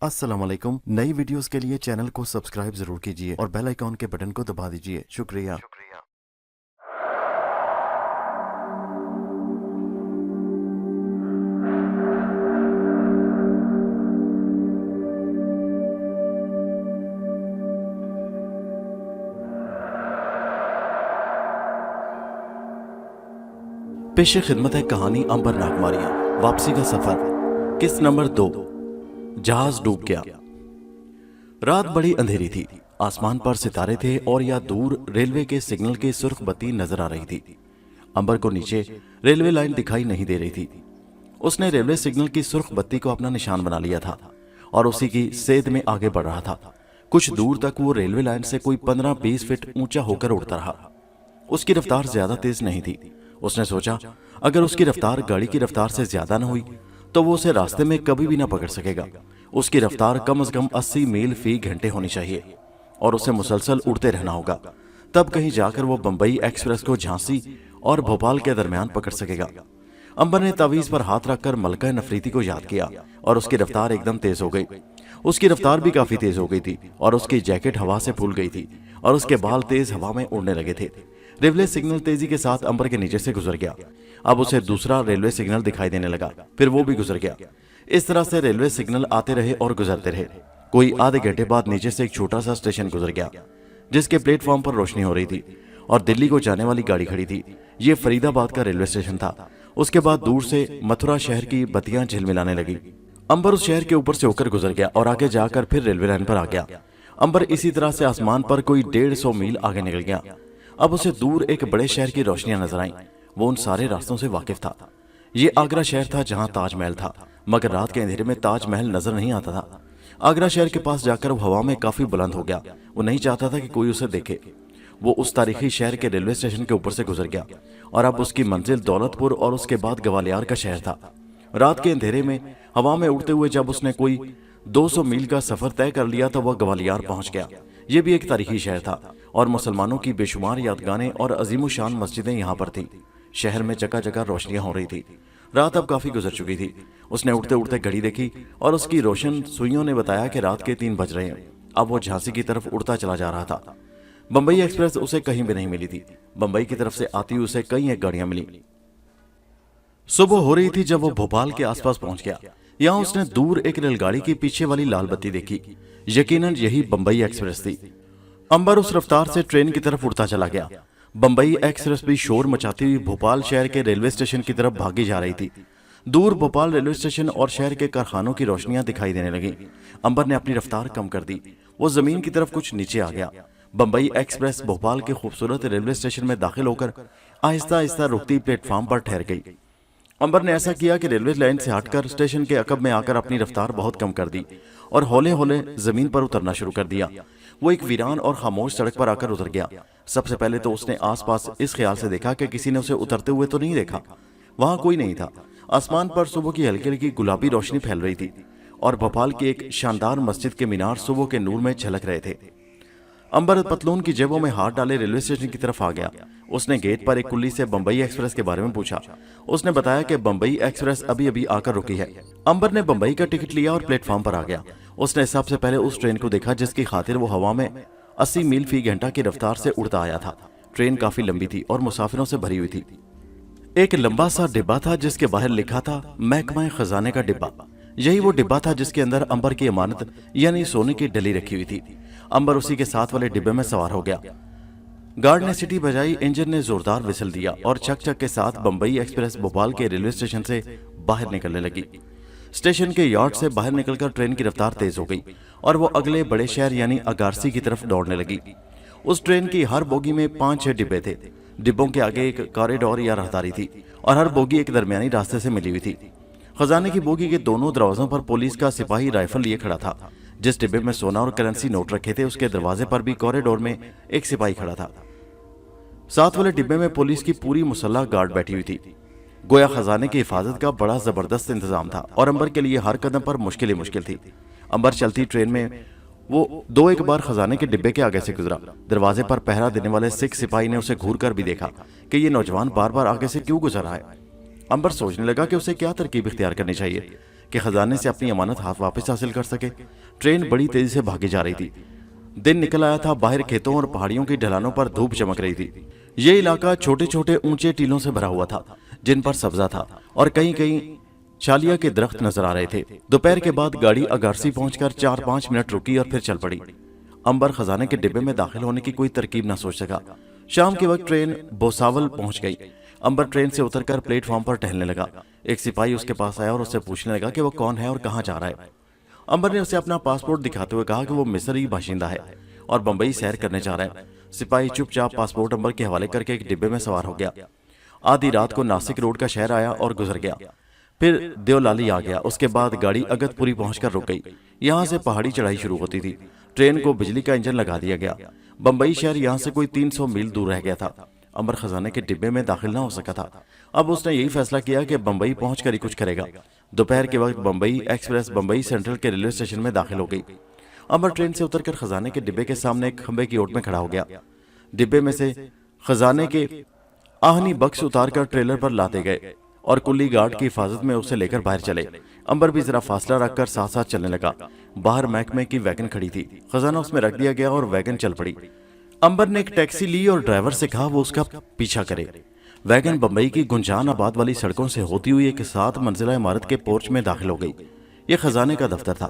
अस्सलाम वालेकुम। नई वीडियोस के लिए चैनल को सब्सक्राइब जरूर कीजिए और बेल आइकॉन के बटन को दबा दीजिए। शुक्रिया। पेश खिदमत है कहानी अंबर नागमारियां, वापसी का सफर। किस्त नंबर 2, जहाज डूब गया। रात बड़ी अंधेरी थी, आसमान पर सितारे थे और या दूर रेलवे के सिग्नल की सुर्ख बत्ती नजर आ रही थी। अंबर को नीचे रेलवे लाइन दिखाई नहीं दे रही थी। उसने रेलवे सिग्नल की सुर्ख बत्ती को अपना निशान बना लिया था और उसी की सेध में आगे बढ़ रहा था। कुछ दूर तक वो रेलवे लाइन से कोई 15-20 फीट ऊंचा होकर उड़ता रहा। उसकी रफ्तार ज्यादा तेज नहीं थी। उसने सोचा, अगर उसकी रफ्तार गाड़ी की रफ्तार से ज्यादा न हुई तो वो उसे रास्ते में कभी भी ना पकड़ सकेगा। उसकी रफ्तार कम से कम 80 मील फी घंटे होनी चाहिए और उसे मुसलसल उड़ते रहना होगा। तब कहीं जाकर वो बंबई एक्सप्रेस को झांसी और भोपाल के दरमियान पकड़ सकेगा। अंबर ने तावीज पर हाथ रखकर मलका नफरीती को याद किया और उसकी रफ्तार एकदम तेज हो गई। उसकी रफ्तार भी काफी तेज हो गई थी और उसकी जैकेट हवा से फूल गई थी और उसके बाल तेज हवा में उड़ने लगे थे। रेलवे सिग्नल तेजी के साथ अंबर के नीचे से गुजर गया। अब उसे दूसरा रेलवे सिग्नल दिखाई देने लगा, फिर वो भी गुजर गया। इस तरह से रेलवे सिग्नल आते रहे और गुजरते रहे। कोई आधे घंटे बाद नीचे से एक छोटा सा स्टेशन गुजर गया जिसके प्लेटफॉर्म पर रोशनी हो रही थी और दिल्ली को जाने वाली गाड़ी खड़ी थी। ये फरीदाबाद का रेलवे स्टेशन था। उसके बाद दूर से मथुरा शहर की बत्तियां झिलमिलाने लगी। अंबर उस शहर के ऊपर से होकर गुजर गया और आगे जाकर फिर रेलवे लाइन पर आ गया। अंबर इसी तरह से आसमान पर कोई 150 मील आगे निकल गया। अब उसे दूर एक बड़े शहर की रोशनियां नजर आईं। वो उन सारे रास्तों से वाकिफ था। ये आगरा शहर था जहां ताजमहल था, मगर रात के अंधेरे में ताजमहल नजर नहीं आता था। आगरा शहर के पास जाकर वो हवा में काफी बुलंद हो गया। वो नहीं चाहता था कि कोई उसे देखे। वो उस तारीखी शहर के रेलवे स्टेशन के ऊपर से गुजर गया और अब उसकी मंजिल दौलतपुर और उसके बाद ग्वालियर का शहर था। रात के अंधेरे में हवा में उड़ते हुए जब उसने कोई 200 मील का सफर तय कर लिया तो वह ग्वालियर पहुंच गया। यह भी एक तारीखी शहर था और मुसलमानों की बेशुमार यादगारें और अजीमुशान मस्जिदें यहाँ पर थीं। शहर में जगह जगह रोशनियां हो रही थी। रात अब काफी गुजर चुकी थी। उसने उड़ते उड़ते घड़ी देखी और उसकी रोशन सुइयों ने बताया कि रात के 3 बज रहे हैं। अब वो झांसी की तरफ उड़ता चला जा रहा था। बंबई एक्सप्रेस उसे कहीं भी नहीं मिली थी। बंबई की तरफ से आती उसे कई एक गाड़ियां मिली। सुबह हो रही थी जब वो भोपाल के आसपास पहुंच गया। यहाँ उसने दूर एक रेलगाड़ी की पीछे वाली लाल बत्ती देखी। यकीनन यही बंबई एक्सप्रेस थी। अंबर उस रफ्तार से ट्रेन की तरफ उड़ता चला गया। बंबई एक्सप्रेस भी शोर मचाती हुई भोपाल शहर के रेलवे स्टेशन की तरफ भागी जा रही थी। दूर भोपाल रेलवे स्टेशन और शहर के कारखानों की रोशनियां दिखाई देने लगी। अंबर ने अपनी रफ्तार कम कर दी। वो जमीन की तरफ कुछ नीचे आ गया। बंबई एक्सप्रेस भोपाल के खूबसूरत रेलवे स्टेशन में दाखिल होकर आहिस्ता आहिस्ता रुकती प्लेटफॉर्म पर ठहर गई। अंबर ने ऐसा किया कि रेलवे लाइन से हटकर स्टेशन के अकब में आकर अपनी रफ्तार बहुत कम कर दी और हौले हौले जमीन पर उतरना शुरू कर दिया। वो एक वीरान और खामोश सड़क पर आकर उतर गया। सबसे पहले तो उसने आसपास इस ख्याल से देखा कि किसी ने उसे उतरते हुए तो नहीं देखा। वहां कोई नहीं था। आसमान पर सुबह की हल्की हल्की गुलाबी रोशनी फैल रही थी और भोपाल की एक शानदार मस्जिद के मीनार सुबह के नूर में झलक रहे थे। अंबर पतलून की जेबों में हाथ डाले रेलवे स्टेशन की तरफ आ गया। उसने गेट पर एक कुल्ली से बंबई एक्सप्रेस के बारे में पूछा। उसने बताया कि बंबई एक्सप्रेस अभी अभी आकर रुकी है। अंबर ने बंबई का टिकट लिया और प्लेटफॉर्म पर आ गया। उसने सबसे पहले उस ट्रेन को देखा जिसकी खातिर वो हवा में 80 मील फी घंटा की रफ्तार से उड़ता आया था। ट्रेन काफी लंबी थी और मुसाफिरों से भरी हुई थी। एक लंबा सा डिब्बा था जिसके बाहर लिखा था महकमा खजाने का डिब्बा। यही वो डिब्बा था जिसके अंदर अंबर की अमानत यानी सोने की डली रखी हुई थी। अंबर उसी के साथ वाले डिब्बे में सवार हो गया। गार्ड ने सीटी बजाई, इंजन ने जोरदार विसल दिया और चक चक के साथ बंबई एक्सप्रेस भोपाल के रेलवे स्टेशन से बाहर निकलने लगी। स्टेशन के यार्ड से बाहर निकलकर ट्रेन की रफ्तार तेज हो गई और वो अगले बड़े शहर यानी अगारसी की तरफ दौड़ने लगी। उस ट्रेन की हर बोगी में 5-6 डिब्बे थे। डिब्बों के आगे एक कॉरिडोर या राहदारी थी और हर बोगी एक दरमियानी रास्ते से मिली हुई थी। खजाने की बोगी के दोनों दरवाजों पर पुलिस का सिपाही राइफल लिए खड़ा था। जिस डिब्बे में सोना और करेंसी नोट रखे थे उसके दरवाजे पर भी कॉरिडोर में एक सिपाही खड़ा था। साथ वाले डिब्बे में पुलिस की पूरी मुसल्लह गार्ड बैठी हुई थी। गोया खजाने की हिफाजत का बड़ा जबरदस्त इंतजाम था और अंबर के लिए हर कदम पर मुश्किल ही मुश्किल थी। अंबर चलती ट्रेन में वो 2-1 बार खजाने के डिब्बे के आगे से गुजरा। दरवाजे पर पहरा देने वाले सिख सिपाही ने उसे घूर कर भी देखा कि ये नौजवान बार बार आगे से क्यों गुजर रहा है। अंबर सोचने लगा कि उसे क्या तरकीब इख्तियार करनी चाहिए کہ خزانے سے اپنی امانت ہاتھ واپس حاصل کر سکے۔ ٹرین بڑی تیزی سے بھاگی جا رہی تھی۔ دن نکل آیا تھا، باہر کھیتوں اور پہاڑیوں کی ڈھلانوں پر دھوپ چمک رہی تھی۔ یہ علاقہ چھوٹے چھوٹے اونچے ٹیلوں سے بھرا ہوا تھا جن پر سبزہ تھا اور کہیں کہیں چالیا کے درخت نظر آ رہے تھے۔ دوپہر کے بعد گاڑی اگارسی پہنچ کر 4-5 منٹ رکی اور پھر چل پڑی۔ امبر خزانے کے ڈبے میں داخل ہونے کی کوئی ترکیب نہ سوچ سکا۔ شام کے وقت ٹرین بوساول پہنچ گئی۔ امبر ٹرین سے اتر کر پلیٹ فارم پر ٹہلنے لگا۔ ایک سپاہی اس کے پاس آیا اور اس سے پوچھنے لگا کہ وہ کون ہے اور کہاں جا رہا ہے۔ امبر نے اسے اپنا پاسپورٹ دکھاتے ہوئے کہا کہ وہ مصری باشندہ ہے اور بمبئی سیر کرنے جا رہا ہے۔ سپاہی چپ چاپ پاسپورٹ امبر کے حوالے کر کے ایک ڈبے میں سوار ہو گیا۔ آدھی رات کو ناسک روڈ کا شہر آیا اور گزر گیا، پھر دیولالی آ گیا۔ اس کے بعد گاڑی اگت پوری پہنچ کر رک گئی۔ یہاں سے پہاڑی چڑھائی شروع ہوتی تھی۔ ٹرین کو بجلی کا انجن لگا دیا گیا۔ بمبئی شہر یہاں سے کوئی 300 میل دور رہ گیا تھا۔ امبر خزانے کے ڈبے میں داخل نہ ہو سکا تھا۔ اب اس نے یہی فیصلہ کیا کہ بمبئی پہنچ کر ہی کچھ کرے گا۔ دوپہر کے وقت بمبئی ایکسپریس بمبئی سینٹرل کے ریلوے اسٹیشن میں داخل ہو گئی۔ امبر ٹرین سے اتر کر خزانے کے ڈبے کے سامنے ایک کھمبے کی اوٹ میں کھڑا ہو گیا۔ ڈبے میں سے خزانے کے آہنی بکس اتار کر ٹریلر پر لاتے گئے اور کلی گارڈ کی حفاظت میں اسے لے کر باہر چلے۔ امبر بھی ذرا فاصلہ رکھ کر ساتھ ساتھ چلنے لگا۔ باہر محکمے کی ویگن کھڑی تھی۔ خزانہ اس میں رکھ دیا گیا اور ویگن چل پڑی۔ امبر نے ایک ٹیکسی لی اور ڈرائیور سے کہا وہ اس کا پیچھا کرے۔ ویگن بمبئی کی گنجان آباد والی سڑکوں سے ہوتی ہوئی ایک 7 منزلہ عمارت کے پورچ میں داخل ہو گئی۔ یہ خزانے کا دفتر تھا۔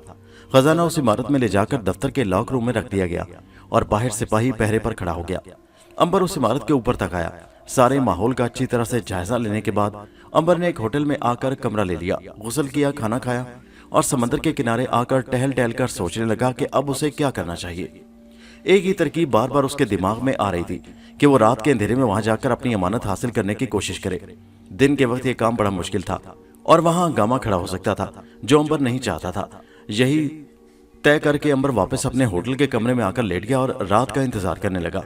خزانہ اس عمارت میں لے جا کر دفتر کے لاک روم میں رکھ دیا گیا اور باہر سپاہی پہرے پر کھڑا ہو گیا۔ امبر اس عمارت کے اوپر تک آیا۔ سارے ماحول کا اچھی طرح سے جائزہ لینے کے بعد امبر نے ایک ہوٹل میں آ کر کمرہ لے لیا، غسل کیا، کھانا کھایا اور سمندر کے کنارے آ کر ٹہل ٹہل کر سوچنے لگا کہ اب اسے کیا کرنا چاہیے۔ ایک ہی ترکیب بار بار اس کے دماغ میں آ رہی تھی کہ وہ رات کے اندھیرے میں وہاں جا کر اپنی امانت حاصل کرنے کی کوشش کرے۔ دن کے وقت یہ کام بڑا مشکل تھا اور وہاں ہنگامہ کھڑا ہو سکتا تھا جو امبر نہیں چاہتا تھا۔ یہی طے کر کے امبر واپس اپنے ہوٹل کے کمرے میں آ کر لیٹ گیا اور رات کا انتظار کرنے لگا۔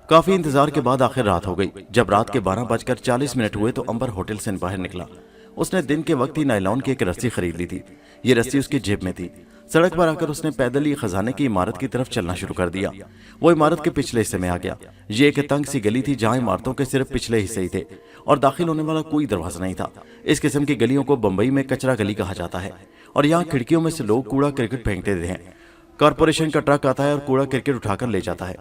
کافی انتظار کے بعد آخر رات ہو گئی۔ جب رات کے 12:40 ہوئے تو امبر ہوٹل سے باہر نکلا۔ اس نے دن کے وقت ہی نائلون کی ایک رسی خرید لی تھی۔ یہ رسی اس کی جیب میں تھی۔ سڑک پر آ کر اس نے پیدل ہی خزانے کی عمارت کی طرف چلنا شروع کر دیا۔ وہ عمارت کے پچھلے حصے میں آ گیا۔ یہ ایک تنگ سی گلی تھی جہاں عمارتوں کے صرف پچھلے حصے ہی تھے اور داخل ہونے والا کوئی دروازہ نہیں تھا۔ اس قسم کی گلیوں کو بمبئی میں کچرا گلی کہا جاتا ہے اور یہاں کھڑکیوں میں سے لوگ کوڑا کرکٹ پھینکتے رہتے ہیں۔ کارپوریشن کا ٹرک آتا ہے اور کوڑا کرکٹ اٹھا کر لے جاتا ہے۔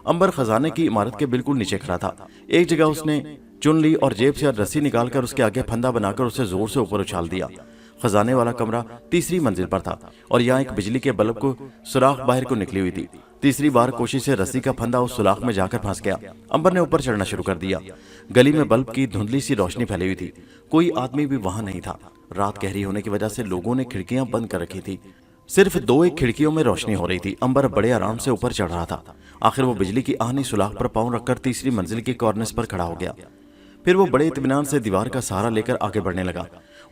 امبر خزانے کی عمارت کے بالکل نیچے کھڑا تھا۔ ایک جگہ اس نے چن لی اور جیب سے رسی نکال کر اس کے آگے پھندا بنا کر اسے زور سے اوپر اچھال دیا۔ خزانے والا کمرہ 3ری منزل پر تھا اور یہاں ایک بجلی کے بلب کو سوراخ باہر کو نکلی ہوئی تھی۔ تیسری بار کوشش سے رسی کا پھندا اس سوراخ میں جا کر پھنس گیا۔ امبر نے اوپر چڑھنا شروع کر دیا۔ گلی میں بلب کی دھندلی سی روشنی پھیلی ہوئی تھی۔ کوئی آدمی بھی وہاں نہیں تھا۔ رات گہری ہونے کی وجہ سے لوگوں نے کھڑکیاں بند کر رکھی تھی۔ صرف 2 کھڑکیوں میں روشنی ہو رہی تھی۔ امبر بڑے آرام سے اوپر چڑھ رہا تھا۔ آخر وہ بجلی کی آہنی سوراخ پر پاؤں رکھ کر 3ری منزل کی کارنس پر کھڑا ہو گیا۔ پھر وہ بڑے اطمینان سے دیوار کا سہارا لے کر آگے بڑھنے لگا۔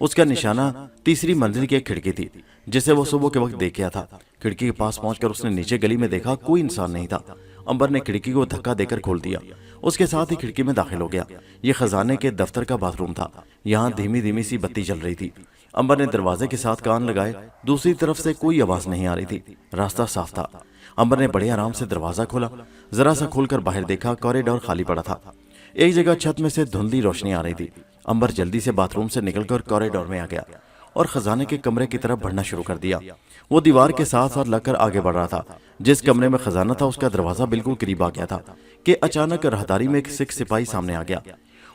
اس کا نشانہ 3ری منزل کی ایک کھڑکی تھی جسے وہ صبح کے وقت دیکھ گیا تھا۔ کھڑکی کے پاس پہنچ کر اس نے نیچے گلی میں دیکھا کوئی انسان نہیں تھا۔ امبر نے کھڑکی کو دھکا دے کر کھول دیا۔ اس کے ساتھ ہی کھڑکی میں داخل ہو گیا۔ یہ خزانے کے دفتر کا باتھ روم تھا۔ یہاں دھیمی دھیمی سی بتی جل رہی تھی۔ امبر نے دروازے کے ساتھ کان لگائے۔ دوسری طرف سے کوئی آواز نہیں آ رہی تھی۔ راستہ صاف تھا۔ امبر نے بڑے آرام سے دروازہ کھولا۔ ذرا سا کھول کر باہر دیکھا، کوریڈور خالی پڑا تھا۔ ایک جگہ چھت میں سے دھندلی روشنی آ رہی تھی۔ امبر جلدی سے باتھ روم سے نکل کر کوریڈور میں آ گیا اور خزانے کے کمرے کی طرف بڑھنا شروع کر دیا۔ وہ دیوار کے ساتھ ساتھ لگ کر آگے بڑھ رہا تھا۔ جس کمرے میں خزانہ تھا اس کا دروازہ بالکل قریب آ گیا تھا کہ اچانک راہداری میں ایک سکھ سپاہی سامنے آ گیا۔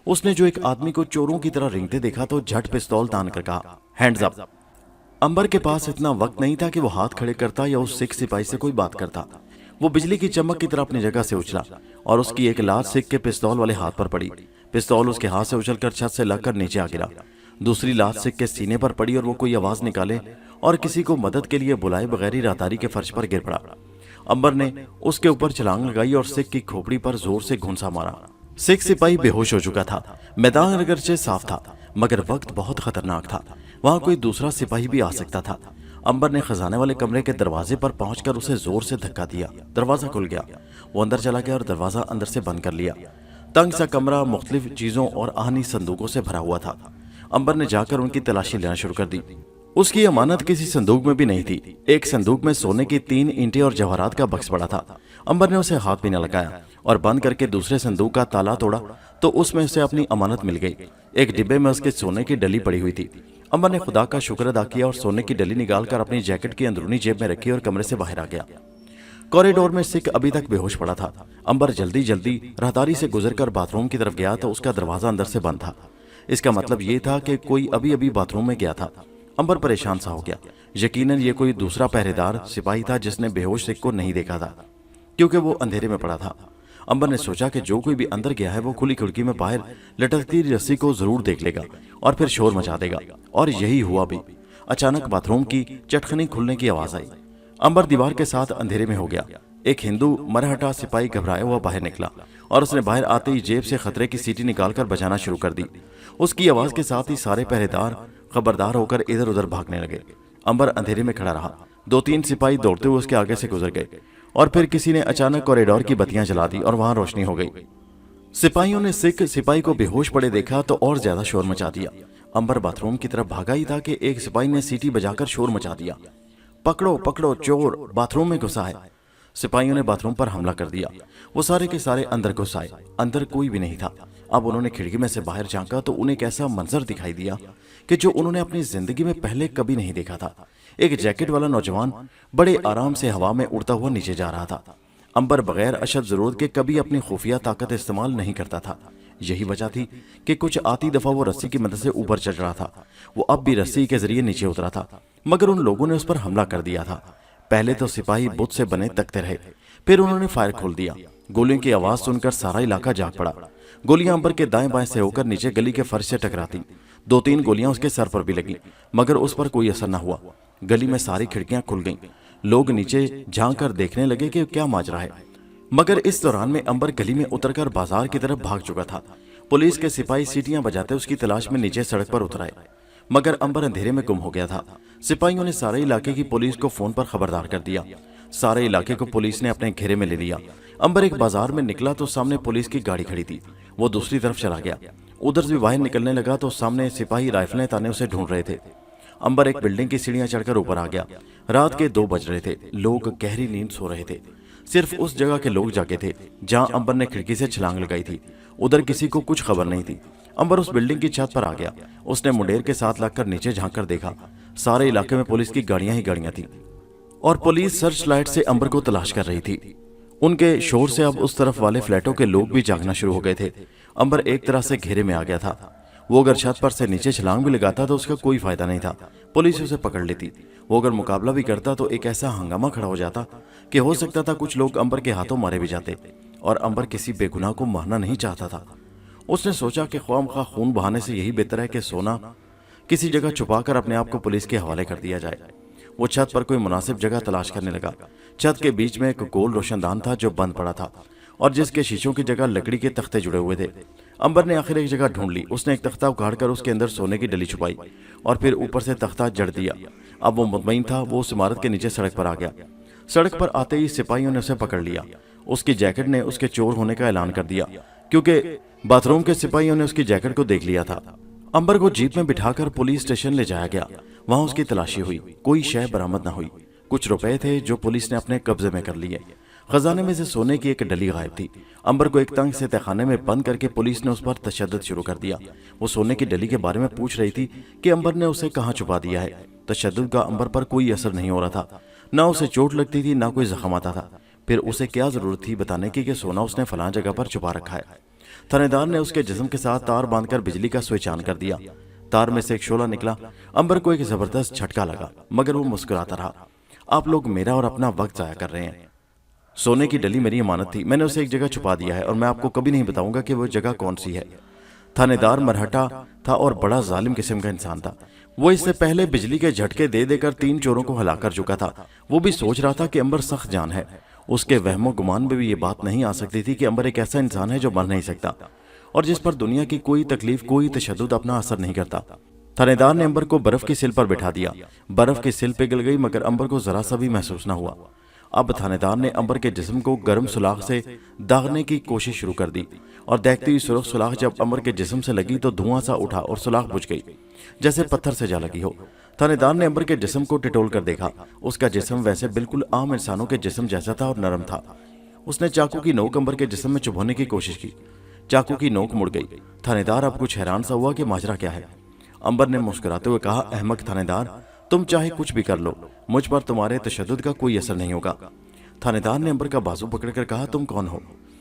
اس نے جو ایک آدمی کو چوروں کی طرح رینگتے دیکھا تو جھٹ پستول تان کر کہا، ہینڈز اپ۔ امبر کے پاس اتنا وقت نہیں تھا کہ وہ ہاتھ کھڑے کرتا یا اس سکھ سپاہی سے کوئی بات کرتا۔ وہ بجلی کی چمک کی طرح اپنی جگہ سے اچھلا اور اس کی ایک لات سکھ کے پستول والے ہاتھ پر پڑی۔ پستول اس کے ہاتھ سے اچھل کر چھت سے لگ کر نیچے آ گرا۔ دوسری لات سکھ کے سینے پر پڑی اور وہ کوئی آواز نکالے اور کسی کو مدد کے لیے بلائے بغیر ہی راہداری کے فرش پر گر پڑا۔ امبر نے اس کے اوپر چھلانگ لگائی اور سکھ کی کھوپڑی پر زور سے گھونسا مارا۔ سکھ سپاہی بے ہوش ہو چکا تھا۔ میدان اگرچہ صاف تھا مگر وقت بہت خطرناک تھا۔ وہاں کوئی دوسرا سپاہی بھی آ سکتا تھا۔ امبر نے خزانے والے کمرے کے دروازے پر پہنچ کر اسے زور سے دھکا دیا۔ دروازہ کھل گیا۔ وہ اندر چلا گیا اور دروازہ اندر سے بند کر لیا۔ تنگ سا کمرہ مختلف چیزوں اور آہنی صندوقوں سے بھرا ہوا تھا۔ امبر نے جا کر ان کی تلاشی لینا شروع کر دی۔ اس کی امانت کسی صندوق میں بھی نہیں تھی۔ ایک صندوق میں سونے کی 3 اینٹیں اور جواہرات کا بکس پڑا تھا۔ امبر نے اسے ہاتھ بھی نہ لگایا اور بند کر کے دوسرے صندوق کا تالا توڑا تو اس میں اسے اپنی امانت مل گئی۔ ایک ڈبے میں اس کے سونے کی ڈلی پڑی ہوئی تھی۔ अंबर ने खुदा का शुक्र अदा किया और सोने की डली निकालकर अपनी जैकेट की अंदरूनी जेब में रखी और कमरे से बाहर आ गया। कॉरिडोर में सिख अभी तक बेहोश पड़ा था। अंबर जल्दी जल्दी राहदारी से गुजरकर बाथरूम की तरफ गया तो उसका दरवाजा अंदर से बंद था। इसका मतलब ये था कि कोई अभी अभी बाथरूम में गया था। अंबर परेशान सा हो गया। यकीनन ये कोई दूसरा पहरेदार सिपाही था जिसने बेहोश सिख को नहीं देखा था, क्योंकि वो अंधेरे में पड़ा था। अंबर ने सोचा कि जो कोई भी अंदर गया है वो खुली खिड़की में बाहर लटकती रस्सी को जरूर देख लेगा और फिर शोर मचा देगा, और यही हुआ भी। अचानक बाथरूम की चटखनी खुलने की आवाज आई। अंबर दीवार के साथ अंधेरे में हो गया। एक हिंदू मरहटा सिपाही घबराया हुआ बाहर निकला और उसने बाहर आते ही जेब से खतरे की सीटी निकालकर बजाना शुरू कर दी। उसकी आवाज के साथ ही सारे पहरेदार खबरदार होकर इधर उधर भागने लगे। अंबर अंधेरे में खड़ा रहा। 2-3 सिपाही दौड़ते हुए उसके आगे से गुजर गए और फिर किसी ने अचानक कॉरिडोर की बत्तियां जला दी और वहां रोशनी हो गई। सिपाहियों ने सिख सिपाही को बेहोश पड़े देखा तो और ज्यादा शोर मचा दिया। अंबर बाथरूम की तरफ भागा ही था कि एक सिपाही ने सीटी बजाकर शोर मचा दिया, पकड़ो पकड़ो, चोर बाथरूम में घुसा है। सिपाहियों ने बाथरूम पर हमला कर दिया। वो सारे के सारे अंदर घुस आए। अंदर कोई भी नहीं था। अब उन्होंने खिड़की में से बाहर झांका तो उन्हें एक ऐसा मंजर दिखाई दिया कि जो उन्होंने अपनी जिंदगी में पहले कभी नहीं देखा था। एक जैकेट वाला नौजवान बड़े आराम से हवा में उड़ता हुआ नीचे जा रहा था। अंबर बगैर अशद जरूरत के कभी अपनी खुफिया ताकत इस्तेमाल नहीं करता था। यही वजह थी कि कुछ आती दफा वो रस्सी की मदद से ऊपर चढ़ रहा था। वो अब भी रस्सी के जरिए नीचे उतरा था, मगर उन लोगों ने उस पर हमला कर दिया था। पहले तो सिपाही बुत से बने तकते रहे, फिर उन्होंने फायर खोल दिया। गोलियों की आवाज सुनकर सारा इलाका जाग पड़ा। गोलियां अंबर के दाएं बाएं से होकर नीचे गली के फर्श से टकराती। 2-3 गोलियां उसके सर पर भी लगी, मगर उस पर कोई असर न हुआ। गली में सारी खिड़कियां खुल गईं। लोग नीचे झांक कर देखने लगे कि क्या माजरा है, मगर इस दौरान में अंबर गली में उतरकर बाजार की तरफ भाग चुका था। पुलिस के सिपाही सीटियां बजाते उसकी तलाश में नीचे सड़क पर उतर आए, मगर अंबर अंधेरे में गुम हो गया था। सिपाहियों ने सारे इलाके की पुलिस को फोन पर खबरदार कर दिया। सारे इलाके को पुलिस ने अपने घेरे में ले लिया। अंबर एक बाजार में निकला तो सामने पुलिस की गाड़ी खड़ी थी। वो दूसरी तरफ चला गया। उधर से बाहर निकलने लगा तो सामने सिपाही राइफलें ताने उसे ढूंढ रहे थे। अंबर एक बिल्डिंग की सीढ़ियां चढ़कर ऊपर आ गया। रात के 2 बज रहे थे। लोग गहरी नींद सो रहे थे। सिर्फ उस जगह के लोग जागे थे जहां अंबर ने खिड़की से छलांग लगाई थी। उधर किसी को कुछ खबर नहीं थी। अंबर उस बिल्डिंग की छत पर आ गया। उसने मुंडेर के साथ लगकर नीचे झांक कर देखा। सारे इलाके में पुलिस की गाड़ियां ही गाड़ियां थी और पुलिस सर्च लाइट से अंबर को तलाश कर रही थी। उनके शोर से अब उस तरफ वाले फ्लैटों के लोग भी जागना शुरू हो गए थे। अंबर एक तरह से घेरे में आ गया था। वो अगर छत पर से नीचे छलांग भी लगाता तो उसका कोई फायदा नहीं था। पुलिस उसे पकड़ लेती। वो अगर मुकाबला भी करता तो एक ऐसा हंगामा खड़ा हो जाता कि हो सकता था कुछ लोग अंबर के हाथों मारे भी जाते, और अंबर किसी बेगुनाह को मारना नहीं चाहता था। उसने सोचा कि ख्वामखा खून बहाने से यही बेहतर है कि सोना किसी जगह छुपाकर अपने आप को पुलिस के हवाले कर दिया जाए। वो छत पर कोई मुनासिब जगह तलाश करने लगा। छत के बीच में एक गोल रोशनदान था जो बंद पड़ा था और जिसके शीशों की जगह लकड़ी के तख्ते जुड़े हुए थे। अंबर ने आखिर एक जगह ढूंढ ली। उसने एक तख्ता उखाड़कर उसके अंदर सोने की डली छुपाई और फिर ऊपर से तख्ता जड़ दिया। अब वो मुतमईन था। वो उस इमारत के नीचे सड़क पर आ गया। सड़क पर आते ही सिपाहियों ने उसे पकड़ लिया। उसकी जैकेट ने उसके चोर होने का ऐलान कर दिया, क्योंकि बाथरूम के सिपाहियों ने उसकी जैकेट को देख लिया था। अंबर को जीप में बिठाकर पुलिस स्टेशन ले जाया गया। वहां उसकी तलाशी हुई। कोई शय बरामद न हुई। कुछ रुपए थे जो पुलिस ने अपने कब्जे में कर लिए। खजाने में से सोने की एक डली गायब थी। अंबर को एक तंग से तहखाने में बंद करके पुलिस ने उस पर तशद्दुद शुरू कर दिया। वो सोने की डली के बारे में पूछ रही थी कि अंबर ने उसे कहाँ छुपा दिया है। तशद्दुद का अंबर पर कोई असर नहीं हो रहा था। ना उसे चोट लगती थी, ना कोई जख्म आता था। फिर उसे क्या जरूरत थी बताने की कि सोना उसने फलां जगह पर छुपा रखा है। थानेदार ने उसके जिस्म के साथ तार बांधकर बिजली का स्विच ऑन कर दिया। तार में से एक शोला निकला। अंबर को एक जबरदस्त झटका लगा, मगर वो मुस्कुराता रहा। आप लोग मेरा और अपना वक्त जाया कर रहे हैं। सोने की डली मेरी अमानत थी। मैंने उसे एक जगह छुपा दिया है और मैं आपको कभी नहीं बताऊंगा कि वो जगह कौन सी है। थानेदार मरहटा था और बड़ा जालिम किस्म का इंसान था। वो इससे पहले बिजली के झटके दे देकर 3 चोरों को हला कर चुका था। वो भी सोच रहा था कि अंबर सख्त जान है। उसके वहमो गुमान में भी ये बात नहीं आ सकती थी कि अंबर एक ऐसा इंसान है जो मर नहीं सकता और जिस पर दुनिया की कोई तकलीफ, कोई तशद्दुद अपना असर नहीं करता। थानेदार ने अंबर को बर्फ की सिल पर बिठा दिया। बर्फ की सिल पिघल गई, मगर अंबर को जरा सा भी महसूस न हुआ। अब थानेदार ने अंबर के जिस्म को गर्म सुलाख से दागने की कोशिश शुरू कर दी और देखती हुई सुरख सुलाख जब अंबर के जिस्म से लगी तो धुआं सा उठा और सुलाख बुझ गई, जैसे पत्थर से जा लगी हो। थानेदार ने अंबर के जिस्म को टिटोल कर देखा। उसका जिस्म वैसे बिल्कुल आम इंसानों के जिस्म जैसा था और नरम था। उसने चाकू की नोक अंबर के जिस्म में चुभोने की कोशिश की। चाकू की नोक मुड़ गई। थानेदार अब कुछ हैरान सा हुआ कि माजरा क्या है। अंबर ने मुस्कुराते हुए कहा, अहमक थानेदार, तुम चाहे कुछ भी कर लो, मुझ पर तुम्हारे तशद्दुद का कोई असर नहीं होगा। थानेदार ने अंबर का बाजू पकड़कर कहा, तुम कौन हो?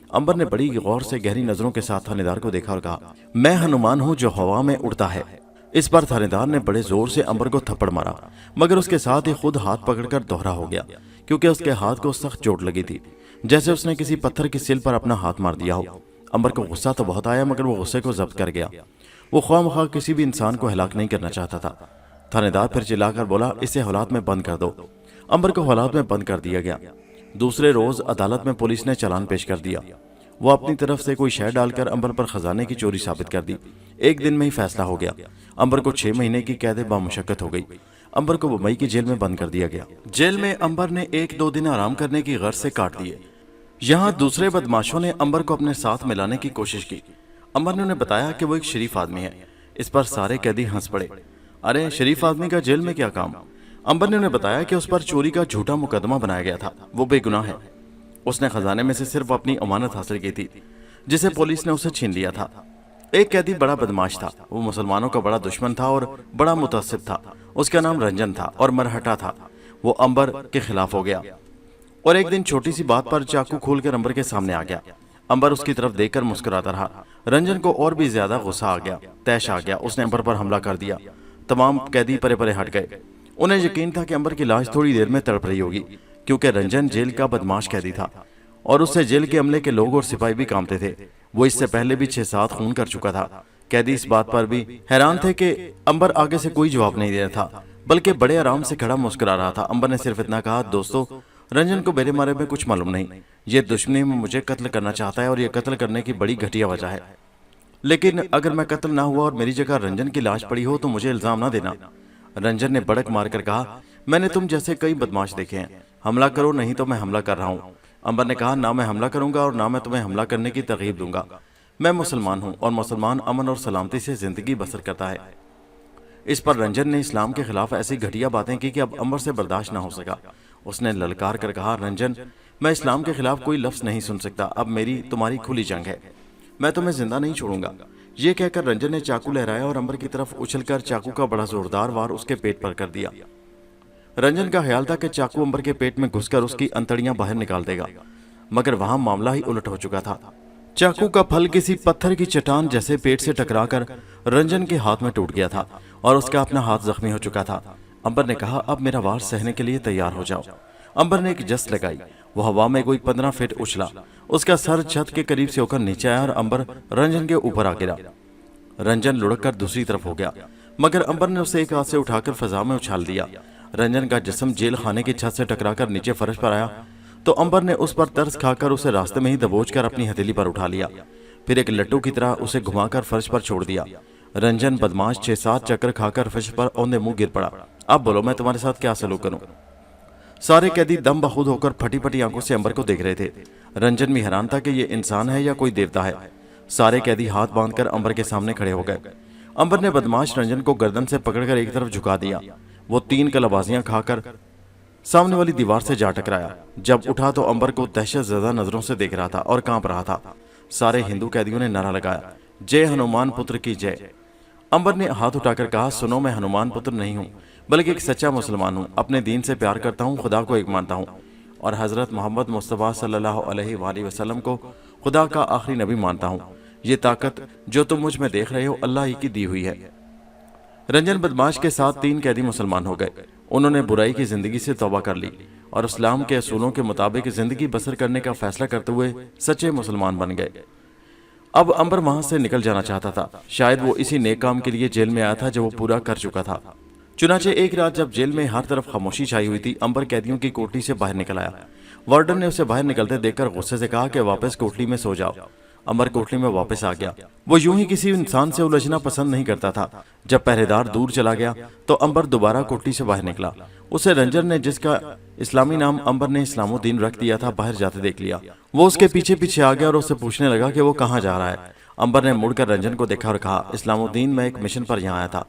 अंबर ने बड़ी गौर से गहरी नजरों के साथ थानेदार को देखा और कहा, मैं हनुमान हूं जो हवा में उड़ता है। इस बार थानेदार ने बड़े जोर से अंबर को थप्पड़ मारा, मगर उसके साथ ही खुद हाथ पकड़कर दोहरा हो गया, क्योंकि उसके हाथ को सख्त चोट लगी थी, जैसे उसने किसी पत्थर की सिल पर अपना हाथ मार दिया हो। अंबर को गुस्सा तो बहुत आया, मगर वो गुस्से को जब्त कर गया। वो ख्वामख्वाह किसी भी इंसान को हलाक नहीं करना चाहता था। थानेदार फिर चिल्लाकर बोला, इसे हौलात में बंद कर दो। अंबर को हौलात में बंद कर दिया गया। दूसरे रोज अदालत में पुलिस ने चालान पेश कर दिया। वो अपनी तरफ से कोई शय डालकर अंबर पर खजाने की चोरी साबित कर दी। एक दिन में ही फैसला हो गया। अंबर को 6 महीने की कैद बामुशक्कत हो गई। अंबर को बम्बई की जेल में बंद कर दिया गया। जेल में अंबर ने 1-2 दिन आराम करने की गर्ज से काट दिए। यहाँ दूसरे बदमाशों ने अंबर को अपने साथ मिलाने की कोशिश की। अंबर ने उन्हें बताया कि वो एक शरीफ आदमी है। इस पर सारे कैदी हंस पड़े। अरे, शरीफ आदमी का जेल में क्या काम? अंबर ने उन्हें बताया कि उस पर चोरी का झूठा मुकदमा बनाया गया था, वो बेगुनाह है। उसने खजाने में से सिर्फ अपनी अमानत हासिल की थी, जिसे पुलिस ने उसे छीन लिया था। एक कैदी बड़ा बदमाश था। वो मुसलमानों का बड़ा दुश्मन था और बड़ा मुतअस्सिब था। उसका नाम रंजन था और मरहटा था। वो अंबर के खिलाफ हो गया और एक दिन छोटी सी बात पर चाकू खोलकर अंबर के सामने आ गया। अंबर उसकी तरफ देखकर मुस्कुराता रहा। रंजन को और भी ज्यादा गुस्सा आ गया, तैश आ गया। उसने अंबर पर हमला कर दिया। तमाम कैदी परे परे हट गए। उन्हें यकीन था कि अंबर की लाश थोड़ी देर में तड़प रही होगी, क्योंकि रंजन जेल का बदमाश कैदी था और उससे जेल के अमले के लोग और सिपाही भी कांपते थे। वो इससे पहले भी 6-7 खून कर चुका था। कैदी इस बात पर भी हैरान थे कि अंबर आगे से कोई जवाब नहीं दे रहा था, बल्कि बड़े आराम से खड़ा मुस्कुरा रहा था। अंबर ने सिर्फ इतना कहा, दोस्तों, रंजन को मेरे बारे में कुछ मालूम नहीं। ये दुश्मनी में मुझे कत्ल करना चाहता है और ये कत्ल करने की बड़ी घटिया वजह है। लेकिन अगर मैं कत्ल ना हुआ और मेरी जगह रंजन की लाश पड़ी हो तो मुझे इल्जाम ना देना। रंजन ने बड़क मारकर कहा, मैंने तुम जैसे कई बदमाश देखे हैं। हमला करो, नहीं तो मैं हमला कर रहा हूँ। अंबर ने कहा, ना मैं हमला करूंगा और ना मैं तुम्हें हमला करने की तरगीब दूंगा। मैं मुसलमान हूँ और मुसलमान अमन और सलामती से जिंदगी बसर करता है। इस पर रंजन ने इस्लाम के खिलाफ ऐसी घटिया बातें की कि अब अंबर से बर्दाश्त ना हो सका। उसने ललकार कर कहा, रंजन, मैं इस्लाम के खिलाफ कोई लफ्ज नहीं सुन सकता। अब मेरी तुम्हारी खुली जंग है। मैं तुम्हें जिंदा नहीं छोड़ूंगा। ये कहकर रंजन ने चाकू लहराया और अंबर की तरफ उछलकर चाकू का बड़ा जोरदार वार उसके पेट पर कर दिया। रंजन का ख्याल था कि चाकू अंबर के पेट में घुसकर उसकी अंतड़ियां बाहर निकाल देगा, मगर वहां मामला ही उलट हो चुका था। चाकू का फल किसी पत्थर की चट्टान जैसे पेट से टकराकर रंजन के हाथ में टूट गया था और उसका अपना हाथ जख्मी हो चुका था। अंबर ने कहा, अब मेरा वार सहने के लिए तैयार हो जाओ। अंबर ने एक जस्ट लगाई। वो हवा में कोई 15 फीट उछला। उसका सर छत के करीब से होकर नीचे आया और अंबर रंजन के ऊपर आ गिरा। रंजन लुढ़क कर दूसरी तरफ हो गया, मगर अंबर ने उसे एक हाथ से उठाकर फजा में उछाल दिया। रंजन का जिस्म जेल खाने की छत से टकराकर नीचे फर्श पर आया तो अंबर ने उस पर तरस खाकर उसे रास्ते में ही दबोच कर अपनी हथेली पर उठा लिया। फिर एक लट्टू की तरह उसे घुमाकर फर्श पर छोड़ दिया। रंजन बदमाश 6-7 चक्कर खाकर फर्श पर औंधे मुंह गिर पड़ा। अब बोलो, मैं तुम्हारे साथ क्या सलूक करूं? सारे कैदी दम बखुद होकर फटी फटी आंखों से अंबर को देख रहे थे। रंजन भी हैरान था कि ये इंसान है या कोई देवता है। सारे कैदी हाथ बांधकर अंबर के सामने खड़े हो गए। अंबर ने बदमाश रंजन को गर्दन से पकड़कर एक तरफ झुका दिया। वो 3 कलाबाजियां खाकर सामने वाली दीवार से जा टकराया। जब उठा तो अंबर को दहशत ज़दा नजरों से देख रहा था और कांप रहा था। सारे हिंदू कैदियों ने नारा लगाया, जय हनुमान पुत्र की जय। अंबर ने हाथ उठाकर कहा, सुनो, मैं हनुमान पुत्र नहीं हूँ, बल्कि एक सच्चा मुसलमान हूँ। अपने दीन से प्यार करता हूँ, खुदा को एक मानता हूँ और हजरत मोहम्मद मुस्तफ़ा सल्लल्लाहु अलैहि वसल्लम को खुदा का आखिरी नबी मानता हूँ। ये ताकत जो तुम मुझ में देख रहे हो अल्लाह ही की दी हुई है। रंजन बदमाश के साथ 3 कैदी मुसलमान हो गए। उन्होंने बुराई की जिंदगी से तौबा कर ली और इस्लाम के असूलों के मुताबिक जिंदगी बसर करने का फैसला करते हुए सच्चे मुसलमान बन गए। अब अंबर वहां से निकल जाना चाहता था। शायद वो इसी नेक काम के लिए जेल में आया था जो वो पूरा कर चुका था। चुनाचे एक रात जब जेल में हर तरफ खामोशी छाई हुई थी, अंबर कैदियों की कोठरी से बाहर निकल आया। वार्डन ने उसे बाहर निकलते देखकर गुस्से से कहा कि वापस कोठरी में सो जाओ। अंबर कोठरी में वापस आ गया। वो यूं ही किसी इंसान से उलझना पसंद नहीं करता था। जब पहरेदार दूर चला गया तो अंबर दोबारा कोठरी से बाहर निकला। उसे रंजन ने, जिसका इस्लामी नाम अंबर ने इस्लामुद्दीन रख दिया था, बाहर जाते देख लिया। वो उसके पीछे पीछे आ गया और उससे पूछने लगा कि वो कहाँ जा रहा है। अंबर ने मुड़कर रंजन को देखा और कहा, इस्लामुद्दीन, मैं एक मिशन पर यहाँ आया था,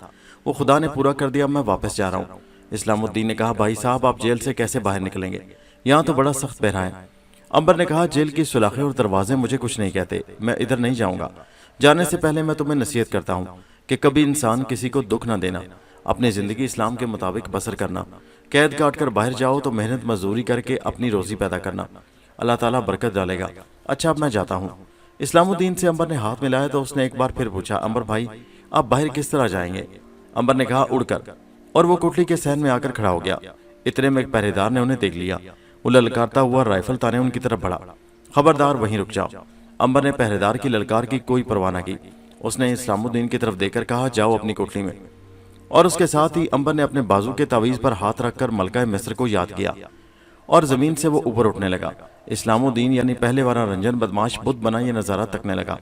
वो खुदा ने पूरा कर दिया, मैं वापस जा रहा हूँ। इस्लामुद्दीन ने कहा, भाई साहब, आप जेल से कैसे बाहर निकलेंगे? यहाँ तो बड़ा सख्त पहरा है। अंबर ने कहा, जेल की सुलाखें और दरवाजे मुझे कुछ नहीं कहते, मैं इधर नहीं जाऊंगा। जाने से पहले मैं तुम्हें नसीहत करता हूँ کہ کبھی انسان کسی کو دکھ نہ دینا، اپنی زندگی اسلام کے مطابق بسر کرنا، قید کاٹ کر باہر جاؤ تو محنت مزدوری کر کے اپنی روزی پیدا کرنا، اللہ تعالیٰ برکت ڈالے گا۔ اچھا اب میں جاتا ہوں۔ اسلام الدین سے انبر نے ہاتھ ملایا تو اس نے ایک بار پھر پوچھا، انبر بھائی آپ باہر کس طرح جائیں گے؟ انبر نے کہا اڑ کر، اور وہ کوٹلی کے صحن میں آ کر کھڑا ہو گیا۔ اتنے میں ایک پہرے دار نے انہیں دیکھ لیا، وہ للکارتا ہوا رائفل تانے ان کی طرف بڑھا۔ خبردار وہیں رک جاؤ۔ انبر نے پہرے دار کی للکار کی کوئی پرواہ نہ کی، اس نے اسلام الدین کی طرف دیکھ کر کہا جاؤ اپنی کوٹلی میں، اور اس کے ساتھ ہی انبر نے اپنے بازو کے تعویذ پر ہاتھ رکھ کر ملکہ مصر کو یاد کیا اور زمین سے وہ اوپر اٹھنے لگا۔ اسلام الدین یعنی پہلے والا رنجن بدماش بت بنا یہ نظارہ تکنے لگا۔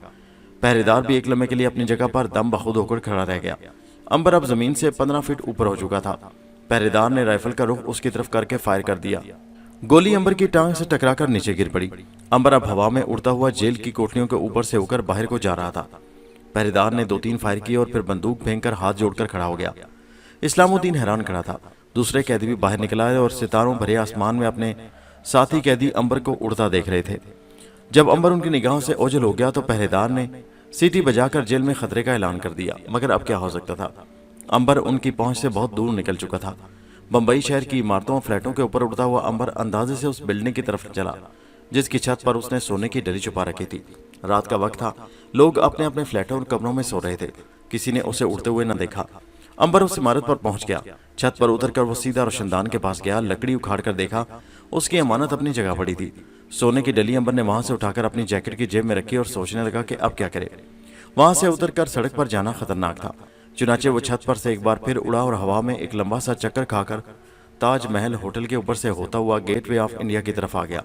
پہرے دار بھی ایک لمحے کے لیے اپنی جگہ پر دم بخود ہو کر کھڑا رہ گیا۔ انبر اب زمین سے 15 فٹ اوپر ہو چکا تھا۔ پہرے دار نے رائفل کا رخ اس کی طرف کر کے فائر کر دیا۔ گولی انبر کی ٹانگ سے ٹکرا کر نیچے گر پڑی۔ انبر اب ہوا میں اڑتا ہوا جیل کی کوٹلیوں کے اوپر سے ہو کر باہر کو جا رہا تھا۔ پہرے دار نے 2-3 فائر کیے اور پھر بندوق پھینک کر ہاتھ جوڑ کر کھڑا ہو گیا۔ اسلام الدین حیران کھڑا تھا۔ دوسرے قیدی بھی باہر نکل آئے اور ستاروں بھرے آسمان میں اپنے ساتھی قیدی انبر کو اڑتا دیکھ رہے تھے۔ جب انبر ان کی نگاہوں سے اوجھل ہو گیا تو پہرے دار نے سیٹی بجا کر جیل میں خطرے کا اعلان کر دیا، مگر اب کیا ہو سکتا تھا؟ انبر ان کی پہنچ سے بہت دور نکل چکا تھا۔ بمبئی شہر کی عمارتوں اور فلیٹوں کے اوپر اڑتا ہوا انبر اندازے سے اس بلڈنگ کی طرف چلا جس کی چھت پر اس نے سونے کی ڈلی چھپا رکھی تھی۔ رات کا وقت تھا، لوگ اپنے اپنے فلیٹوں اور کمروں میں سو رہے تھے، کسی نے اسے اڑتے ہوئے نہ دیکھا۔ انبر اس عمارت پر پہنچ گیا۔ چھت پر اتر کر وہ سیدھا روشندان کے پاس گیا، لکڑی اکھاڑ کر دیکھا، اس کی امانت اپنی جگہ پڑی تھی۔ سونے کی ڈلی انبر نے وہاں سے اٹھا کر اپنی جیکٹ کی جیب میں رکھی اور سوچنے لگا کہ اب کیا کرے۔ وہاں سے اتر کر سڑک پر جانا خطرناک تھا، چنانچہ وہ چھت پر سے ایک بار پھر اڑا اور ہوا میں ایک لمبا سا چکر کھا کر تاج محل ہوٹل کے اوپر سے ہوتا ہوا گیٹ وے آف انڈیا کی طرف آ گیا۔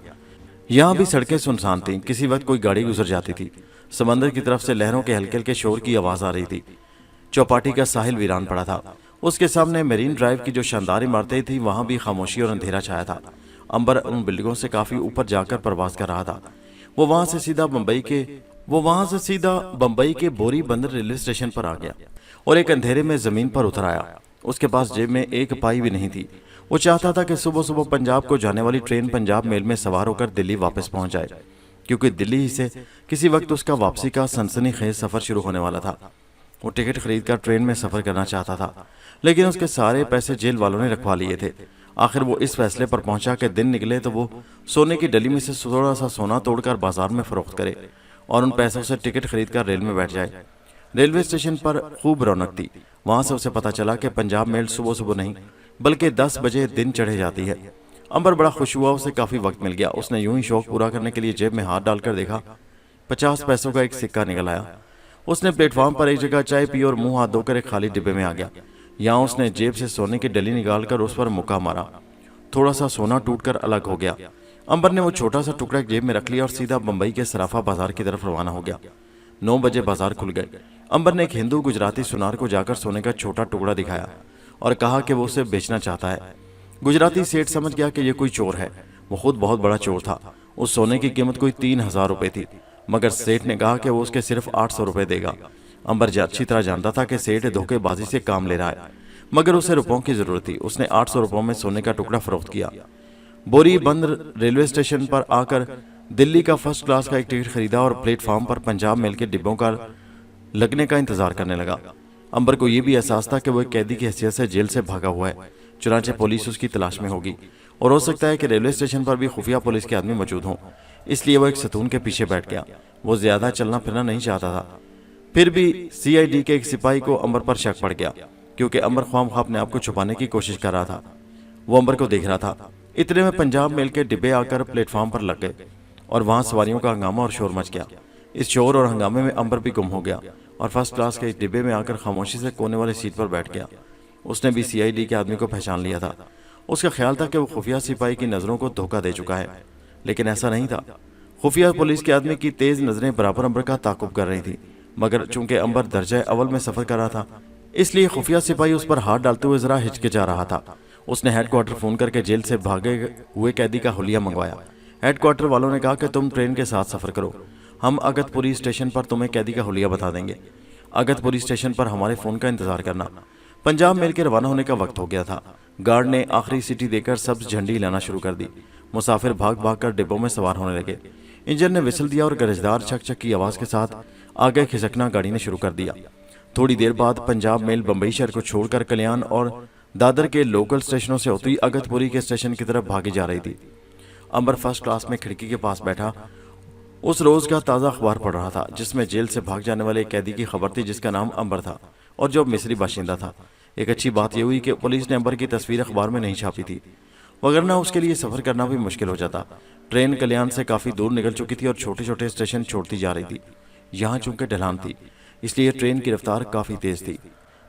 یہاں بھی سڑکیں سنسان تھیں، کسی وقت کوئی گاڑی گزر جاتی تھی۔ سمندر کی طرف سے لہروں کے ہلکے ہلکے شور کی آواز آ رہی تھی۔ چوپاٹی کا ساحل ویران پڑا تھا، اس کے سامنے میرین ڈرائیو کی جو شاندار عمارتیں تھیں وہاں بھی خاموشی اور اندھیرا چھایا تھا۔ انبر ان بلڈنگوں سے کافی اوپر جا کر پرواز کر رہا تھا۔ وہ وہاں سے سیدھا بمبئی کے بوری بندر ریلوے اسٹیشن پر آ گیا اور ایک اندھیرے میں زمین پر اتر آیا۔ اس کے پاس جیب میں ایک پائی بھی نہیں تھی۔ وہ چاہتا تھا کہ صبح صبح پنجاب کو جانے والی ٹرین پنجاب میل میں سوار ہو کر دلی واپس پہنچ جائے، کیونکہ دلی ہی سے کسی وقت اس کا واپسی کا سنسنی خیز سفر شروع ہونے والا تھا۔ وہ ٹکٹ خرید کر ٹرین میں سفر کرنا چاہتا تھا، لیکن اس کے سارے پیسے جیل والوں نے رکھوا لیے تھے۔ آخر وہ اس فیصلے پر پہنچا کہ دن نکلے تو وہ سونے کی ڈلی میں سے تھوڑا سا سونا توڑ کر بازار میں فروخت کرے اور ان پیسوں سے ٹکٹ خرید کر ریل میں بیٹھ جائے۔ ریلوے اسٹیشن پر خوب رونق تھی۔ وہاں سے اسے پتا چلا کہ پنجاب میل صبح صبح نہیں بلکہ 10 بجے دن چڑھے جاتی ہے۔ انبر بڑا خوش ہوا، اسے کافی وقت مل گیا۔ اس نے یوں ہی شوق پورا کرنے کے لیے جیب میں ہاتھ ڈال کر دیکھا، 50 پیسوں کا ایک سکہ نکل آیا۔ اس نے پلیٹ فارم پر ایک جگہ چائے پی اور منہ ہاتھ دھو کر ایک خالی ڈبے میں آ گیا۔ یہاں اس نے جیب سے سونے کی ڈلی نکال کر اس پر مکہ مارا، تھوڑا سا سونا ٹوٹ کر الگ ہو گیا۔ انبر نے وہ چھوٹا سا ٹکڑا جیب میں رکھ لیا اور سیدھا بمبئی کے صرافہ بازار کی طرف روانہ ہو گیا۔ 9 بجے بازار کھل گئے۔ انبر نے ایک ہندو گجراتی سونار کو جا کر سونے کا چھوٹا ٹکڑا دکھایا اور کہا کہ وہ اسے بیچنا چاہتا ہے۔ گجراتی سیٹ سمجھ گیا کہ یہ کوئی چور ہے، وہ خود بہت بڑا چور تھا۔ اس سونے کی قیمت کوئی 3000 روپے تھی، مگر سیٹ نے کہا کہ وہ اس کے صرف 800 روپے دے گا۔ انبر اچھی طرح جانتا تھا کہ سیٹ دھوکے بازی سے کام لے رہا ہے، مگر اسے روپوں کی ضرورت تھی۔ اس نے 800 روپوں میں سونے کا ٹکڑا فروخت کیا۔ بوری بندر ریلوے اسٹیشن پر آ کر دلی کا فرسٹ کلاس کا ایک ٹکٹ خریدا اور پلیٹ فارم پر پنجاب میل کے ڈبوں کا لگنے کا انتظار کرنے لگا۔ انبر کو یہ بھی احساس تھا کہ وہ ایک قیدی کی حیثیت سے جیل سے بھاگا ہوا ہے، چنانچہ پولیس اس کی تلاش میں ہوگی اور ہو سکتا ہے کہ ریلوے اسٹیشن پر بھی خفیہ پولیس کے آدمی موجود ہوں۔ اس لیے وہ ایک ستون کے پیچھے بیٹھ گیا۔ وہ زیادہ چلنا پھرنا نہیں چاہتا تھا۔ پھر بھی CID کے ایک سپاہی کو انبر پر شک پڑ گیا، کیونکہ انبر خواہ اپنے آپ کو چھپانے کی کوشش کر رہا تھا۔ وہ انبر کو دیکھ رہا تھا۔ اتنے میں پنجاب میل کے ڈبے آ کر پلیٹ فارم پر لگ گئے اور وہاں سواریوں کا ہنگامہ اور شور مچ گیا۔ اس شور اور ہنگامے میں انبر بھی گم ہو گیا اور فرسٹ کلاس کے ایک ڈبے میں آ کر خاموشی سے کونے والی سیٹ پر بیٹھ گیا۔ اس نے بھی CID کے آدمی کو پہچان لیا تھا۔ اس کا خیال تھا کہ وہ خفیہ سپاہی کی نظروں کو دھوکہ دے چکا ہے، لیکن ایسا نہیں تھا۔ خفیہ پولیس کے آدمی کی تیز نظریں برابر انبر کا تعاقب کر رہی تھیں، مگر چونکہ انبر درجہ اول میں سفر کر رہا تھا اس لیے خفیہ سپاہی اس پر ہاتھ ڈالتے ہوئے ذرا ہچکچا رہا تھا۔ اس نے ہیڈ کوارٹر فون کر کے جیل سے بھاگے ہوئے قیدی کا حلیہ منگوایا۔ ہیڈ کوارٹر والوں نے کہا کہ تم ٹرین کے ساتھ سفر کرو، ہم اگت پوری اسٹیشن پر تمہیں قیدی کا حلیہ بتا دیں گے۔ اگت پوری اسٹیشن پر ہمارے فون کا انتظار کرنا۔ پنجاب میل کے روانہ ہونے کا وقت ہو گیا تھا۔ گارڈ نے آخری سیٹی دے کر سبز جھنڈی لانا شروع کر دی۔ مسافر بھاگ بھاگ کر ڈبوں میں سوار ہونے لگے۔ انجن نے وسل دیا اور گرجدار چھک چھک کی آواز کے ساتھ آگے کھسکنا گاڑی نے شروع کر دیا۔ थोड़ी देर बाद पंजाब मेल बम्बई शहर को छोड़कर कल्याण और दादर के लोकल स्टेशनों से होती अगतपुरी के स्टेशन की तरफ भागी जा रही थी। अंबर फर्स्ट क्लास में खिड़की के पास बैठा उस रोज का ताज़ा अखबार पढ़ रहा था, जिसमें जेल से भाग जाने वाले एक कैदी की खबर थी जिसका नाम अंबर था और जो मिस्री बाशिंदा था। एक अच्छी बात यह हुई कि पुलिस ने अंबर की तस्वीर अखबार में नहीं छापी थी, वगरना उसके लिए सफर करना भी मुश्किल हो जाता। ट्रेन कल्याण से काफी दूर निकल चुकी थी और छोटे छोटे स्टेशन छोड़ती जा रही थी। यहाँ चूंकि ढलान थी, इसलिए ट्रेन की रफ्तार काफी तेज थी।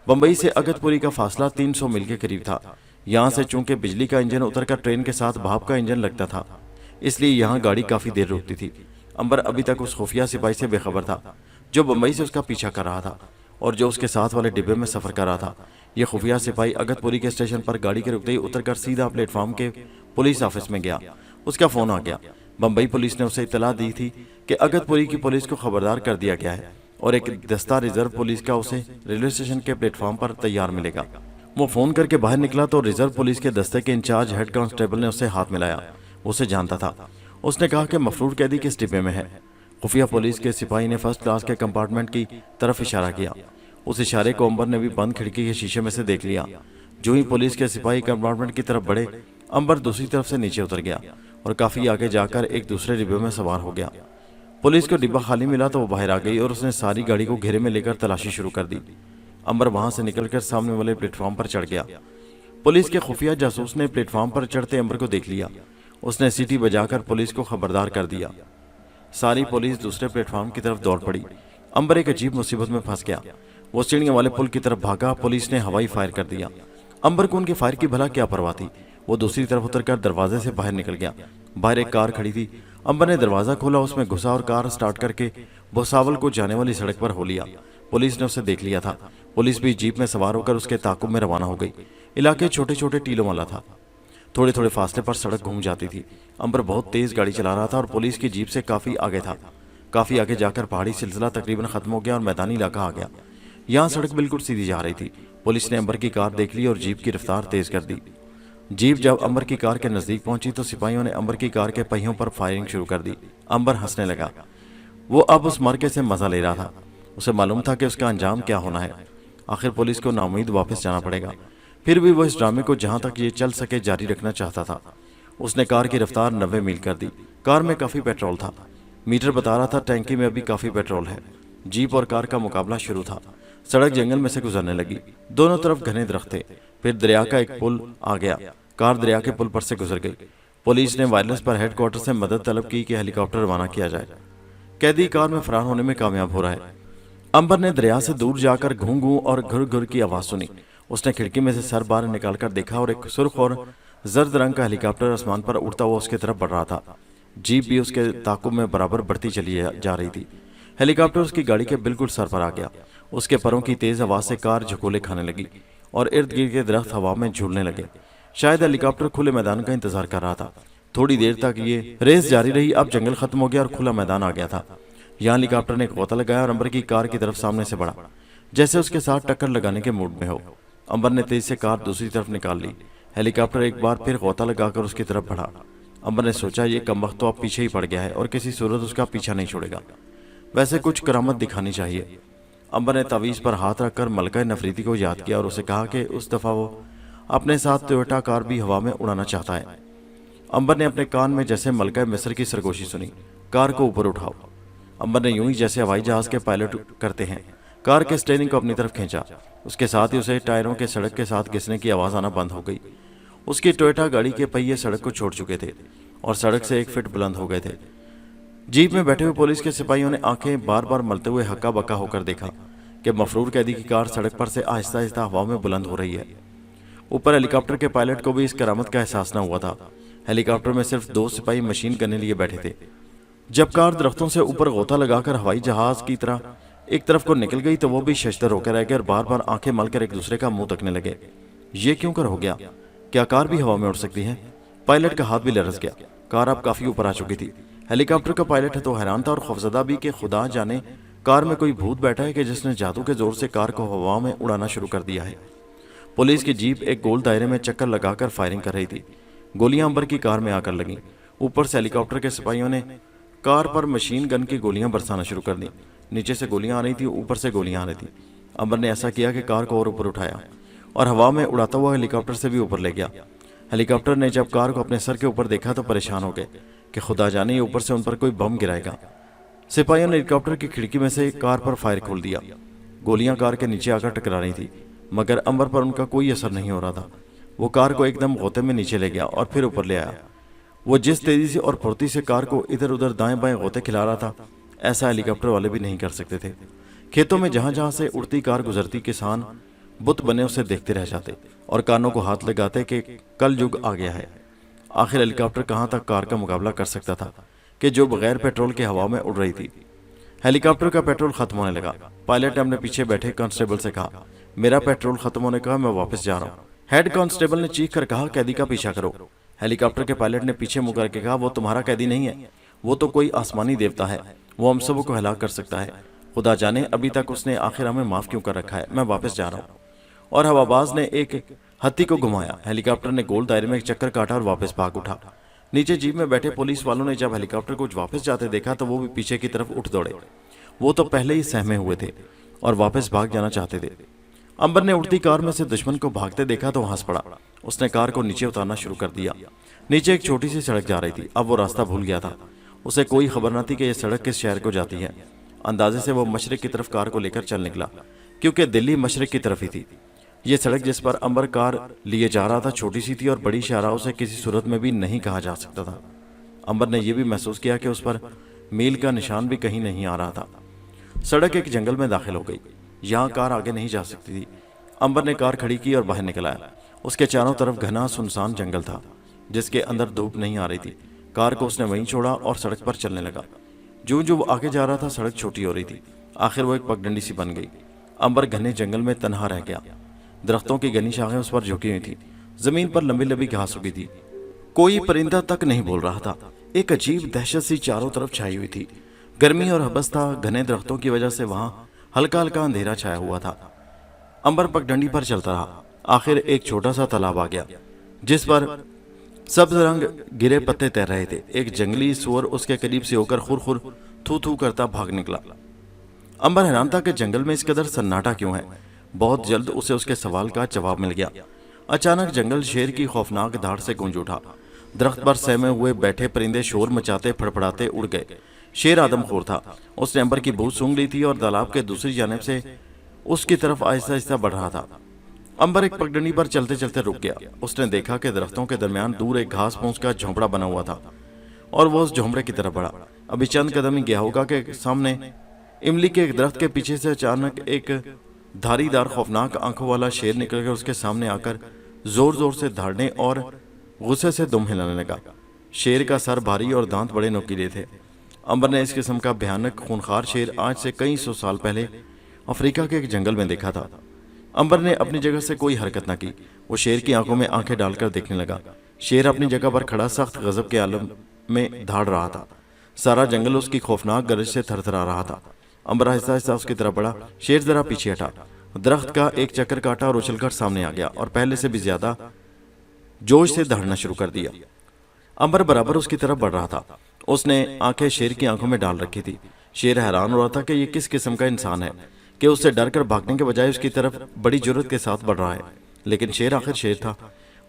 बम्बई से अगतपुरी का फासला 300 मील के करीब था। यहाँ से चूंकि बिजली का इंजन उतरकर ट्रेन के साथ भाप का इंजन लगता था, इसलिए यहाँ गाड़ी काफी देर रुकती थी। अंबर अभी तक उस खुफिया सिपाही से बेखबर था जो बम्बई से उसका पीछा कर रहा था और जो उसके साथ वाले डिब्बे में सफर कर रहा था। यह खुफिया सिपाही अगतपुरी के स्टेशन पर गाड़ी के रुकते ही उतरकर सीधा प्लेटफॉर्म के पुलिस ऑफिस में गया। उसका फोन आ गया। बम्बई पुलिस ने उसे इतला दी थी कि अगतपुरी की पुलिस को खबरदार कर दिया गया है और एक दस्ता रिजर्व पुलिस का उसे रेलवे स्टेशन के प्लेटफॉर्म पर तैयार मिलेगा। वो फोन करके बाहर निकला तो रिजर्व पुलिस के दस्ते के इंचार्ज हेड कांस्टेबल ने उसे हाथ मिलाया। उसे जानता था। उसने कहा कि मफरूर कैदी किस डिब्बे में है। खुफिया पुलिस के सिपाही ने फर्स्ट क्लास के कंपार्टमेंट की तरफ इशारा किया। उस इशारे को अंबर ने भी बंद खिड़की के शीशे में से देख लिया। जो ही पुलिस के सिपाही कंपार्टमेंट की तरफ बढ़े, अंबर दूसरी तरफ से नीचे उतर गया और काफी आगे जाकर एक दूसरे डिब्बे में सवार हो गया। पुलिस को डिब्बा खाली मिला तो वो बाहर आ गई और उसने सारी गाड़ी को घेरे में लेकर तलाशी शुरू कर दी। अंबर वहां से निकलकर सामने वाले प्लेटफॉर्म पर चढ़ गया। पुलिस के खुफिया जासूस ने प्लेटफॉर्म पर चढ़ते अंबर को देख लिया। उसने सीटी बजाकर पुलिस को खबरदार कर दिया। सारी पुलिस दूसरे प्लेटफॉर्म की तरफ दौड़ पड़ी। अंबर एक अजीब मुसीबत में फंस गया। वो सीढ़ियों वाले पुल की तरफ भागा। पुलिस ने हवाई फायर कर दिया। अंबर को उनके फायर की भला क्या परवाह थी। वो दूसरी तरफ उतरकर दरवाजे से बाहर निकल गया। बाहर एक कार खड़ी थी। अंबर ने दरवाजा खोला, उसमें घुसा और कार स्टार्ट करके भुसावल को जाने वाली सड़क पर हो लिया। पुलिस ने उसे देख लिया था। पुलिस भी जीप में सवार होकर उसके ताकुब में रवाना हो गई। इलाके छोटे छोटे टीलों वाला था। थोड़े थोड़े फासले पर सड़क घूम जाती थी। अंबर बहुत तेज गाड़ी चला रहा था और पुलिस की जीप से काफी आगे था। काफी आगे जाकर पहाड़ी सिलसिला तकरीबन खत्म हो गया और मैदानी इलाका आ गया। यहाँ सड़क बिल्कुल सीधी जा रही थी। पुलिस ने अंबर की कार देख ली और जीप की रफ्तार तेज कर दी। जीप जब अंबर की कार के नजदीक पहुंची तो सिपाहियों ने अंबर की कार के पहियों पर फायरिंग शुरू कर दी। अंबर हंसने लगा। वो अब उस मरके से मजा ले रहा था। उसे मालूम था कि उसका अंजाम क्या होना है। आखिर पुलिस को नाउम्मीद वापस जाना पड़ेगा। फिर भी वो इस ड्रामे को जहां तक ये चल सके जारी रखना चाहता था। उसने कार की रफ्तार 90 मील कर दी। कार में काफी पेट्रोल था। मीटर बता रहा था टैंकी में अभी काफी पेट्रोल है। जीप और कार का मुकाबला शुरू था। सड़क जंगल में से गुजरने लगी। दोनों तरफ घने दरख्त थे। फिर दरिया का एक पुल आ गया। कार दरिया के पुल पर से गुजर गई। पुलिस ने वायरलेस पर हेडक्वार्टर से मदद तलब की कि हेलीकॉप्टर रवाना किया जाए। कैदी कार में फरार होने में कामयाब हो रहा है। अंबर ने दरिया से दूर जाकर घूं घूं और घुर घुर की आवाज सुनी। उसने खिड़की में से सर बाहर निकालकर देखा और एक सुर्ख और जर्द रंग का हेलीकॉप्टर आसमान पर उड़ता हुआ उसके तरफ बढ़ रहा था। जीप भी उसके ताकुब में बराबर बढ़ती चली जा रही थी। हेलीकॉप्टर उसकी गाड़ी के बिल्कुल सर पर आ गया। उसके परों की तेज आवाज से कार झकोले खाने लगी और इर्द गिर्द के दरख्त हवा में झूलने लगे। शायद हेलीकॉप्टर खुले मैदान का इंतजार कर रहा था। थोड़ी देर तक ये रेस जारी रही। अब जंगल खत्म हो गया और खुला मैदान आ गया था। यहाँ हेलीकॉप्टर ने गोता लगाया और अंबर की कार की तरफ सामने से बढ़ा, जैसे उसके साथ टक्कर लगाने के मूड में हो। अंबर ने तेज से कार दूसरी तरफ निकाल ली। हेलीकॉप्टर एक बार फिर गोता लगाकर उसकी तरफ बढ़ा। अंबर ने सोचा ये कमबख्त तो अब पीछे ही पड़ गया है और किसी सूरत उसका पीछा नहीं छोड़ेगा। वैसे कुछ करामत दिखानी चाहिए। अंबर ने तावीज पर हाथ रखकर मलका नफरीती को याद किया और उसे कहा कि उस दफा वो अपने साथ टोयोटा कार भी हवा में उड़ाना चाहता है। अंबर ने अपने कान में जैसे मलका मिस्र की सरगोशी सुनी, कार को ऊपर उठाओ। अंबर ने यूं ही जैसे हवाई जहाज के पायलट करते हैं कार के स्टीयरिंग को अपनी तरफ खींचा। उसके साथ ही उसे टायरों के सड़क के साथ घिसने की आवाज आना बंद हो गई। उसकी टोयोटा गाड़ी के पहिए सड़क को छोड़ चुके थे और सड़क से 1 फीट बुलंद हो गए थे। जीप में बैठे हुए पुलिस के सिपाहियों ने आंखें बार बार मलते हुए हक्का बक्का होकर देखा कि मफरूर कैदी की कार सड़क पर से आहिस्ता आहिस्ता हवा में बुलंद हो रही है। ऊपर हेलीकॉप्टर के पायलट को भी इस करामत का एहसास न हुआ था। हेलीकॉप्टर में सिर्फ 2 सिपाही मशीन करने लिए बैठे थे। जब कार दरख्तों से ऊपर गोता लगाकर हवाई जहाज की तरह एक तरफ को निकल गई तो वो भी शशदर होकर रह गए और बार बार आंखें मलकर एक दूसरे का मुंह तकने लगे। ये क्यों कर हो गया? क्या कार भी हवा में उड़ सकती है? पायलट का हाथ भी लरस गया। कार अब काफी ऊपर आ चुकी थी। हेलीकॉप्टर का पायलट तो हैरान था और खौफजदा भी कि खुदा जाने कार में कोई भूत बैठा है कि जिसने जादू के जोर से कार को हवा में उड़ाना शुरू कर दिया है। पुलिस की जीप एक गोल दायरे में चक्कर लगाकर फायरिंग कर रही थी। गोलियां अंबर की कार में आकर लगीं। ऊपर से हेलीकॉप्टर के सिपाहियों ने कार पर मशीन गन की गोलियां बरसाना शुरू कर दी। नीचे से गोलियां आ रही थी, ऊपर से गोलियां आ रही थी। अंबर ने ऐसा किया कि कार को और ऊपर उठाया और हवा में उड़ाता हुआ हेलीकॉप्टर से भी ऊपर ले गया। हेलीकॉप्टर ने जब कार को अपने सर के ऊपर देखा तो परेशान हो गए कि खुदा जाने ऊपर से उन पर कोई बम गिराएगा। सिपाहियों ने हेलीकॉप्टर की खिड़की में से कार पर फायर खोल दिया। गोलियां कार के नीचे आकर टकरा रही थी, मगर अंबर पर उनका कोई असर नहीं हो रहा था। वो कार को एकदम गोते में नीचे ले गया और फिर ऊपर ले आया। वो जिस तेजी से और फुर्ती से कार को इधर उधर दाएं बाएं गोते खिला रहा था, ऐसा हेलीकॉप्टर वाले भी नहीं कर सकते थे। खेतों में जहां जहां से उड़ती कार गुजरती, किसान बुत बने उसे देखते रह जाते और कानों को हाथ लगाते कि कल युग आ गया है। आखिर हेलीकॉप्टर कहां तक कार का मुकाबला कर सकता था कि जो बगैर पेट्रोल के हवा में उड़ रही थी। हेलीकॉप्टर का पेट्रोल खत्म होने लगा। पायलट ने अपने पीछे बैठे कांस्टेबल से कहा, मेरा पेट्रोल खत्म होने का, मैं वापस जा रहा हूँ। हेड कांस्टेबल ने चीख कर कहा, कैदी का पीछा करो। हेलीकॉप्टर के पायलट ने पीछे मुड़ करके कहा, वो तुम्हारा कैदी नहीं है, वो तो कोई आसमानी देवता है, वो हम सबों को हिलाक कर सकता है। खुदा जाने अभी तक उसने आखिर हमें माफ क्यों कर रखा है, मैं वापस जा रहा हूँ। और हवाबाज ने एक हत्ती को घुमाया। हेलीकॉप्टर ने गोल दायरे में एक चक्कर काटा और वापस भाग उठा। नीचे जीप में बैठे पुलिस वालों ने जब हेलीकॉप्टर को वापस जाते देखा तो वो भी पीछे की तरफ उठ दौड़े। वो तो पहले ही सहमे हुए थे और वापस भाग जाना चाहते थे। अंबर ने उड़ती कार में से दुश्मन को भागते देखा तो हंस पड़ा। उसने कार को नीचे उतारना शुरू कर दिया। नीचे एक छोटी सी सड़क जा रही थी। अब वो रास्ता भूल गया था। उसे कोई खबर न थी कि यह सड़क किस शहर को जाती है। अंदाजे से वो मशरक की तरफ कार को लेकर चल निकला, क्योंकि दिल्ली मशरक की तरफ ही थी। ये सड़क जिस पर अंबर कार लिए जा रहा था छोटी सी थी और बड़ी शाहराहों से किसी सूरत में भी नहीं कहा जा सकता था। अंबर ने यह भी महसूस किया कि उस पर मील का निशान भी कहीं नहीं आ रहा था। सड़क एक जंगल में दाखिल हो गई। यहाँ कार आगे नहीं जा सकती थी। अंबर ने कार खड़ी की और बाहर निकल आया। उसके चारों तरफ घना सुनसान जंगल था, जिसके अंदर धूप नहीं आ रही थी। कार को उसने वहीं छोड़ा और सड़क पर चलने लगा। जो जो वो आगे जा रहा था सड़क छोटी हो रही थी। आखिर वो एक पगडंडी सी बन गई। अंबर घने जंगल में तन्हा रह गया। दरख्तों की घनी शाखें उस पर झुकी हुई थी। जमीन पर लंबी लंबी घास उगी थी। कोई परिंदा तक नहीं बोल रहा था। एक अजीब दहशत सी चारों तरफ छाई हुई थी। गर्मी और हबस था। घने दरख्तों की वजह से वहां हल्का हल्का अंधेरा छाया हुआ था। अंबर पगडंडी पर चलता रहा। आखिर एक छोटा सा तालाब आ गया, जिस पर सब्ज रंग गिरे पत्ते तैर रहे थे। एक जंगली सुअर उसके करीब से होकर खुर खुर थू थू करता भाग निकला। अंबर हैरान था कि जंगल में इस कदर सन्नाटा क्यों है। बहुत जल्द उसे उसके सवाल का जवाब मिल गया। अचानक जंगल शेर की खौफनाक धाड़ से गूंज उठा। दरख्त पर सहमे हुए बैठे परिंदे शोर मचाते फड़फड़ाते उड़ गए। शेर आदमखोर था। उसने अंबर की बूझ सूंघ ली थी और तालाब के दूसरी जानिब से उसकी तरफ आहिस्ता आहिस्ता बढ़ रहा था। अंबर एक पगडंडी पर चलते चलते रुक गया। उसने देखा कि दरख्तों के दरमियान दूर एक घास फूस का झोंपड़ा बना हुआ था और वो उस झोंपड़े की तरफ बढ़ा। अभी चंद कदम ही गया होगा कि सामने इमली के एक दरख्त के पीछे से अचानक एक धारीदार खौफनाक आंखों वाला शेर निकलकर उसके सामने आकर जोर जोर से दहाड़ने और गुस्से से दुम हिलाने लगा। शेर का सर भारी और दांत बड़े नुकीले थे। अंबर ने इस किस्म का भयानक खूंखार शेर आज से कई सौ साल पहले अफ्रीका के एक जंगल में देखा था। अंबर ने अपनी जगह से कोई हरकत न की। वो शेर की आंखों में आंखें डालकर देखने लगा। शेर अपनी जगह पर खड़ा सख्त गजब के आलम में धाड़ रहा था। सारा जंगल उसकी खौफनाक गरज से थरथरा रहा था। अंबर आहिस्ता आहिस्ता उसकी तरफ बढ़ा। शेर जरा पीछे हटा, दरख्त का एक चक्कर काटा और उछलकर सामने आ गया और पहले से भी ज्यादा जोश से दहाड़ना शुरू कर दिया। अंबर बराबर उसकी तरफ बढ़ रहा था। उसने आंखें शेर की आंखों में डाल रखी थी। शेर हैरान हो रहा था कि ये किस किस्म का इंसान है कि उससे डरकर भागने के बजाय उसकी तरफ बड़ी जुर्रत के साथ बढ़ रहा है। लेकिन शेर आखिर शेर था।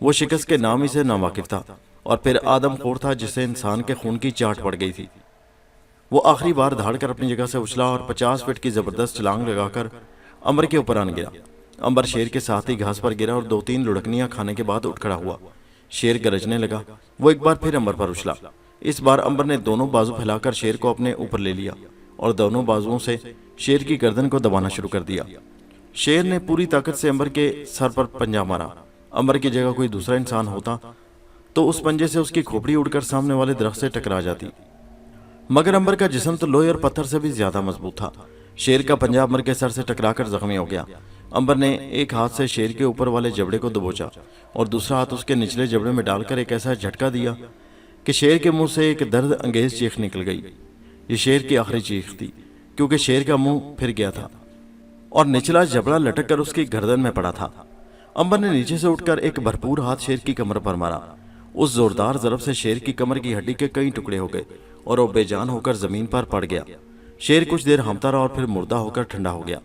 वो शिकस्त के नाम ही से नावाकिफ था और फिर आदमखोर था जिसे इंसान के खून की चाट पड़ गई थी। वो आखिरी बार धाड़ कर अपनी जगह से उछला और 50 फीट की जबरदस्त छलांग लगाकर अंबर के ऊपर आन गिरा। अंबर शेर के साथ ही घास पर गिरा और 2-3 लुढ़कनियां खाने के बाद उठ खड़ा हुआ। शेर गरजने लगा। वो एक बार फिर अंबर पर उछला। इस बार अंबर ने दोनों बाजू फैलाकर शेर को अपने ऊपर ले लिया और दोनों बाजुओं से शेर की गर्दन को दबाना शुरू कर दिया। शेर ने पूरी ताकत से अंबर के सर पर पंजा मारा। अंबर की जगह कोई दूसरा इंसान होता तो उस पंजे से उसकी खोपड़ी उड़कर सामने वाले दरख्त से टकरा जाती, मगर अंबर का जिस्म तो लोहे और पत्थर से भी ज्यादा मजबूत था। शेर का पंजा अंबर के सर से टकराकर जख्मी हो गया। अंबर ने एक हाथ से शेर के ऊपर वाले जबड़े को दबोचा और दूसरा हाथ उसके निचले जबड़े में डालकर एक ऐसा झटका दिया कि शेर के मुंह से एक दर्द अंगेज चीख निकल गई। ये शेर की आखिरी चीख थी, क्योंकि शेर का मुंह फिर गया था और निचला जबड़ा लटक कर उसकी गर्दन में पड़ा था। अंबर ने नीचे से उठकर एक भरपूर हाथ शेर की कमर पर मारा। उस जोरदार जरब से शेर की कमर की हड्डी के कई टुकड़े हो गए और वो बेजान होकर जमीन पर पड़ गया। शेर कुछ देर हांफता रहा और फिर मुर्दा होकर ठंडा हो गया।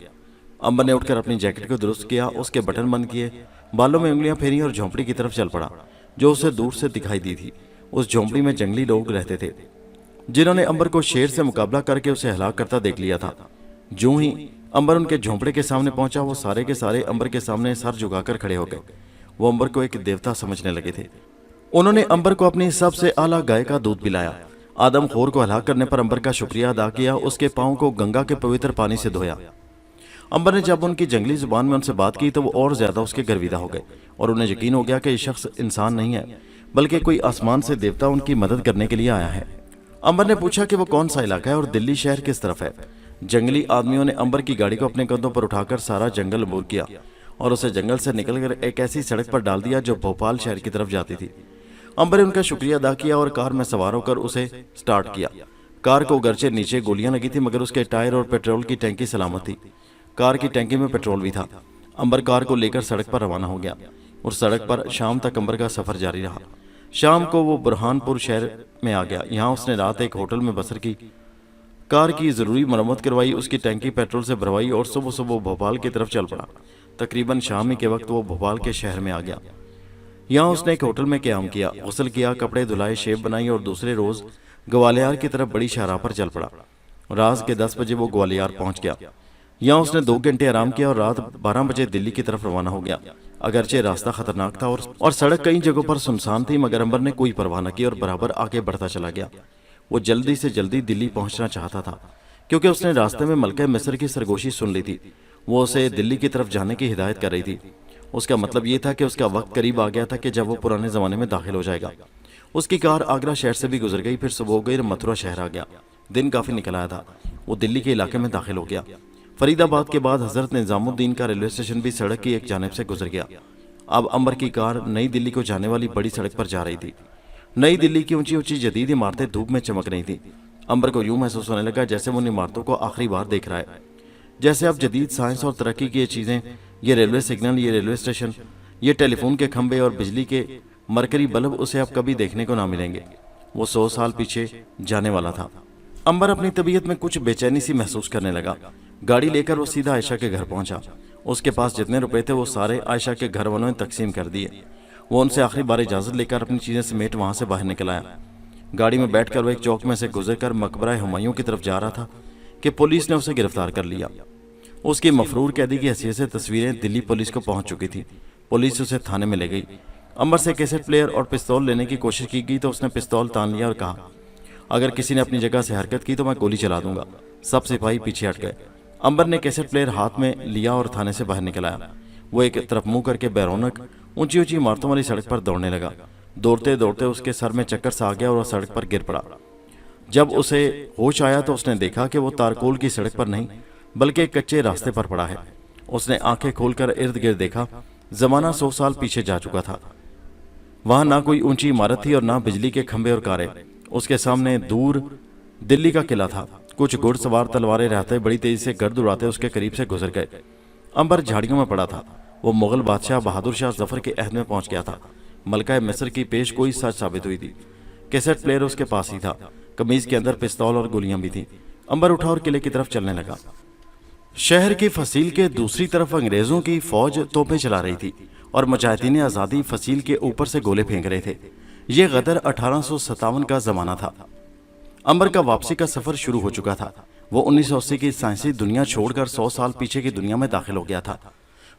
अंबर ने उठकर अपनी जैकेट को दुरुस्त किया, उसके बटन बंद किए, बालों में उंगलियां फेरी और झोंपड़ी की तरफ चल पड़ा जो उसे दूर से दिखाई दी थी। उस झोंपड़ी में जंगली लोग रहते थे जिन्होंने अंबर को शेर से मुकाबला करके उसे हलाक करता देख लिया था। जो ही अंबर उनके झोंपड़े के सामने पहुंचा, वो सारे के सारे अंबर के सामने सर झुकाकर खड़े हो गए। वो अंबर को एक देवता समझने लगे थे। उन्होंने अंबर को अपनी सबसे आला गाय का दूध पिलाया। आदमखोर को हलाक करने पर अंबर का शुक्रिया अदा किया, उसके पांव को गंगा के पवित्र पानी से धोया। अंबर ने जब उनकी जंगली जुबान में उनसे बात की तो वो और ज्यादा उसके गर्विदा हो गए और उन्हें यकीन हो गया कि ये शख्स इंसान नहीं है बल्कि कोई आसमान से देवता उनकी मदद करने के लिए आया है। अंबर ने पूछा कि वो कौन सा इलाका है और दिल्ली शहर किस तरफ है। जंगली आदमियों ने अंबर की गाड़ी को अपने कंधों पर उठाकर सारा जंगल अबूर किया और उसे जंगल से निकलकर एक ऐसी सड़क पर डाल दिया जो भोपाल शहर की तरफ जाती थी। अंबर ने उनका शुक्रिया अदा किया और कार में सवार होकर उसे स्टार्ट किया। कार को गरचे नीचे गोलियां लगी थी मगर उसके टायर और पेट्रोल की टैंकी सलामत थी। कार की टैंकी में पेट्रोल भी था। अंबर कार को लेकर सड़क पर रवाना हो गया और सड़क पर शाम तक अंबर का सफर जारी रहा। शाम को वो बुरहानपुर शहर में आ गया। यहाँ उसने रात एक होटल में बसर की, कार की जरूरी मरम्मत करवाई, उसकी टैंकी पेट्रोल से भरवाई और सुबह सुबह भोपाल की तरफ चल पड़ा। तकरीबन शाम ही के वक्त वो भोपाल के शहर में आ गया। यहाँ उसने एक होटल में क़याम किया, गुस्ल किया, कपड़े धुलाए, शेव बनाई और दूसरे रोज ग्वालियर की तरफ बड़ी शाहराह पर चल पड़ा। रात के 10 बजे वो ग्वालियर पहुंच गया। यहाँ उसने 2 घंटे आराम किया और रात 12 बजे दिल्ली की तरफ रवाना हो गया। अगरचे रास्ता खतरनाक था और सड़क कई जगहों पर सुनसान थी मगर अंबर ने कोई परवाह न की और बराबर आगे बढ़ता चला गया। वो जल्दी से जल्दी दिल्ली पहुंचना चाहता था क्योंकि उसने रास्ते में मलका मिस्र की सरगोशी सुन ली थी। वो उसे दिल्ली की तरफ जाने की हिदायत कर रही थी। उसका मतलब ये था कि उसका वक्त करीब आ गया था कि जब वो पुराने ज़माने में दाखिल हो जाएगा। उसकी कार आगरा शहर से भी गुजर गई, फिर सुबह हो गई और मथुरा शहर आ गया। दिन काफ़ी निकल आया था। वो दिल्ली के इलाके में दाखिल हो गया। फरीदाबाद के बाद हजरत निजामुद्दीन का रेलवे स्टेशन भी सड़क की एक जानिब से गुजर गया। अब अंबर की कार नई दिल्ली को जाने वाली बड़ी सड़क पर जा रही थी। नई दिल्ली की ऊंची ऊंची जदीद इमारतें धूप में चमक रही थी। अंबर को यूं महसूस होने लगा जैसे वो उन इमारतों को आखिरी बार देख रहा है। जैसे अब जदीद साइंस और तरक्की की ये चीज़ें, ये रेलवे सिग्नल, ये रेलवे स्टेशन, ये टेलीफोन के खंभे और बिजली के मरकरी बल्ब उसे अब कभी देखने को ना मिलेंगे। वो 100 साल पीछे जाने वाला था। अंबर अपनी तबीयत में कुछ बेचैनी सी महसूस करने लगा। गाड़ी लेकर वो सीधा आयशा के घर पहुंचा। उसके पास जितने रुपए थे वो सारे आयशा के घर वालों ने तकसीम कर दिए। वो उनसे आखिरी बार इजाज़त लेकर अपनी चीज़ें समेट वहाँ से बाहर निकल आया। गाड़ी में बैठकर वो एक चौक में से गुजरकर मकबरा हुमायूं की तरफ जा रहा था कि पुलिस ने उसे गिरफ्तार कर लिया। उसकी मफरूर कैदी की हैसियत से तस्वीरें दिल्ली पुलिस को पहुंच चुकी थी। पुलिस उसे थाने में ले गई। अंबर से कैसेट प्लेयर और पिस्तौल लेने की कोशिश की गई तो उसने पिस्तौल तान लिया और कहा, अगर किसी ने अपनी जगह से हरकत की तो मैं गोली चला दूंगा। सब सिपाही पीछे हट गए। अंबर ने कैसेट प्लेयर हाथ में लिया और थाने से बाहर निकल आया। वो एक तरफ मुंह करके बैरौनक ऊंची ऊंची इमारतों वाली सड़क पर दौड़ने लगा। दौड़ते दौड़ते उसके सर में चक्कर सा आ गया और वह सड़क पर गिर पड़ा। जब उसे होश आया तो उसने देखा कि वो तारकोल की सड़क पर नहीं बल्कि एक कच्चे रास्ते पर पड़ा है। उसने आंखें खोलकर इर्द गिर्द देखा। जमाना 100 साल पीछे जा चुका था। वहां ना कोई ऊंची इमारत थी और ना बिजली के खंभे और कारें। उसके सामने दूर दिल्ली का किला था। कुछ घुड़सवार तलवारें रहते बड़ी तेजी से गर्द उड़ाते उसके करीब से गुजर गए। अंबर झाड़ियों में पड़ा था। वो मुगल बादशाह बहादुर शाह जफर के अहद में पहुंच गया था। मलका मिस्र की पेश गोई सच साबित हुई थी। कैसेट प्लेयर उसके पास ही था। कमीज के अंदर पिस्तौल और गोलियां भी थीं। अंबर उठा और किले की तरफ चलने लगा। शहर की फसील के दूसरी तरफ अंग्रेजों की फौज तोपें चला रही थी और मुजाहिदीन आज़ादी फसील के ऊपर से गोले फेंक रहे थे। ये गदर 1857 का जमाना था। अंबर का वापसी का सफर शुरू हो चुका था। वो 1980 की साइंसी दुनिया छोड़कर 100 साल पीछे की दुनिया में दाखिल हो गया था।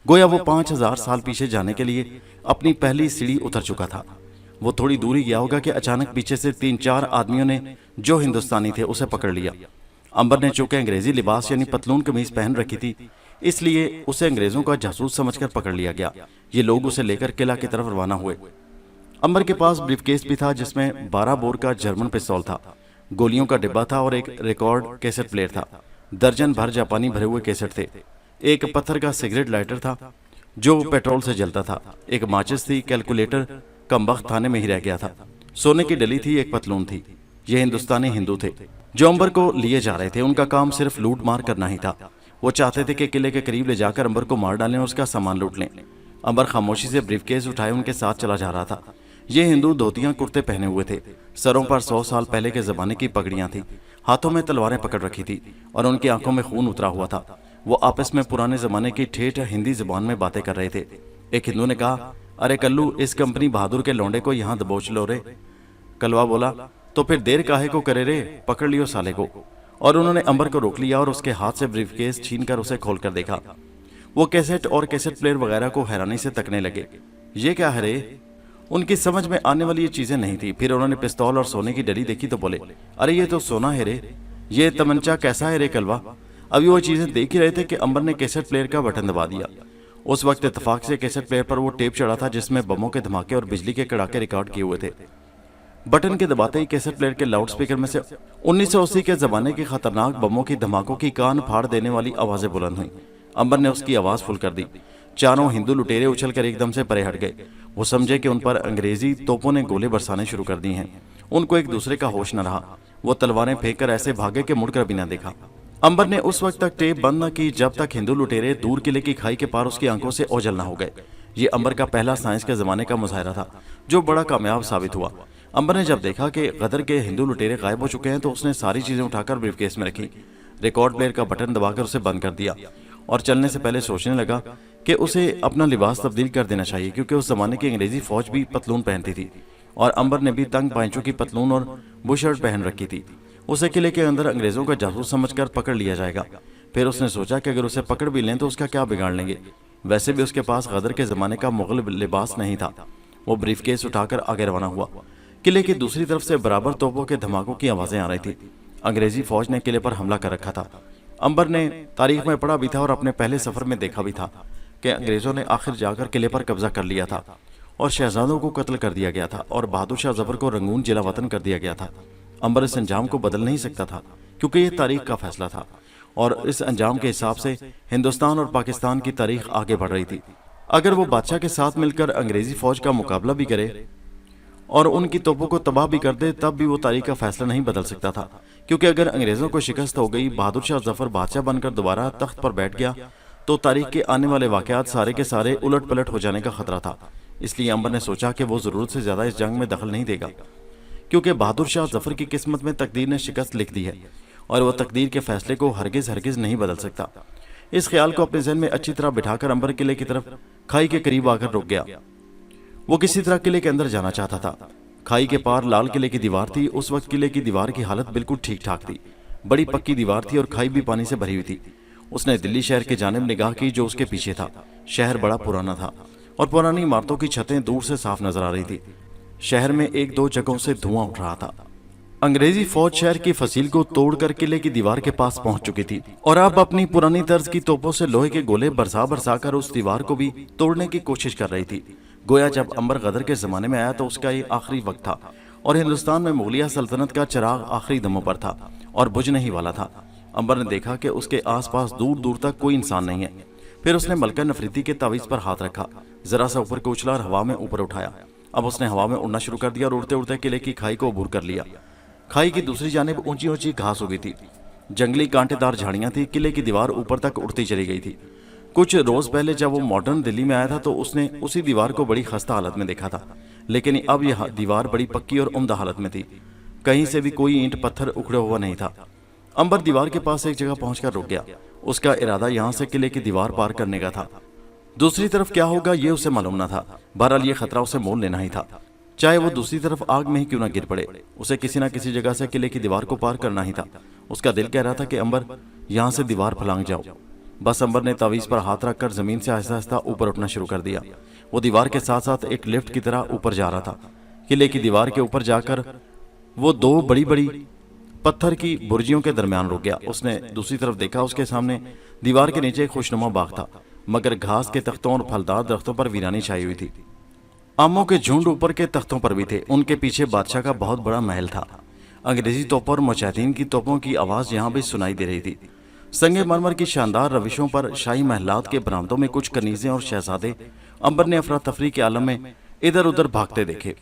गोया वो 5000 साल पीछे जाने के लिए अपनी पहली सीढ़ी उतर चुका था। वो थोड़ी दूरी गया होगा कि अचानक पीछे से 3-4 आदमियों ने जो हिंदुस्तानी थे उसे पकड़ लिया। अंबर ने चूंकि अंग्रेजी लिबास यानी पतलून कमीज पहन रखी थी इसलिए उसे अंग्रेजों का जासूस समझकर पकड़ लिया गया। ये लोग उसे लेकर किला की तरफ रवाना हुए। अंबर के पास ब्रीफकेस भी था जिसमें 12 बोर का जर्मन पिस्तौल था, गोलियों का डिब्बा था और एक रिकॉर्ड कैसेट प्लेयर था। दर्जन भर जापानी भरे हुए कैसेट थे। एक पत्थर का सिगरेट लाइटर था जो पेट्रोल से जलता था। एक माचिस थी। कैलकुलेटर कमबख्त थाने में ही रह गया था। सोने की डली थी। एक पतलून थी। ये हिंदुस्तानी हिंदू थे जो अंबर को लिए जा रहे थे। उनका काम सिर्फ लूट मार करना ही था। वो चाहते थे कि किले के करीब ले जाकर अंबर को मार डालें और उसका सामान लूट लें। अंबर खामोशी से ब्रीफकेस उठाए उनके साथ चला जा रहा था। ये हिंदू धोतियां कुर्ते पहने हुए थे। सरों पर 100 साल पहले के जमाने की पगड़ियां थी। हाथों में तलवारें पकड़ रखी थी और उनकी आंखों में खून उतरा हुआ था। वो आपस में पुराने जमाने की ठेठ हिंदी जुबान में बातें कर रहे थे। एक हिंदू ने कहा, अरे कल्लू, इस कंपनी बहादुर के लौंडे को यहाँ दबोच लो रे। कलवा बोला, तो फिर देर काहे को करे रे, पकड़ लियो साले को। और उन्होंने अंबर को रोक लिया और उसके हाथ से ब्रीफकेस छीनकर उसे खोलकर देखा। वो कैसेट और कैसेट प्लेयर वगैरह को हैरानी से तकने लगे। ये क्या है रे? उनकी समझ में आने वाली ये चीजें नहीं थी। फिर उन्होंने पिस्तौल और सोने की डली देखी तो बोले, अरे ये तो सोना है रे, ये तमंचा कैसा है रे कलवा? अभी वो चीजें देख ही रहे थे कि अंबर ने कैसेट प्लेयर का बटन दबा दिया। उस वक्त इत्तेफाक से कैसेट प्लेयर पर वो टेप चढ़ा था जिसमें बमों के धमाके और बिजली के कड़ाके रिकॉर्ड किए हुए थे। बटन के दबाते ही कैसेट प्लेयर के लाउडस्पीकर में से 1980 के जमाने के खतरनाक बमों की धमाकों की कान फाड़ देने वाली आवाजें बुलंद हुई। अंबर ने उसकी आवाज फुल कर दी। चारों हिंदू लुटेरे उछलकर एकदम से परे हट गए। वो समझे कि उन पर अंग्रेजी तोपों ने गोले बरसाने शुरू कर दी हैं। उनको एक दूसरे का होश न रहा। वो तलवारें फेंककर ऐसे भागे कि मुड़कर भी न देखा। अंबर ने उस वक्त तक टेप बंद न की जब तक हिंदू लुटेरे दूर किले की खाई के पार उसकी आंखों से ओझल न हो गए। ये अंबर का पहला साइंस के जमाने का मुजाहरा था जो बड़ा कामयाब साबित हुआ। अंबर ने जब देखा कि गदर के हिंदू लुटेरे गायब हो चुके हैं तो उसने सारी चीजें उठाकर ब्रीफकेस में रखी, रिकॉर्ड प्लेयर का बटन दबाकर उसे बंद कर दिया और चलने से पहले सोचने लगा कि उसे अपना लिबास तब्दील कर देना चाहिए, क्योंकि उस जमाने की अंग्रेजी फौज भी पतलून पहनती थी और अंबर ने भी तंग पांचों की पतलून और बुशर्ट पहन रखी थी। उसे किले के अंदर अंग्रेजों का जासूस समझकर पकड़ लिया जाएगा। फिर उसने सोचा कि अगर उसे पकड़ भी लें तो उसका क्या बिगाड़ लेंगे। वैसे भी उसके पास गदर के जमाने का मुगल लिबास नहीं था। वो ब्रीफकेस उठाकर आगे रवाना हुआ। किले की दूसरी तरफ से बराबर तोपों के धमाकों की आवाजें आ रही थी। अंग्रेजी फौज ने किले पर हमला कर रखा था। अंबर ने तारीख में पढ़ा भी था और अपने पहले सफर में देखा भी था कि अंग्रेजों ने आखिर जाकर किले पर कब्जा कर लिया था और शहजादों को कत्ल कर दिया गया था और बहादुर शाह जफर को रंगून जिला वतन कर दिया गया था। अंबर इस अंजाम को बदल नहीं सकता था क्योंकि ये तारीख का फैसला था और इस अंजाम के हिसाब से हिंदुस्तान और पाकिस्तान की तारीख आगे बढ़ रही थी। अगर वो बादशाह के साथ मिलकर अंग्रेजी फौज का मुकाबला भी करे और उनकी तोपों को तबाह भी कर दे तब भी वो तारीख का फैसला नहीं बदल सकता था, क्योंकि अगर अंग्रेजों को शिकस्त हो गई, बहादुर शाह जफर बादशाह बनकर दोबारा तख्त पर बैठ गया तो तारीख के आने वाले वाकयात सारे के सारे उलट पलट हो जाने का खतरा था। इसलिए अंबर ने सोचा कि वो जरूरत से ज्यादा इस जंग में दखल नहीं देगा, क्योंकि बहादुर शाह जफर की किस्मत में तकदीर ने शिकस्त लिख दी है और वह तकदीर के फैसले को हरगिज हरगिज नहीं बदल सकता। इस ख्याल को अपने जहन में अच्छी तरह बिठाकर अंबर किले की तरफ खाई के करीब आकर रुक गया। वो किसी तरह किले के अंदर जाना चाहता था। खाई के पार लाल किले की दीवार थी। उस वक्त किले की दीवार की हालत बिल्कुल ठीक ठाक थी। बड़ी पक्की दीवार थी और खाई भी पानी से भरी हुई थी। उसने दिल्ली शहर की जानिब निगाह की जो उसके पीछे था। शहर बड़ा पुराना था और पुरानी इमारतों की छतें दूर से साफ नजर आ रही थी। शहर में एक दो जगहों से धुआं उठ रहा था। अंग्रेजी फौज शहर की फसील को तोड़कर किले की दीवार के पास पहुंच चुकी थी और अब अपनी पुरानी तर्ज की तोपों से लोहे के गोले बरसा बरसा कर उस दीवार को भी तोड़ने की कोशिश कर रही थी। गोया जब अंबर गदर के जमाने में आया तो उसका ये आखिरी वक्त था और हिंदुस्तान में मुगलिया सल्तनत का चिराग आखिरी दमों पर था और बुझने ही वाला था। अंबर ने देखा कि उसके आसपास दूर दूर तक कोई इंसान नहीं है। फिर उसने मलका नफरीती के तावीज पर हाथ रखा, जरा सा ऊपर को उछला और हवा में ऊपर उठाया। अब उसने हवा में उड़ना शुरू कर दिया और उड़ते उड़ते किले की खाई को अबूर कर लिया। खाई की दूसरी जानिब ऊंची ऊंची घास उगी थी, जंगली कांटेदार झाड़ियां थी। किले की दीवार ऊपर तक उड़ती चली गई थी। कुछ रोज पहले जब वो मॉडर्न दिल्ली में आया था तो उसने उसी दीवार को बड़ी खस्ता हालत में देखा था, लेकिन अब यह दीवार बड़ी पक्की और उम्दा हालत में थी। कहीं से भी कोई ईंट पत्थर उखड़ा हुआ नहीं था। अंबर दीवार के पास एक जगह पहुंचकर रुक गया। उसका इरादा यहां से किले की दीवार पार करने का था। दूसरी तरफ क्या होगा ये उसे मालूम न था। बहरहाल ये खतरा उसे मोल लेना ही था, चाहे वो दूसरी तरफ आग में ही क्यों ना गिर पड़े। उसे किसी न किसी जगह से किले की दीवार को पार करना ही था। उसका दिल कह रहा था कि अंबर यहाँ से दीवार फलांग जाओ। बस अंबर ने तावीज पर हाथ रखकर जमीन से आहिस्ता आहिस्ता ऊपर उठना शुरू कर दिया। वो दीवार के साथ साथ एक लिफ्ट की तरह ऊपर जा रहा था। किले की दीवार के ऊपर जाकर वो दो बड़ी बड़ी पत्थर की बुर्जियों के दरमियान रुक गया। उसने दूसरी तरफ देखा, उसके सामने दीवार के नीचे एक खुशनुमा बाग था, मगर घास के तख्तों और फलदार दरख्तों पर वीरानी छाई हुई थी। आमों के झुंड ऊपर के तख्तों पर भी थे। उनके पीछे बादशाह का बहुत बड़ा महल था। अंग्रेजी तोपों और मुजाहिदीन की तोपों की आवाज यहाँ भी सुनाई दे रही थी। संगे मरमर की शानदार रविशों पर शाही महलात के बरामदों में कुछ कनीजें और शहजादे अंबर ने अफरा तफरी के आलम में इधर उधर भागते देखे।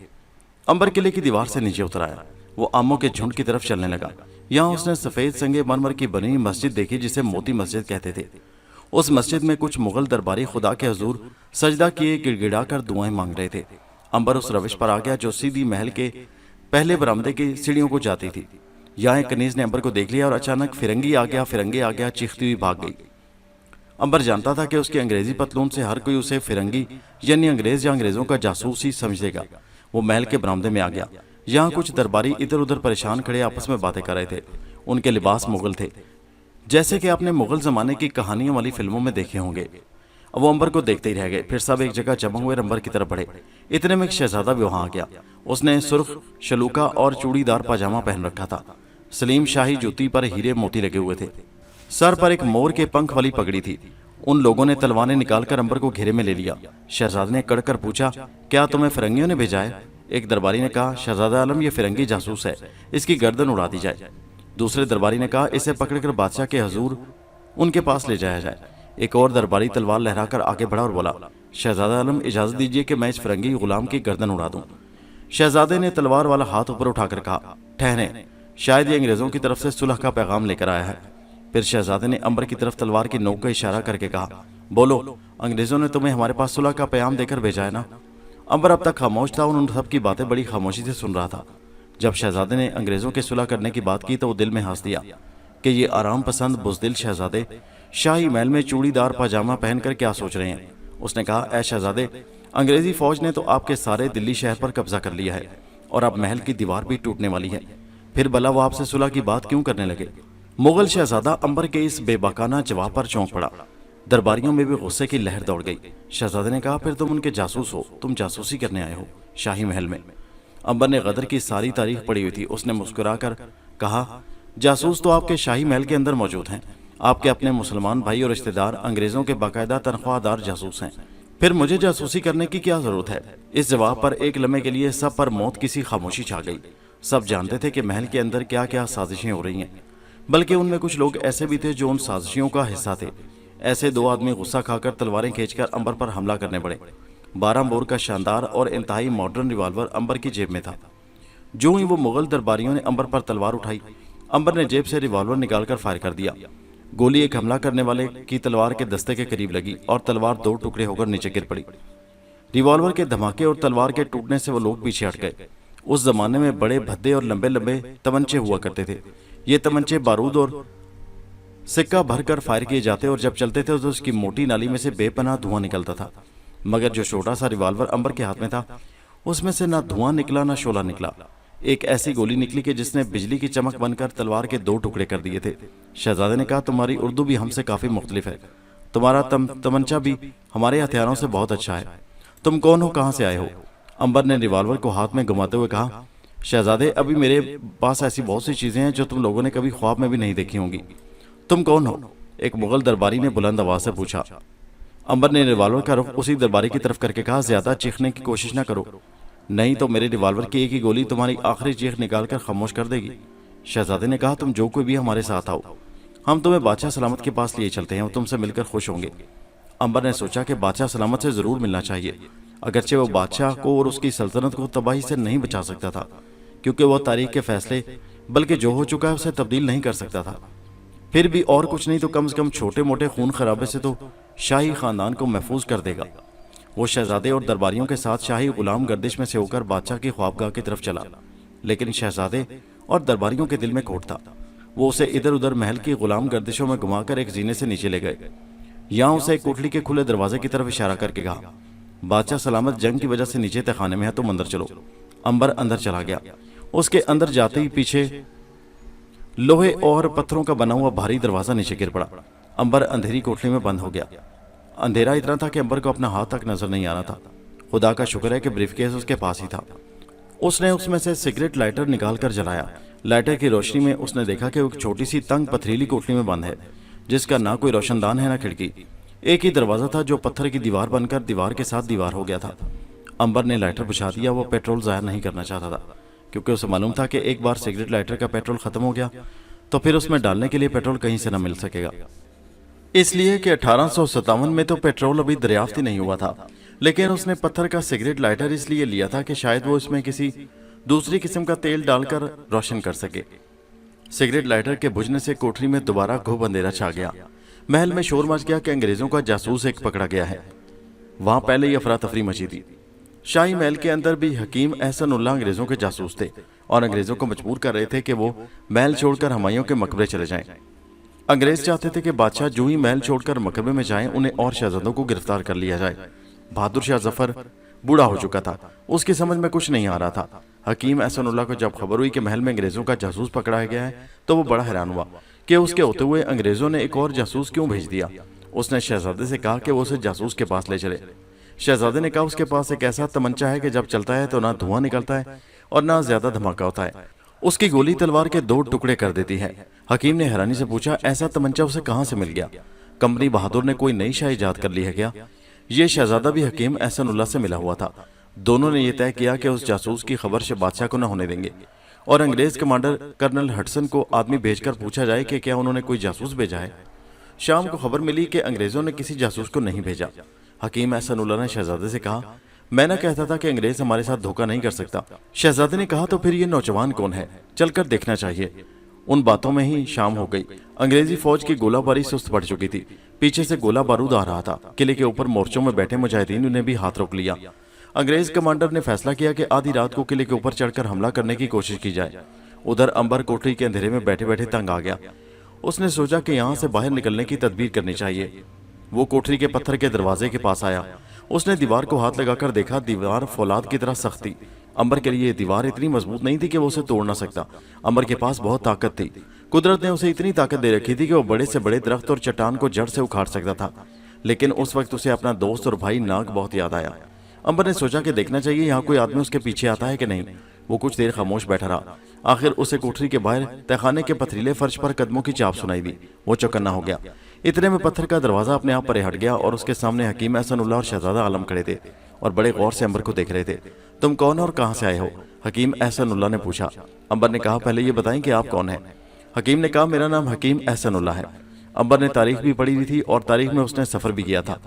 अंबर किले की दीवार से नीचे उतर आया। वो आमों के झुंड की तरफ चलने लगा। यहाँ उसने सफेद संगे मरमर की बनी मस्जिद देखी जिसे मोती मस्जिद कहते थे। उस मस्जिद में कुछ मुगल दरबारी खुदा के हुजूर सजदा किए गिड़गिड़ा कर दुआएं मांग रहे थे। अंबर उस रविश पर आ गया जो सीधी महल के पहले बरामदे की सीढ़ियों को जाती थी। यहाँ एक कनीज ने अंबर को देख लिया और अचानक फिरंगी आ गया चीखती हुई भाग गई। अंबर जानता था कि उसकी अंग्रेजी पतलून से हर कोई उसे फिरंगी यानी अंग्रेज या अंग्रेजों का जासूस ही समझेगा। वो महल के बरामदे में आ गया। यहाँ कुछ दरबारी इधर उधर परेशान खड़े आपस में बातें कर रहे थे। उनके लिबास मुगल थे, जैसे कि आपने मुगल जमाने की कहानियों वाली फिल्मों में देखे होंगे। अब वो अंबर को देखते ही रह गए। फिर सब एक जगह जमा हुए अंबर की तरफ बढ़े। इतने में एक शहजादा भी वहां आ गया। उसने सुर्ख शलूका और चूड़ीदार पाजामा पहन रखा था। सलीम शाही जूती पर हीरे मोती लगे हुए थे। सर पर एक मोर के पंख वाली पगड़ी थी। उन लोगों ने तलवारें निकालकर अंबर को घेरे में ले लिया। शहजादे ने कड़कर पूछा, क्या तुम्हें फिरंगियों ने भेजा है? एक दरबारी ने कहा, शहजादा आलम ये फिरंगी जासूस है, इसकी गर्दन उड़ा दी जाए। दूसरे दरबारी ने कहा, इसे पकड़कर बादशाह के हजूर उनके पास ले जाया जाए। एक और दरबारी तलवार लहराकर आगे बढ़ा और बोला, शहजादा आलम इजाजत दीजिए कि मैं इस फिरंगी गुलाम की गर्दन उड़ा दूं। शहजादे ने तलवार वाला हाथ ऊपर उठाकर कहा, ठहरें, शायद ये अंग्रेजों की तरफ से सुलह का पैगाम लेकर आया है। फिर शहजादे ने अंबर की तरफ तलवार की नोक का इशारा करके कहा, बोलो, अंग्रेजों ने तुम्हें हमारे पास सुलह का पैगाम देकर भेजा है ना? अंबर अब तक खामोश था और उन सब की बातें बड़ी खामोशी से सुन रहा था। जब शहजादे ने अंग्रेजों के सुलह करने की बात की तो वो दिल में हंस दिया कि ये आराम पसंद बुजदिल शहजादे शाही महल में चूड़ीदार पाजामा पहनकर क्या सोच रहे हैं। उसने कहा, ऐ शहजादे, अंग्रेजी फौज ने तो आपके सारे दिल्ली शहर पर कब्जा कर लिया है और अब महल की दीवार भी टूटने वाली है, फिर भला वो आपसे सुलह की बात क्यों करने लगे? मुगल शहजादा अंबर के इस बेबाकाना जवाब पर चौंक पड़ा। दरबारियों में भी गुस्से की लहर दौड़ गई। शहजादे ने कहा, फिर तुम उनके जासूस हो, तुम जासूसी करने आए हो शाही महल में। अंबर ने गदर की सारी तारीख पढ़ी हुई थी। उसने मुस्कुराकर कहा, जासूस तो आपके शाही महल के अंदर मौजूद हैं। आपके अपने मुसलमान भाई और रिश्तेदार अंग्रेजों के बाकायदा तनख्वाहदार जासूस हैं। फिर मुझे जासूसी करने की क्या जरूरत है? इस जवाब पर एक लम्हे के लिए सब पर मौत की सी खामोशी छा गई। सब जानते थे कि महल के अंदर क्या क्या साजिशें हो रही हैं, बल्कि उनमें कुछ लोग ऐसे भी थे जो उन साजिशों का हिस्सा थे। ऐसे दो आदमी गुस्सा खाकर तलवारें खींचकर अंबर पर हमला करने पड़े। 12 बोर का शानदार और इंतहाई मॉडर्न रिवॉल्वर अंबर की जेब में था। जो ही वो मुगल दरबारियों ने अंबर पर तलवार उठाई, अंबर ने जेब से रिवॉल्वर निकालकर फायर कर दिया। गोली एक हमला करने वाले की तलवार के दस्ते के करीब लगी और तलवार 2 टुकड़े होकर नीचे गिर पड़ी। रिवॉल्वर के धमाके और तलवार के टूटने से वो लोग पीछे हट गए। उस जमाने में बड़े भद्दे और लंबे लंबे तमंचे हुआ करते थे। ये तमंचे बारूद और सिक्का भरकर फायर किए जाते और जब चलते थे तो उसकी मोटी नाली में से बेपनाह धुआं निकलता था। मगर जो छोटा सा रिवॉल्वर अंबर के हाथ में था, उसमें से ना धुआं निकला ना शोला निकला। एक ऐसी गोली निकली कि जिसने बिजली की चमक बनकर तलवार के 2 टुकड़े कर दिए थे। शहजादे ने कहा, तुम्हारी उर्दू भी हमसे काफी मुख्तलिफ है। तुम्हारा तमंचा भी हमारे हथियारों से बहुत अच्छा है। तुम कौन हो, कहाँ से आए हो? अंबर ने रिवॉल्वर को हाथ में घुमाते हुए कहा, शहजादे, अभी मेरे पास ऐसी बहुत सी चीजें हैं जो तुम लोगों ने कभी ख्वाब में भी नहीं देखी होंगी। तुम कौन हो? एक मुगल दरबारी ने बुलंद आवाज से पूछा। अंबर ने रिवॉल्वर का रुख उसी दरबारी की तरफ करके कहा, ज्यादा चीखने की कोशिश न करो, नहीं तो मेरे रिवॉल्वर की एक ही गोली तुम्हारी आखिरी चीख निकालकर खामोश कर देगी। शहजादे ने कहा, तुम जो कोई भी हमारे साथ आओ, हम तुम्हें बादशाह सलामत के पास लिए चलते हैं, वो तुमसे मिलकर खुश होंगे। अंबर ने सोचा कि बादशाह सलामत से जरूर मिलना चाहिए, अगरचे वो बादशाह को और उसकी सल्तनत को तबाही से नहीं बचा सकता था, क्योंकि वह तारीख के फैसले बल्कि जो हो चुका है उसे तब्दील नहीं कर सकता था। फिर भी और कुछ नहीं तो कम से कम छोटे मोटे खून खराबे से तो शाही खानदान को महफूज कर देगा। वो शहजादे और दरबारियों के साथ शाही गुलाम गर्दिश में से होकर बादशाह की ख्वाबगाह की तरफ चला, लेकिन शहजादे और दरबारियों के दिल में खोट था। वो उसे इधर उधर महल की गुलाम गर्दिशों में घुमाकर एक जीने से नीचे ले गए। यहाँ उसे एक कोठरी के खुले दरवाजे की तरफ इशारा करके कहा, बादशाह सलामत जंग की वजह से नीचे तहखाने में है, तुम अंदर चलो। अंबर अंदर चला गया। उसके अंदर जाते ही पीछे लोहे और पत्थरों का बना हुआ भारी दरवाजा नीचे गिर पड़ा। अंबर अंधेरी कोठरी में बंद हो गया। अंधेरा इतना था कि अंबर को अपना हाथ तक नजर नहीं आ रहा था। खुदा का शुक्र है कि ब्रीफकेस उसके पास ही था। उसने उसमें से सिगरेट लाइटर निकालकर जलाया। लाइटर की रोशनी में उसने देखा कि वो एक छोटी सी तंग पथरीली कोठरी में बंद है, जिसका ना कोई रोशनदान है ना खिड़की। एक ही दरवाजा था जो पत्थर की दीवार बनकर दीवार के साथ दीवार हो गया था। अंबर ने लाइटर बुझा दिया। वो पेट्रोल जाया नहीं करना चाहता था, क्योंकि उसे मालूम था कि एक बार सिगरेट लाइटर का पेट्रोल खत्म हो गया तो फिर उसमें डालने के लिए पेट्रोल कहीं से न मिल सकेगा। इसलिए कि 1857 में तो पेट्रोल अभी दरियाफ्त ही नहीं हुआ था, लेकिन उसने पत्थर का सिगरेट लाइटर इसलिए लिया था कि शायद वो इसमें किसी दूसरी किस्म का तेल डालकर रोशन कर सके। सिगरेट लाइटर के बुझने से कोठरी में दोबारा घुप अंधेरा छा गया। महल में शोर मच गया कि अंग्रेजों का जासूस एक पकड़ा गया है। वहां पहले ही अफरा तफरी मची थी। शाही महल के अंदर भी हकीम एहसन उल्लाह अंग्रेजों के जासूस थे और अंग्रेजों को मजबूर कर रहे थे कि वो महल छोड़कर हुमायूं के मकबरे चले जाएं। अंग्रेज चाहते थे कि बादशाह जो ही महल छोड़कर मकबरे में जाएं, उन्हें और शहजादों को गिरफ्तार कर लिया जाए। बहादुर शाह जफर बूढ़ा हो चुका था, उसकी समझ में कुछ नहीं आ रहा था। हकीम एहसानुल्लाह को जब खबर हुई कि महल में अंग्रेजों का जासूस पकड़ा गया है, तो वो बड़ा हैरान हुआ कि उसके होते हुए अंग्रेजों ने एक और जासूस क्यों भेज दिया। उसने शहजादे से कहा कि वो उसे जासूस के पास ले चले। शहजादे ने कहा उसके पास एक ऐसा तमंचा है कि जब चलता है तो ना धुआं निकलता है और ना ज्यादा धमाका होता है। उसकी गोली तलवार के 2 टुकड़े कर देती है। हकीम ने हैरानी से पूछा, ऐसा तमंचा उसे कहां से मिल गया? कंपनी बहादुर ने कोई नई शाह इजाद कर ली है क्या? ये शहजादा भी हकीम एहसानुल्लाह से मिला हुआ था। दोनों ने यह तय किया कि उस जासूस की खबर से बादशाह को न होने देंगे और अंग्रेज कमांडर कर्नल हडसन को आदमी भेजकर पूछा जाए कि क्या उन्होंने कोई जासूस भेजा है। शाम को खबर मिली कि अंग्रेजों ने किसी जासूस को नहीं भेजा। हकीम एहसानुल्लाह ने शहजादे से कहा, मैं न कहता था कि अंग्रेज हमारे साथ धोखा नहीं कर सकता। शहजादे ने कहा, तो फिर ये नौजवान कौन है? चलकर देखना चाहिए। उन बातों में ही शाम हो गई। अंग्रेजी फौज की गोलाबारी सुस्त पड़ चुकी थी। पीछे से गोला बारूद आ रहा था। किले के ऊपर मोर्चों में बैठे मुजाहिदीन ने भी हाथ रोक लिया। अंग्रेज कमांडर ने फैसला किया कि आधी रात को किले के ऊपर चढ़कर हमला करने की कोशिश की जाए। उधर अंबर कोठरी के अंधेरे में बैठे बैठे तंग आ गया। उसने सोचा कि यहाँ से बाहर निकलने की तदबीर करनी चाहिए। वो कोठरी के पत्थर के दरवाजे के पास आया। उसने दीवार को हाथ लगाकर देखा, दीवार फौलाद की तरह सख्त थी। अंबर के लिए दीवार इतनी मजबूत नहीं थी कि वो उसे तोड़ ना सकता। अंबर के पास बहुत ताकत थी। कुदरत ने उसे इतनी ताकत दे रखी थी कि वो बड़े से बड़े दरख्त और चट्टान को जड़ से उखाड़ सकता था। लेकिन उस वक्त उसे अपना दोस्त और भाई नाग बहुत याद आया। अंबर ने सोचा कि देखना चाहिए यहाँ कोई आदमी उसके पीछे आता है कि नहीं। वो कुछ देर खामोश बैठा रहा। आखिर उसे कोठरी के बाहर तहखाने के पथरीले फर्श पर कदमों की चाप सुनाई दी। वो चौकन्ना हो गया। इतने में पत्थर का दरवाजा अपने आप परे हट गया और उसके सामने हकीम एहसानुल्लाह और शहजादा आलम खड़े थे और बड़े गौर से अंबर को देख रहे थे। तुम कौन और कहां से आए हो? हकीम एहसानुल्लाह ने पूछा। अंबर ने कहा, पहले ये बताएं कि आप कौन हैं? हकीम ने कहा, मेरा नाम हकीम एहसानुल्लाह है। अंबर ने तारीख भी पढ़ी थी और तारीख में उसने सफर भी किया था।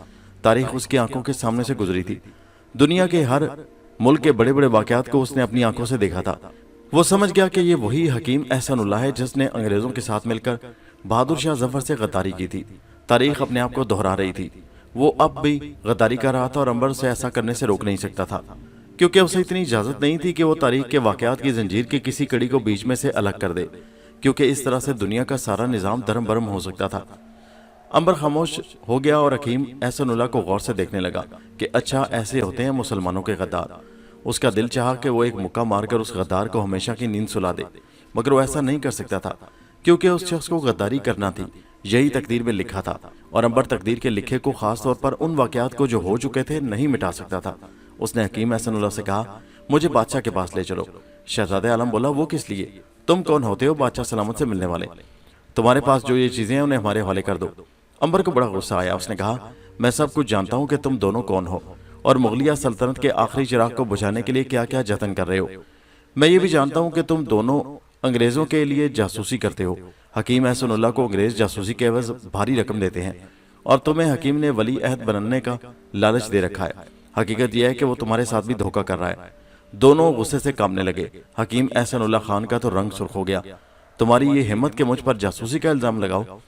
तारीख उसकी आंखों के सामने से गुजरी थी। दुनिया के हर मुल्क के बड़े बड़े वाकयात को उसने अपनी आंखों से देखा था। वो समझ गया कि ये वही हकीम एहसानुल्लाह है जिसने अंग्रेजों के साथ मिलकर बहादुर शाह जफर से गद्दारी की थी। तारीख अपने आप को दोहरा रही थी। वो अब भी गद्दारी कर रहा था और अंबर से ऐसा करने से रोक नहीं सकता था, क्योंकि उसे इतनी इजाजत नहीं थी कि वो तारीख के वाकयात की जंजीर की किसी कड़ी को बीच में से अलग कर दे, क्योंकि इस तरह से दुनिया का सारा निजाम धर्म भरम हो सकता था। अंबर खामोश हो गया और हकीम एहसानुल्लाह को गौर से देखने लगा कि अच्छा, ऐसे होते हैं मुसलमानों के गद्दार। उसका दिल चाहा कि वो एक मुक्का मारकर उस गद्दार को हमेशा की नींद सुला दे, मगर वो ऐसा नहीं कर सकता था, क्योंकि उस शख्स को गद्दारी करना थी। यही तकदीर में लिखा था और अंबर तकदीर के लिखे को खास तौर पर उन वाकयात को जो हो चुके थे नहीं मिटा सकता था। उसने हकीम एहसानुल्लाह से कहा, मुझे बादशाह के पास ले चलो। शहजादे आलम बोला, वो किस लिए? तुम कौन होते हो बादशाह सलामत से मिलने वाले? तुम्हारे पास जो ये चीजें हैं उन्हें हमारे हवाले कर दो। अंबर को बड़ा गुस्सा आया। उसने कहा, मैं सब कुछ जानता हूं कि तुम दोनों कौन हो और मुगलिया सल्तनत के आखिरी चिराग को बुझाने के लिए क्या क्या जतन कर रहे हो। मैं ये भी जानता हूं कि तुम दोनों अंग्रेजों के लिए जासूसी करते हो। हकीम एहसानुल्लाह को अंग्रेज जासूसी के एवज भारी रकम देते हैं और तुम्हें हकीम ने वली अहद बनने का लालच दे रखा है। हकीकत यह है कि वो तुम्हारे साथ भी धोखा कर रहा है। दोनों गुस्से से कांपने लगे। हकीम एहसानुल्लाह खान का तो रंग सुर्ख हो गया। तुम्हारी ये हिम्मत कि मुझ पर जासूसी का इल्जाम लगाओ?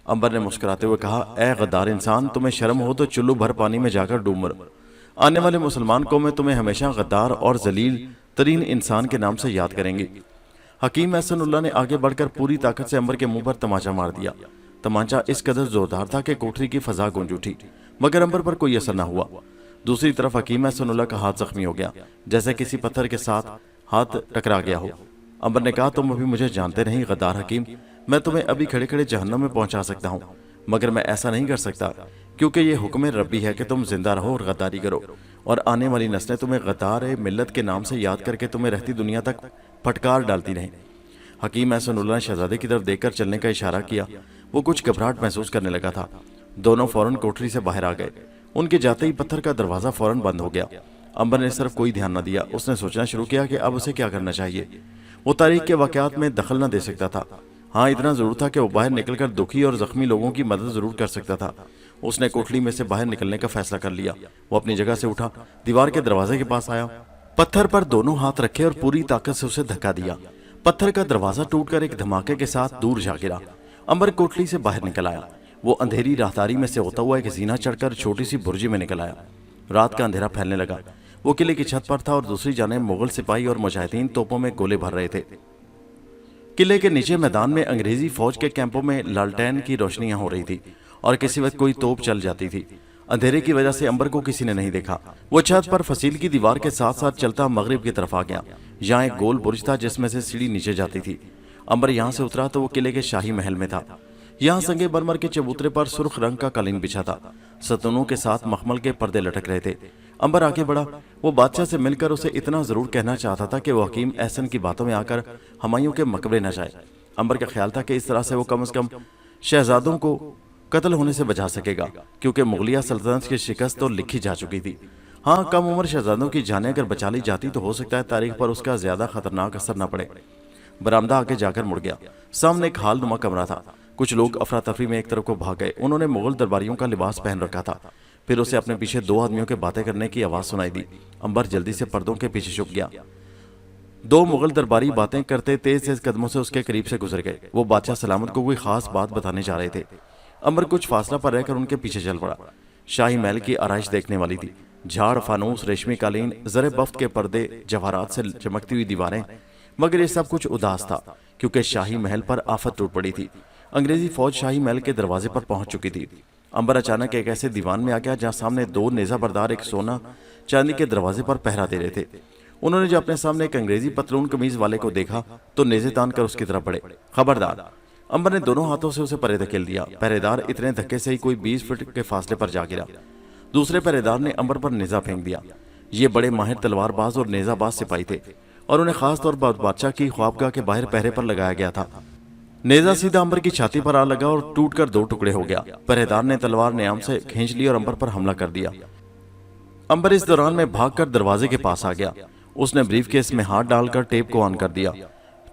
अंबर ने मुस्कुराते हुए कहा, ए गद्दार इंसान, तुम्हें शर्म हो तो चुल्लू भर पानी में जाकर डूब मरो। आने वाले मुसलमान कौमें तुम्हें हमेशा गद्दार और जलील तरीन इंसान के नाम से याद करेंगी। हकीम एहसानुल्लाह ने आगे बढ़कर पूरी ताकत से अंबर के मुंह पर तमाचा मार दिया। तमाचा इस कदर जोरदार था कि कोठरी की फजा गूंज उठी, मगर अंबर पर कोई असर न हुआ। दूसरी तरफ हकीम एहसानुल्लाह का हाथ जख्मी हो गया, जैसे किसी पत्थर के साथ हाथ टकरा गया हो। अंबर ने कहा, तुम अभी मुझे जानते नहीं गद्दार हकीम। मैं तुम्हें अभी खड़े खड़े जहन्नम में पहुंचा सकता हूं, मगर मैं ऐसा नहीं कर सकता, क्योंकि ये हुक्म रब्बी है कि तुम जिंदा रहो और गद्दारी करो, और आने वाली नस्लें तुम्हें गद्दार मिल्लत के नाम से याद करके तुम्हें रहती दुनिया तक फटकार डालती रहें। हकीम एहसानुल्लाह ने शहजादे की तरफ देखकर चलने का इशारा किया। वो कुछ घबराहट महसूस करने लगा था। दोनों फौरन कोठरी से बाहर आ गए। उनके जाते ही पत्थर का दरवाजा फौरन बंद हो गया। अंबर ने सिर्फ कोई ध्यान न दिया। उसने सोचना शुरू किया कि अब उसे क्या करना चाहिए। वो तारीख के वाकयात में दखल न दे सकता था। हाँ, इतना जरूर था कि वो बाहर निकलकर दुखी और जख्मी लोगों की मदद जरूर कर सकता था। उसने कोठरी में से बाहर निकलने का फैसला कर लिया। वो अपनी जगह से उठा, दीवार के दरवाजे के पास आया, पत्थर पर दोनों हाथ रखे और पूरी ताकत से उसे धक्का दिया। पत्थर का दरवाजा टूटकर एक धमाके के साथ दूर जा गिरा। अंबर कोठरी से बाहर निकल आया। वो अंधेरी राहदारी में से होता हुआ एक जीना चढ़कर छोटी सी बुर्जी में निकल आया। रात का अंधेरा फैलने लगा। वो किले की छत पर था और दूसरी जानिब मुगल सिपाही और मुजाहिदीन तोपों में गोले भर रहे थे। قلعے کے نیچے میدان میں انگریزی فوج کے کیمپوں میں لالٹین کی روشنیاں ہو رہی تھی اور کسی وقت کوئی توپ چل جاتی تھی۔ اندھیرے کی وجہ سے امبر کو کسی نے نہیں دیکھا۔ وہ چھت پر فصیل کی دیوار کے ساتھ ساتھ چلتا مغرب کی طرف آ گیا۔ یہاں ایک گول برج تھا جس میں سے سیڑھی نیچے جاتی تھی۔ امبر یہاں سے اترا تو وہ قلعے کے شاہی محل میں تھا۔ یہاں سنگ برمر کے چبوترے پر سرخ رنگ کا قالین بچھا تھا، ستونوں کے ساتھ مخمل کے پردے لٹک رہے تھے۔ امبر آگے بڑھا۔ وہ بادشاہ سے مل کر اسے اتنا ضرور کہنا چاہتا تھا کہ وہ حکیم احسن کی باتوں میں آ کر ہمایوں کے مقبرے نہ جائے۔ امبر کا خیال تھا کہ اس طرح سے وہ کم از کم شہزادوں کو قتل ہونے سے بچا سکے گا، کیونکہ مغلیہ سلطنت کی شکست تو لکھی جا چکی تھی۔ ہاں، کم عمر شہزادوں کی جانیں اگر بچا لی جاتی تو ہو سکتا ہے تاریخ پر اس کا زیادہ خطرناک اثر نہ پڑے۔ برآمدہ آگے جا کر مڑ گیا۔ سامنے ایک ہال نما کمرہ تھا۔ کچھ لوگ افراتفری میں ایک طرف کو بھاگ گئے۔ انہوں نے مغل درباریوں کا لباس پہن رکھا تھا۔ پھر اسے اپنے پیچھے دو آدمیوں کے باتیں کرنے کی آواز سنائی دی۔ امبر جلدی سے پردوں کے پیچھے چھپ گیا۔ دو مغل درباری باتیں کرتے تیز تیز قدموں سے اس کے قریب سے گزر گئے۔ وہ بادشاہ سلامت کو کوئی خاص بات بتانے جا رہے تھے۔ امبر کچھ فاصلہ پر رہ کر ان کے پیچھے چل پڑا۔ شاہی محل کی آرائش دیکھنے والی تھی۔ جھاڑ، فانوس، ریشمی قالین، زر بفت کے پردے، جواہرات سے چمکتی ہوئی دیواریں، مگر یہ سب کچھ اداس تھا کیونکہ شاہی محل پر آفت ٹوٹ پڑی تھی۔ انگریزی فوج شاہی محل کے دروازے پر پہنچ چکی تھی۔ امبر اچانک ایک ایسے دیوان میں آ گیا جہاں سامنے دو نیزہ بردار ایک سونا چاندی کے دروازے پر پہرا دے رہے تھے۔ انہوں نے جو اپنے سامنے ایک انگریزی پتلون قمیض والے کو دیکھا تو نیزے تان کر اس کی طرف بڑھے۔ خبردار! امبر نے دونوں ہاتھوں سے اسے پرے دھکیل دیا۔ پہرے دار اتنے دھکے سے ہی کوئی 20 فٹ کے فاصلے پر جا گرا۔ دوسرے پہرے دار نے امبر پر نیزہ پھینک دیا۔ یہ بڑے ماہر تلوار باز اور نیزہ باز سپاہی تھے اور انہیں خاص طور پر بادشاہ کی خوابگاہ کے باہر پہرے پر لگایا گیا تھا۔ نیزہ سیدھا امبر کی چھاتی پر آ لگا اور ٹوٹ کر دو ٹکڑے ہو گیا۔ پہرے دار نے تلوار نیام سے کھینچ لی اور امبر پر حملہ کر دیا۔ امبر اس دوران میں بھاگ کر دروازے کے پاس آ گیا۔ اس نے بریف کیس میں ہاتھ ڈال کر ٹیپ کو آن کر دیا۔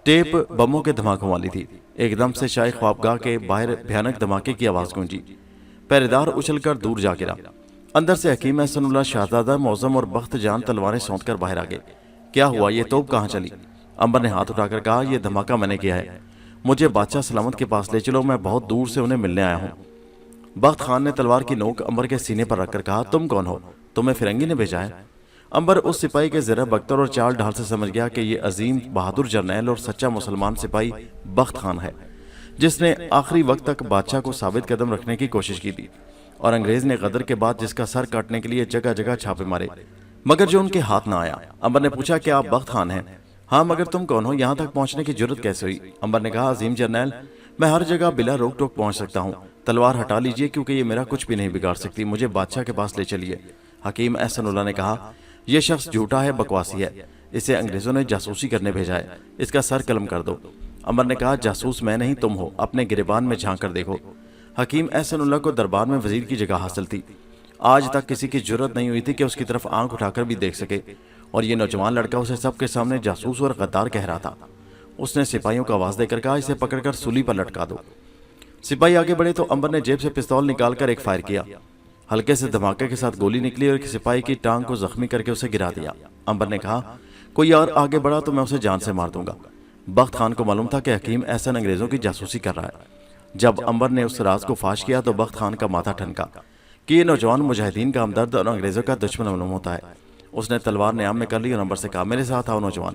ٹیپ بموں کے دھماکوں والی تھی۔ ایک دم سے شاہی خوابگاہ کے باہر بھیانک دھماکے کی آواز گونجی۔ پہرے دار اچھل کر دور جا گرا۔ اندر سے حکیم احسن اللہ شہزادہ معظم اور بخت جان تلواریں سونت کر باہر آ گئے۔ کیا ہوا؟ یہ توپ کہاں چلی؟ امبر نے ہاتھ اٹھا کر کہا، یہ دھماکہ میں نے کیا ہے۔ مجھے بادشاہ سلامت کے پاس لے چلو، میں بہت دور سے انہیں ملنے آیا ہوں۔ بخت خان نے تلوار کی نوک امبر کے سینے پر رکھ کر کہا، تم کون ہو؟ تمہیں فرنگی نے بھیجا ہے؟ امبر اس سپاہی کے زرہ بختر اور چال ڈھال سے سمجھ گیا کہ یہ عظیم بہادر جرنیل اور سچا مسلمان سپاہی بخت خان ہے، جس نے آخری وقت تک بادشاہ کو ثابت قدم رکھنے کی کوشش کی تھی اور انگریز نے غدر کے بعد جس کا سر کاٹنے کے لیے جگہ جگہ چھاپے مارے، مگر جو ان کے ہاتھ نہ آیا۔ امبر نے پوچھا، کیا آپ بخت خان ہیں؟ ہاں، مگر تم کون ہو؟ یہاں تک پہنچنے کی جرت کیسے ہوئی؟ امبر نے کہا، عظیم جرنیل، میں ہر جگہ بلا روک ٹوک پہنچ سکتا ہوں۔ تلوار ہٹا لیجئے کیونکہ یہ میرا کچھ بھی نہیں بگاڑ سکتی۔ مجھے بادشاہ کے پاس لے چلیے۔ حکیم احسن اللہ نے کہا، یہ شخص جھوٹا ہے، بکواسی ہے، اسے انگریزوں نے جاسوسی کرنے بھیجا ہے، اس کا سر قلم کر دو۔ امبر نے کہا، جاسوس میں نہیں تم ہو، اپنے گریبان میں جھانک کر دیکھو۔ حکیم احسن اللہ کو دربار میں وزیر کی جگہ حاصل تھی۔ آج تک کسی کی جرت نہیں ہوئی تھی کہ اس کی طرف آنکھ اٹھا کر بھی دیکھ سکے، اور یہ نوجوان لڑکا اسے سب کے سامنے جاسوس اور غدار کہہ رہا تھا۔ اس نے سپاہیوں کو آواز دے کر کہا، اسے پکڑ کر سولی پر لٹکا دو۔ سپاہی آگے بڑھے تو امبر نے جیب سے پستول نکال کر ایک فائر کیا۔ ہلکے سے دھماکے کے ساتھ گولی نکلی اور ایک سپاہی کی ٹانگ کو زخمی کر کے اسے گرا دیا۔ امبر نے کہا، کوئی اور آگے بڑھا تو میں اسے جان سے مار دوں گا۔ بخت خان کو معلوم تھا کہ حکیم احسن انگریزوں کی جاسوسی کر رہا ہے۔ جب امبر نے اس راز کو فاش کیا تو بخت خان کا ماتھا ٹھنکا کہ یہ نوجوان مجاہدین کا ہمدرد اور انگریزوں کا دشمن معلوم ہوتا ہے۔ اس نے تلوار نیام میں کر لی اور امبر سے کہا، میرے ساتھ آؤ نوجوان،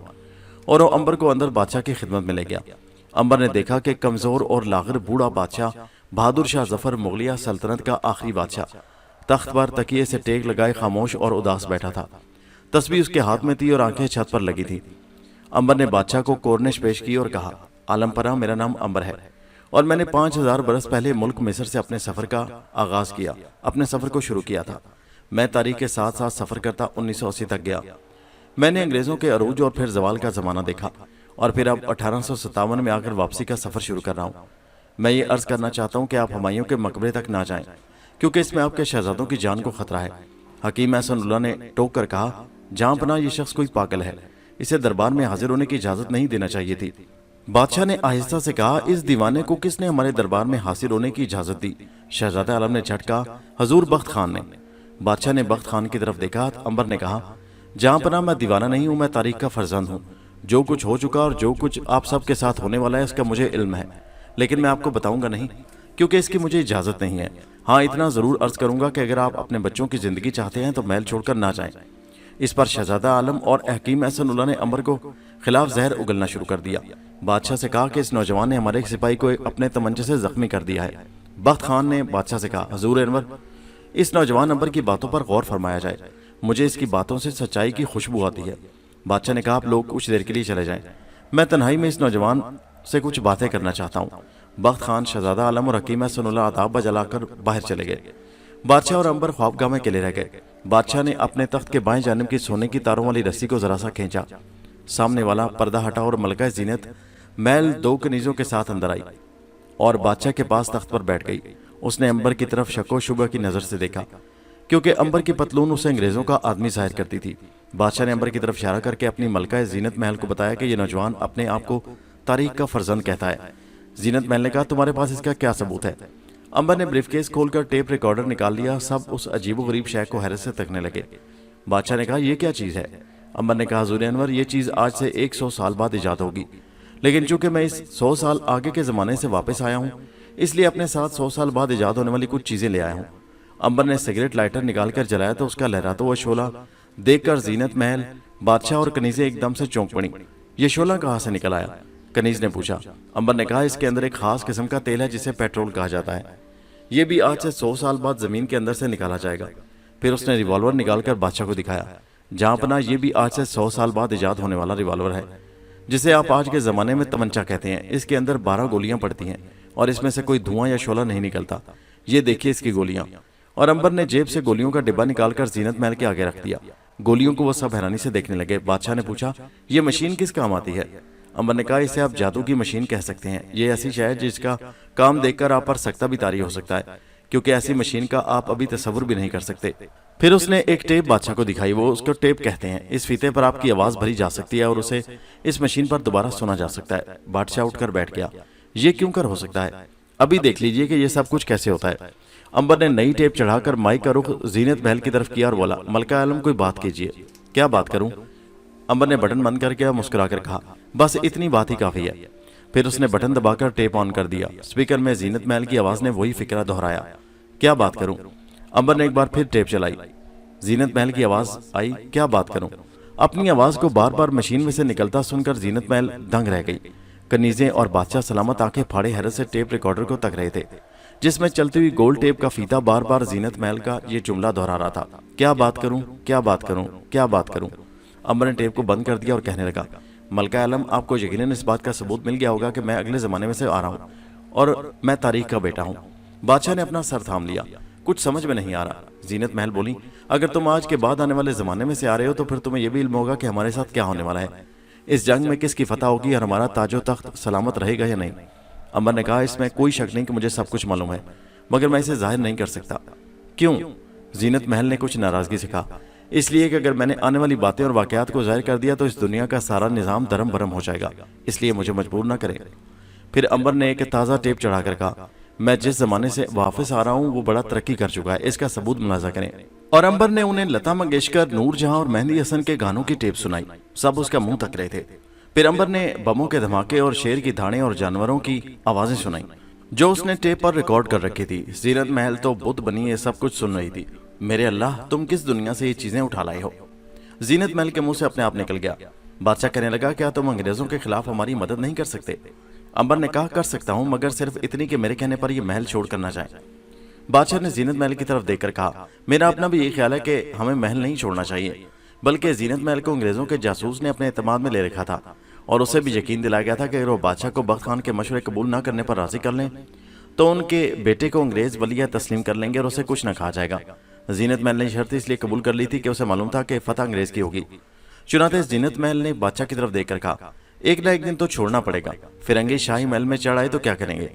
اور وہ امبر کو اندر بادشاہ کی خدمت میں لے گیا۔ امبر نے دیکھا کہ کمزور اور لاغر بوڑھا بادشاہ بہادر شاہ ظفر مغلیہ سلطنت کا آخری بادشاہ تخت پر تکیے سے ٹیک لگائے خاموش اور اداس بیٹھا تھا۔ تسبیح اس کے ہاتھ میں تھی اور آنکھیں چھت پر لگی تھی۔ امبر نے بادشاہ کو کورنش پیش کی اور کہا، عالم پرا، میرا نام امبر ہے اور میں نے 5000 برس پہلے ملک مصر سے اپنے سفر کا آغاز کیا، اپنے سفر کو شروع کیا تھا۔ میں تاریخ کے ساتھ ساتھ سفر کرتا 1980 تک گیا۔ میں نے انگریزوں کے عروج اور پھر زوال کا زمانہ دیکھا اور پھر اب 1857 میں آ کر واپسی کا سفر شروع کر رہا ہوں۔ میں یہ عرض کرنا چاہتا ہوں کہ آپ ہمایوں کے مقبرے تک نہ جائیں کیونکہ اس میں آپ کے شہزادوں کی جان کو خطرہ ہے۔ حکیم احسن اللہ نے ٹوک کر کہا، جہاں پناہ، یہ شخص کوئی پاگل ہے، اسے دربار میں حاضر ہونے کی اجازت نہیں دینا چاہیے تھی۔ بادشاہ نے آہستہ سے کہا، اس دیوانے کو کس نے ہمارے دربار میں حاضر ہونے کی اجازت دی؟ شہزادہ عالم نے جھٹ کہا، حضور بخت خان نے۔ بادشاہ نے بخت خان کی طرف دیکھا۔ امبر نے کہا، جہاں پناہ، میں دیوانہ نہیں ہوں، میں تاریخ کا فرزند ہوں۔ جو کچھ ہو چکا اور جو کچھ آپ سب کے ساتھ ہونے والا ہے اس کا مجھے علم ہے، لیکن میں آپ کو بتاؤں گا نہیں کیونکہ اس کی مجھے اجازت نہیں ہے۔ ہاں، اتنا ضرور عرض کروں گا کہ اگر آپ اپنے بچوں کی زندگی چاہتے ہیں تو محل چھوڑ کر نہ جائیں۔ اس پر شہزادہ عالم اور حکیم احسن اللہ نے امبر کو خلاف زہر اگلنا شروع کر دیا۔ بادشاہ سے کہا کہ اس نوجوان نے ہمارے ایک سپاہی کو اپنے تمنچے سے زخمی کر دیا ہے۔ بخت خان نے بادشاہ سے کہا حضور انور، اس نوجوان امبر کی باتوں پر غور فرمایا جائے، مجھے اس کی باتوں سے سچائی کی خوشبو آتی ہے۔ بادشاہ نے کہا آپ لوگ کچھ دیر کے لیے چلے جائیں، میں تنہائی میں اس نوجوان سے کچھ باتیں کرنا چاہتا ہوں۔ بخت خان، شہزادہ عالم اور حکیمہ سن اللہ آداب بجلا کر باہر چلے گئے۔ بادشاہ اور امبر خوابگاہ میں اکیلے رہ گئے۔ بادشاہ نے اپنے تخت کے بائیں جانب کی سونے کی تاروں والی رسی کو ذرا سا کھینچا، سامنے والا پردہ ہٹا اور ملکہ زینت محل 2 کنیزوں کے ساتھ اندر آئی اور بادشاہ کے پاس تخت پر بیٹھ گئی۔ اس نے امبر کی طرف شک و شبہ کی نظر سے دیکھا، کیونکہ امبر کی پتلون اسے انگریزوں کا آدمی ظاہر کرتی تھی۔ بادشاہ نے امبر کی طرف اشارہ کر کے اپنی ملکہ زینت محل کو بتایا کہ یہ نوجوان اپنے آپ کو تاریخ کا فرزند کہتا ہے۔ زینت محل نے کہا تمہارے پاس اس کا کیا ثبوت ہے؟ امبر نے بریف کیس کھول کر ٹیپ ریکارڈر نکال لیا۔ سب اس عجیب و غریب شے کو حیرت سے تکنے لگے۔ بادشاہ نے کہا یہ کیا چیز ہے؟ امبر نے کہا حضور انور، یہ چیز آج سے 100 سال بعد ایجاد ہوگی، لیکن چونکہ میں اس 100 سال آگے کے زمانے سے واپس آیا ہوں، اس لیے اپنے ساتھ 100 سال بعد ایجاد ہونے والی کچھ چیزیں لے آیا ہوں۔ امبر نے سگریٹ لائٹر نکال کر جلایا تو اس کا لہراتا ہوا شعلہ دیکھ کر زینت محل، بادشاہ اور کنیزیں ایک دم سے چونک پڑیں۔ یہ شعلہ کہاں سے نکل آیا؟ کنیز نے پوچھا۔ امبر نے کہا اس کے اندر ایک خاص قسم کا تیل ہے جسے پیٹرول کہا جاتا ہے، یہ بھی آج سے 100 سال بعد زمین کے اندر سے نکالا جائے گا۔ پھر اس نے ریوالور نکال کر بادشاہ کو دکھایا۔ جہاں پناہ، یہ بھی آج سے 100 سال بعد ایجاد ہونے والا ریوالور ہے، جسے آپ آج کے زمانے میں تمنچا کہتے ہیں۔ اس کے اندر 12 گولیاں پڑتی ہیں اور اس میں سے کوئی دھواں یا شعلہ نہیں نکلتا۔ یہ دیکھیے اس کی گولیاں۔ اور امبر نے جیب سے گولیوں کا ڈبہ نکال کر زینت محل کے آگے رکھ دیا۔ گولیوں کو وہ سب حیرانی سے دیکھنے لگے۔ بادشاہ نے پوچھا یہ مشین کس کام آتی ہے؟ امبر نے کہا اسے آپ جادو کی مشین کہہ سکتے ہیں۔ یہ ایسی شے ہے جس کا کام دیکھ کر آپ پر سکتہ بھی طاری ہو سکتا ہے، کیونکہ ایسی مشین کا آپ ابھی تصور بھی نہیں کر سکتے۔ پھر اس نے ایک ٹیپ بادشاہ کو دکھائی، وہ اس کو ٹیپ کہتے ہیں۔ اس فیتے پر آپ کی آواز بھری جا سکتی ہے اور اسے اس مشین پر دوبارہ سنا جا سکتا ہے۔ بادشاہ اٹھ کر بیٹھ گیا۔ یہ کیوں کر ہو سکتا ہے؟ ابھی دیکھ لیجئے کہ یہ سب کچھ کیسے ہوتا ہے۔ امبر نے نئی ٹیپ چڑھا کر مائک کا رخ زینت محل کی طرف کیا اور بولا ملکہ عالم کوئی بات کیجئے۔ کیا بات کروں؟ امبر نے بٹن بند کر کے مسکرا کر کہا بس اتنی بات ہی کافی ہے۔ پھر اس نے بٹن دبا کر ٹیپ آن کر دیا۔ اسپیکر میں زینت محل کی آواز نے وہی فقرہ دہرایا۔ کیا بات کروں؟ امبر نے ایک بار پھر ٹیپ چلائی۔ زینت محل کی آواز آئی، کیا بات کروں؟ اپنی آواز کو بار بار مشین میں سے نکلتا سن کر زینت محل دنگ رہ گئی۔ کنیزیں اور بادشاہ سلامت آنکھیں پھاڑے حیرت سے ٹیپ ریکارڈر کو تک رہے تھے، جس میں چلتی ہوئی گول ٹیپ کا فیتا بار بار زینت محل کا یہ جملہ دہرا رہا تھا، کیا بات کروں، کیا بات کروں، کیا بات کروں۔ امبر نے ٹیپ کو بند کر دیا اور کہنے لگا ملکہ عالم، آپ کو یقیناً اس بات کا ثبوت مل گیا ہوگا کہ میں اگلے زمانے میں سے آ رہا ہوں اور میں تاریخ کا بیٹا ہوں۔ بادشاہ نے اپنا سر تھام لیا، کچھ سمجھ میں نہیں آ رہا۔ زینت محل بولی اگر تم آج کے بعد آنے والے زمانے میں سے آ رہے ہو تو پھر تمہیں یہ بھی علم ہوگا کہ ہمارے ساتھ کیا ہونے والا ہے، اس جنگ میں کس کی فتح ہوگی اور ہمارا تاج و تخت سلامت رہے گا یا نہیں۔ امبر نے کہا اس میں کوئی شک نہیں کہ مجھے سب کچھ معلوم ہے، مگر میں اسے ظاہر نہیں کر سکتا۔ کیوں؟ زینت محل نے کچھ ناراضگی سے کہا اس لیے کہ اگر میں نے آنے والی باتیں اور واقعات کو ظاہر کر دیا تو اس دنیا کا سارا نظام درم برم ہو جائے گا، اس لیے مجھے مجبور نہ کریں۔ پھر امبر نے ایک تازہ ٹیپ چڑھا کر کہا میں جس زمانے سے واپس آ رہا ہوں وہ بڑا ترقی کر چکا ہے، اس کا ثبوت ملاحظہ کریں۔ اور امبر نے انہیں لتا منگیشکر، نور جہاں اور مہندی حسن کے گانوں کی ٹیپ سنائی۔ سب اس کا منہ تک رہے تھے۔ پھر امبر نے بموں کے دھماکے اور شیر کی دھاڑیں اور جانوروں کی آوازیں سنائیں جو اس نے ٹیپ پر ریکارڈ کر رکھی تھی۔ زینت محل تو بت بنی یہ سب کچھ سن رہی تھی۔ میرے اللہ، تم کس دنیا سے یہ چیزیں اٹھا لائے ہو؟ زینت محل کے منہ سے اپنے آپ نکل گیا۔ بادشاہ کہنے لگا کیا تم انگریزوں کے خلاف ہماری مدد نہیں کر سکتے؟ امبر نے کہا کر سکتا ہوں، مگر صرف اتنی کہ میرے کہنے پر یہ محل چھوڑ کر نہ جائیں۔ بادشاہ نے زینت محل کی طرف دیکھ کر کہا میرا اپنا بھی یہ خیال ہے کہ ہمیں محل نہیں چھوڑنا چاہیے، بلکہ زینت محل کو انگریزوں کے جاسوس نے اپنے اعتماد میں لے رکھا تھا اور اسے بھی یقین دلایا گیا تھا کہ اگر وہ بادشاہ کو بخت خان کے مشورے قبول نہ کرنے پر راضی کر لیں تو ان کے بیٹے کو انگریز ولی تسلیم کر لیں گے اور اسے کچھ نہ کہا جائے گا۔ زینت محل نے شرط اس لیے قبول کر لی تھی کہ اسے معلوم تھا کہ فتح انگریز کی ہوگی۔ چنانچہ زینت محل نے بادشاہ کی طرف دیکھ کر کہا ایک نہ ایک دن تو چھوڑنا پڑے گا، فرنگی شاہی محل میں چڑھ آئے تو کیا کریں گے؟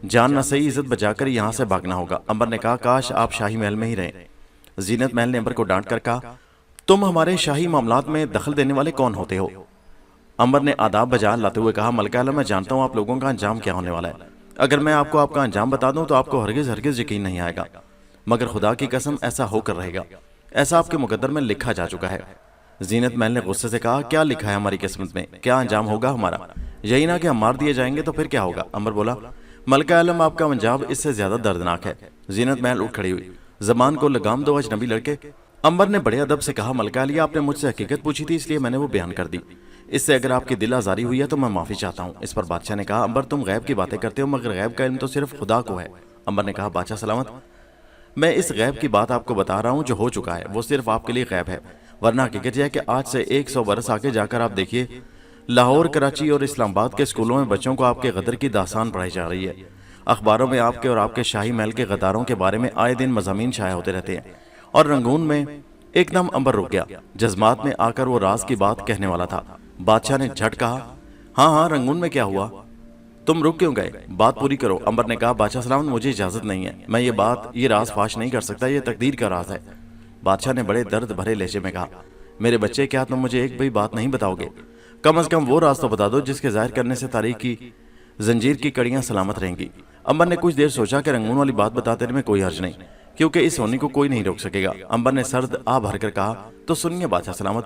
جان نہ صحیح عزت بچا کر یہاں سے بھاگنا ہوگا۔ امبر نے کہا کاش آپ شاہی محل میں ہی رہیں۔ زینت محل نے امبر کو ڈانٹ کر کہا تم ہمارے شاہی معاملات میں دخل دینے والے کون ہوتے ہو؟ امبر نے آداب بجا لاتے ہوئے کہا ملکہ عالم، میں جانتا ہوں آپ لوگوں کا انجام کیا ہونے والا ہے۔ اگر میں آپ کو آپ کا انجام بتا دوں تو آپ کو ہرگز ہرگز یقین نہیں آئے گا، مگر خدا کی قسم ایسا ہو کر رہے گا، ایسا آپ کے مقدر میں لکھا جا چکا ہے۔ زینت محل نے غصے سے کہا کیا لکھا ہے ہماری قسمت میں؟ کیا انجام ہوگا ہمارا؟ یہی نہ کہ ہم مار دیے جائیں گے تو پھر کیا ہوگا؟ امبر بولا ملکہ عالم، آپ کا انجام اس سے زیادہ دردناک ہے۔ زینت محل اٹھ کھڑی ہوئی، زبان کو لگام دو اجنبی لڑکے۔ امبر نے بڑے ادب سے کہا ملکہ عالیہ، آپ نے مجھ سے حقیقت پوچھی تھی اس لیے میں نے وہ بیان کر دی۔ اس سے اگر آپ کی دل آزاری ہوئی ہے تو میں معافی چاہتا ہوں۔ اس پر بادشاہ نے کہا امبر تم غیب کی باتیں کرتے ہو مگر غیب کا علم تو صرف خدا کو ہے۔ امبر نے کہا بادشاہ سلامت، میں اس غیب کی بات آپ کو بتا رہا ہوں جو ہو چکا ہے، وہ صرف آپ کے لیے غیب ہے، ورنہ حقیقت یہ ہے کہ آج سے 100 برس آگے جا کر آپ دیکھیے لاہور، کراچی اور اسلام آباد کے اسکولوں میں بچوں کو آپ کے غدر کی داستان پڑھائی جا رہی ہے۔ اخباروں میں آپ کے اور آپ کے شاہی محل کے غداروں کے بارے میں آئے دن مضامین شائع ہوتے رہتے ہیں۔ اور رنگون میں ایک دم امبر رک گیا، جذبات میں آ کر وہ راز کی بات کہنے والا تھا۔ بادشاہ نے جھٹ کہا ہاں ہاں رنگون میں کیا ہوا؟ تم رک کیوں گئے؟ بات پوری کرو۔ امبر نے کہا بادشاہ سلامت مجھے اجازت نہیں ہے، میں یہ راز فاش نہیں کر سکتا، یہ تقدیر کا راز ہے۔ بادشاہ نے بڑے درد بھرے لہجے میں کہا میرے بچے کیا تم مجھے ایک بھی بات نہیں بتاؤ گے؟ کم از کم وہ راز تو بتا دو جس کے ظاہر کرنے سے تاریخ کی زنجیر کی کڑیاں سلامت رہیں گی۔ امبر نے کچھ دیر سوچا کہ رنگون والی بات بتاتے میں کوئی حرج نہیں، کیونکہ اس ہونے کو کوئی نہیں روک سکے گا۔ امبر نے سرد آ بھر کر کہا تو سنیے بادشاہ سلامت،